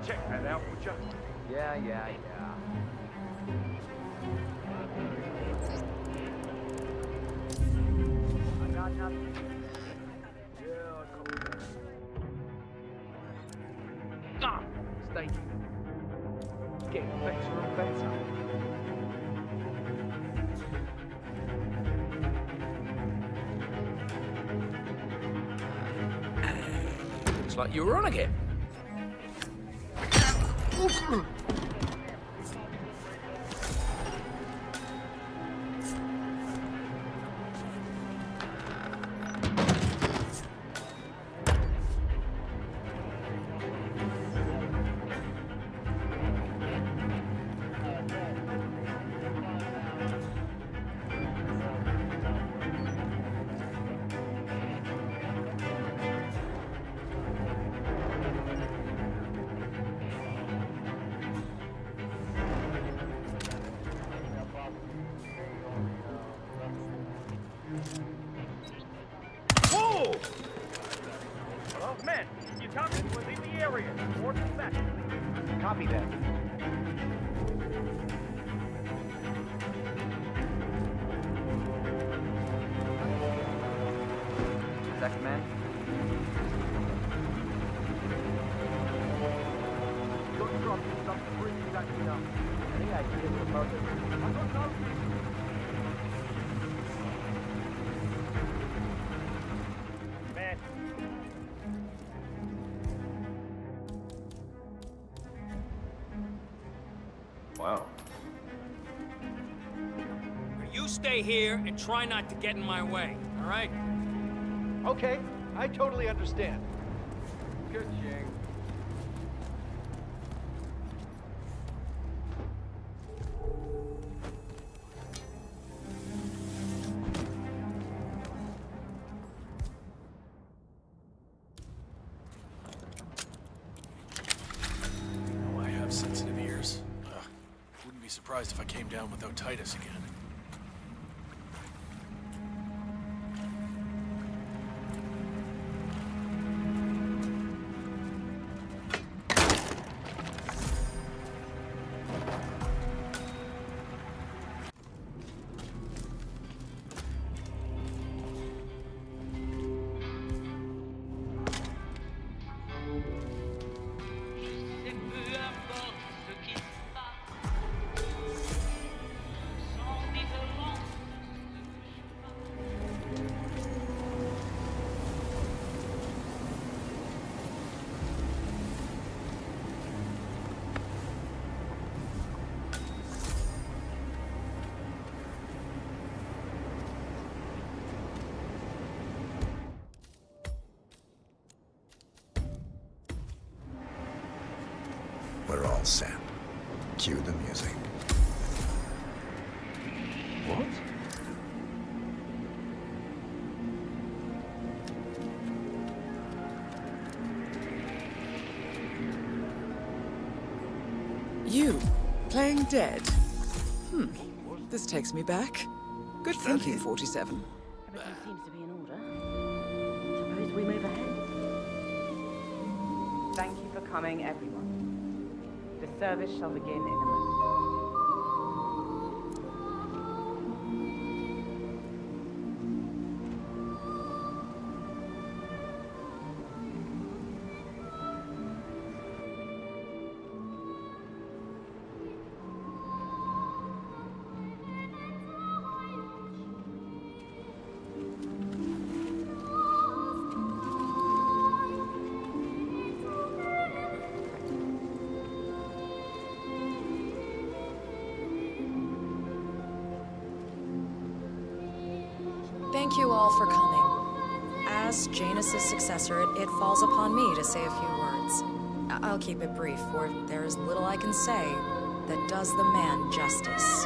Check that out, would ya? Yeah. I got nothing. Yeah, stay. It's getting better and better. Looks like you were on again. Whoa! Oh, men, you copy? We're leaving the area. Report back. Copy that. Is that command? Don't drop yourself to bring you back enough. Any ideas about this? I don't know. Man. Wow. You stay here and try not to get in my way, all right? Okay, I totally understand. Good, Shane. Oh, I have sensitive ears. Wouldn't be surprised if I came down with otitis again. We're all set. Cue the music. What? You, playing dead? This takes me back. Good thinking, 47. Everything seems to be in order. Suppose we move ahead. Thank you for coming, everyone. The service shall begin in a moment. Thank you all for coming. As Janus's successor, it falls upon me to say a few words. I'll keep it brief, for there is little I can say that does the man justice.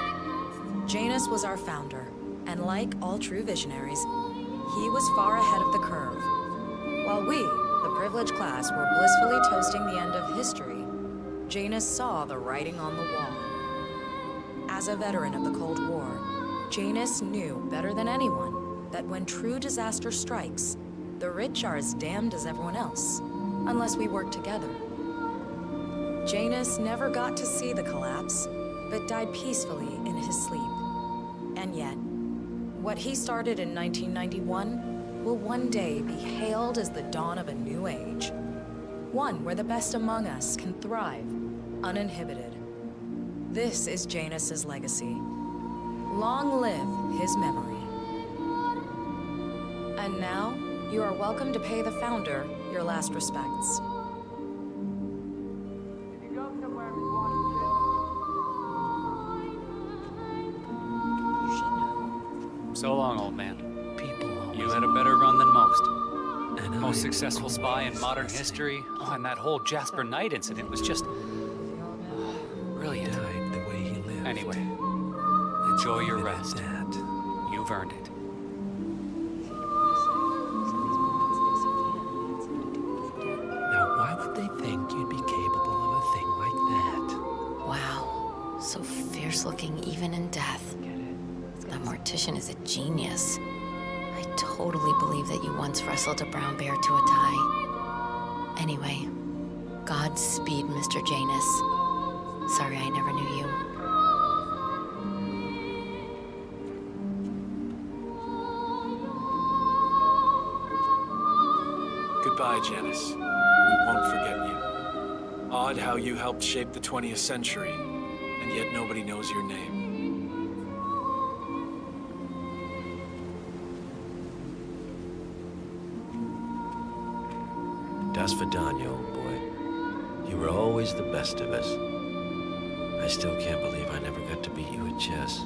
Janus was our founder, and like all true visionaries, he was far ahead of the curve. While we, the privileged class, were blissfully toasting the end of history, Janus saw the writing on the wall. As a veteran of the Cold War, Janus knew better than anyone that when true disaster strikes, the rich are as damned as everyone else, unless we work together. Janus never got to see the collapse, but died peacefully in his sleep. And yet, what he started in 1991 will one day be hailed as the dawn of a new age. One where the best among us can thrive, uninhibited. This is Janus's legacy. Long live his memory. And now, you are welcome to pay the founder your last respects. So long, old man. You had a better run than most. Most successful spy in modern history. Oh, and that whole Jasper Knight incident was just brilliant. Died the way he lived. Anyway, enjoy your rest. You've earned it. Now, why would they think you'd be capable of a thing like that? Wow. So fierce looking even in death. That mortician is a genius. I totally believe that you once wrestled a brown bear to a tie. Anyway, Godspeed, Mr. Janus. Sorry I never knew you. Goodbye, Janus. We won't forget you. Odd how you helped shape the 20th century, and yet nobody knows your name. Das Vidania, old boy. You were always the best of us. I still can't believe I never got to beat you at chess.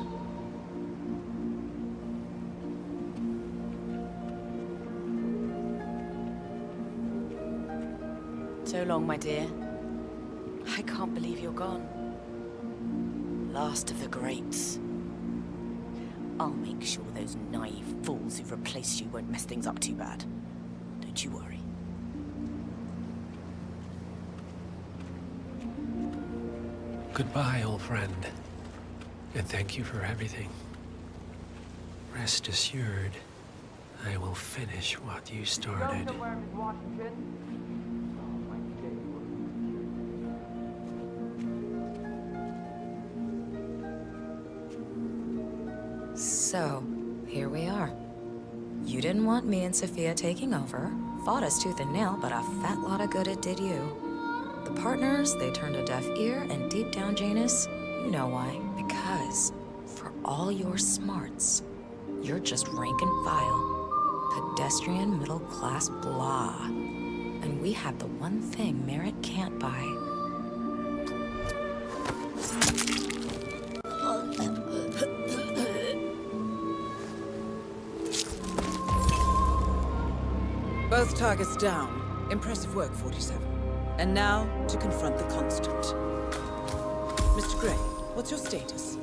So long, my dear. I can't believe you're gone. Last of the greats. I'll make sure those naive fools who've replaced you won't mess things up too bad. Don't you worry. Goodbye, old friend. And thank you for everything. Rest assured, I will finish what you started. So, here we are. You didn't want me and Sophia taking over. Fought us tooth and nail, but a fat lot of good it did you. The partners, they turned a deaf ear, and deep down, Janus, you know why. Because, for all your smarts, you're just rank and file. Pedestrian middle-class blah. And we have the one thing merit can't buy. Both targets down. Impressive work, 47. And now, to confront the constant. Mr. Gray, what's your status?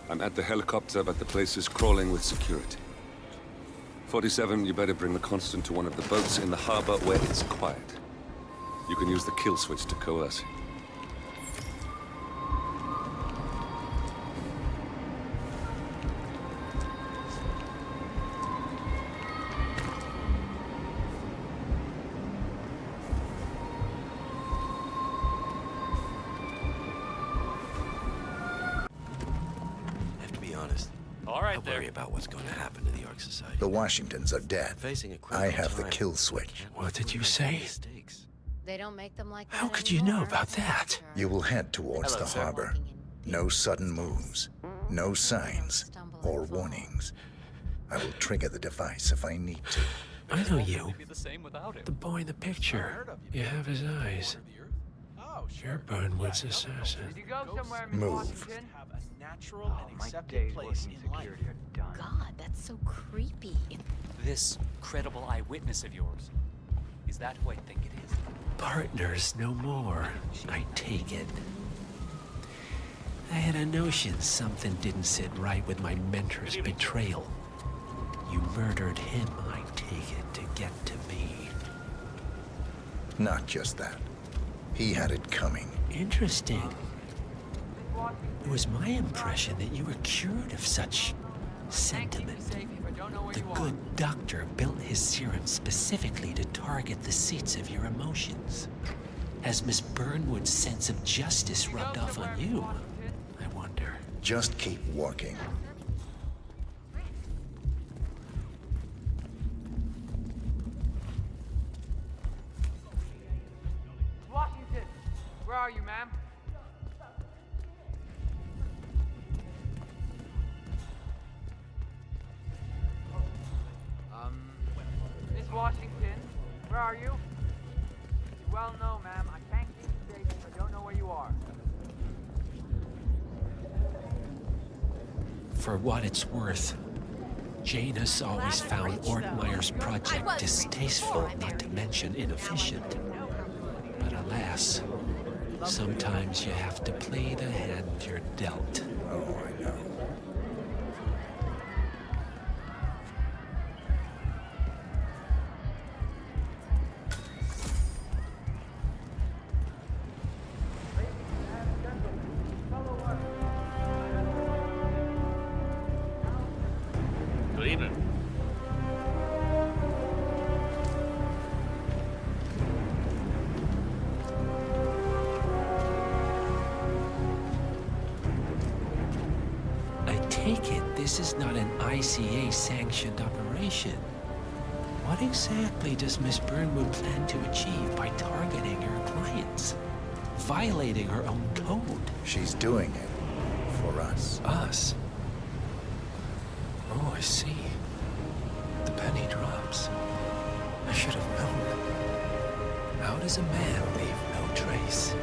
I'm at the helicopter, but the place is crawling with security. 47, you better bring the constant to one of the boats in the harbor where it's quiet. You can use the kill switch to coerce him. I worry about what's going to happen to the Ark Society. The Washingtons are dead. I have the kill switch. What did you say? They don't make them like that. How could you know about that? You will head towards Hello, the sir. harbor. No sudden moves. No signs or warnings. I will trigger the device if I need to. I know you. The boy in the picture. You have his eyes. You're Burnwood's assassin. Did you go somewhere in Move. Washington? Have a natural and My accepted days place working in life. security are done. God, that's so creepy. This credible eyewitness of yours, is that who I think it is? Partners no more, I take it. I had a notion something didn't sit right with my mentor's betrayal. You murdered him, I take it, to get to me. Not just that. He had it coming. Interesting. It was my impression that you were cured of such sentiment. The good doctor built his serum specifically to target the seats of your emotions. Has Miss Burnwood's sense of justice rubbed off on you? I wonder. Just keep walking. Washington, where are you, ma'am? Miss Washington, where are you? You well know, ma'am, I can't keep you safe if I don't know where you are. For what it's worth, Janus always found Ortmeyer's project distasteful, not to mention inefficient. But alas, sometimes you have to play the hand you're dealt. Oh, I know. Good evening. I take it this is not an ICA-sanctioned operation. What exactly does Miss Burnwood plan to achieve by targeting her clients? Violating her own code? She's doing it for us. Us? Oh, I see. The penny drops. I should have known. How does a man leave no trace?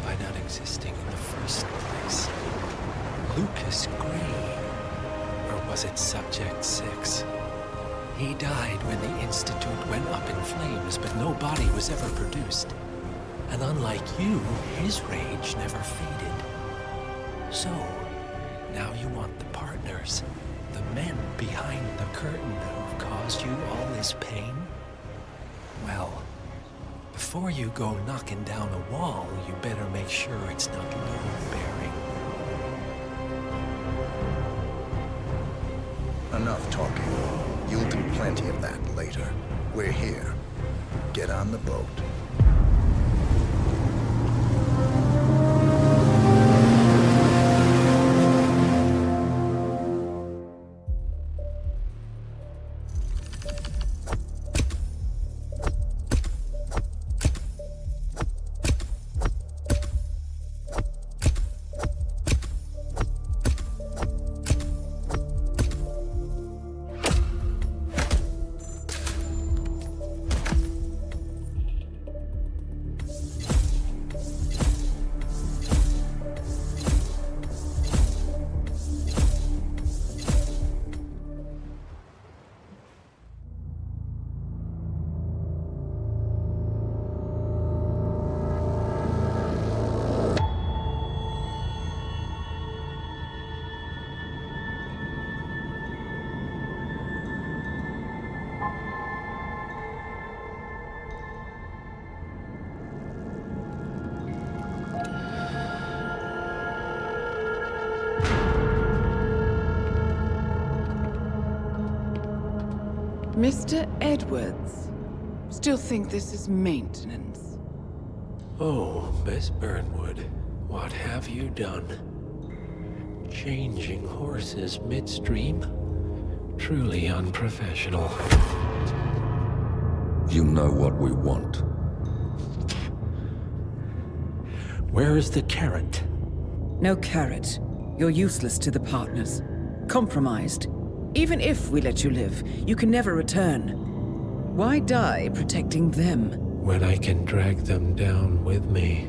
By not existing in the first place. Lucas Gray. Or was it Subject 6? He died when the Institute went up in flames, but no body was ever produced. And unlike you, his rage never faded. So, now you want the partners, the men behind the curtain who've caused you all this pain? Well, before you go knocking down a wall, you better make sure it's not load-bearing. Enough talking. You'll do plenty of that later. We're here. Get on the boat. Mr. Edwards, still think this is maintenance? Oh, Miss Burnwood, what have you done? Changing horses midstream? Truly unprofessional. You know what we want. Where is the carrot? No carrot. You're useless to the partners. Compromised. Even if we let you live, you can never return. Why die protecting them? When I can drag them down with me.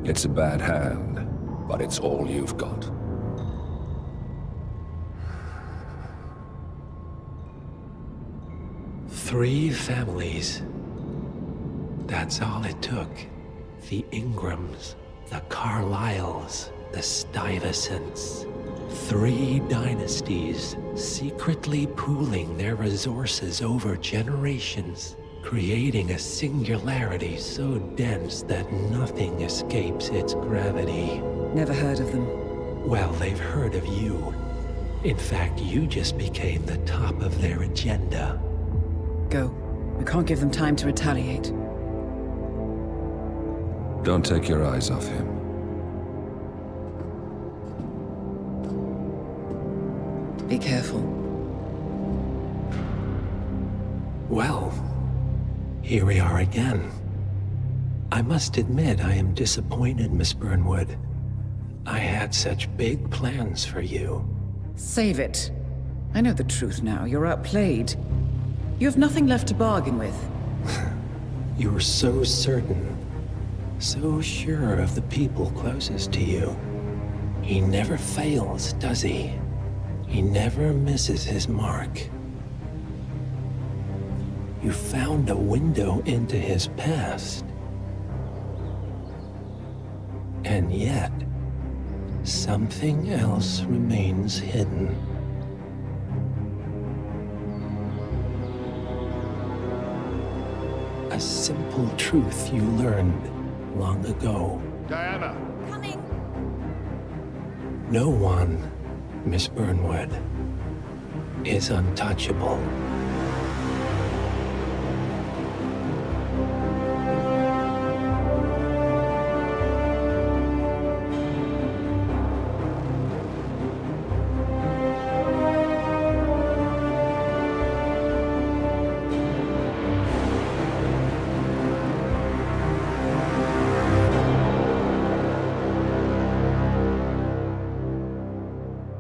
It's a bad hand, but it's all you've got. Three families. That's all it took. The Ingrams, the Carlyles, the Stuyvesants. 3 dynasties secretly pooling their resources over generations, creating a singularity so dense that nothing escapes its gravity. Never heard of them. Well, they've heard of you. In fact, you just became the top of their agenda. Go. We can't give them time to retaliate. Don't take your eyes off him. Be careful. Well, here we are again. I must admit I am disappointed, Miss Burnwood. I had such big plans for you. Save it. I know the truth now. You're outplayed. You have nothing left to bargain with. You were so certain, so sure of the people closest to you. He never fails, does he? He never misses his mark. You found a window into his past. And yet, something else remains hidden. A simple truth you learned long ago. Diana! Coming! No one, Miss Burnwood, is untouchable.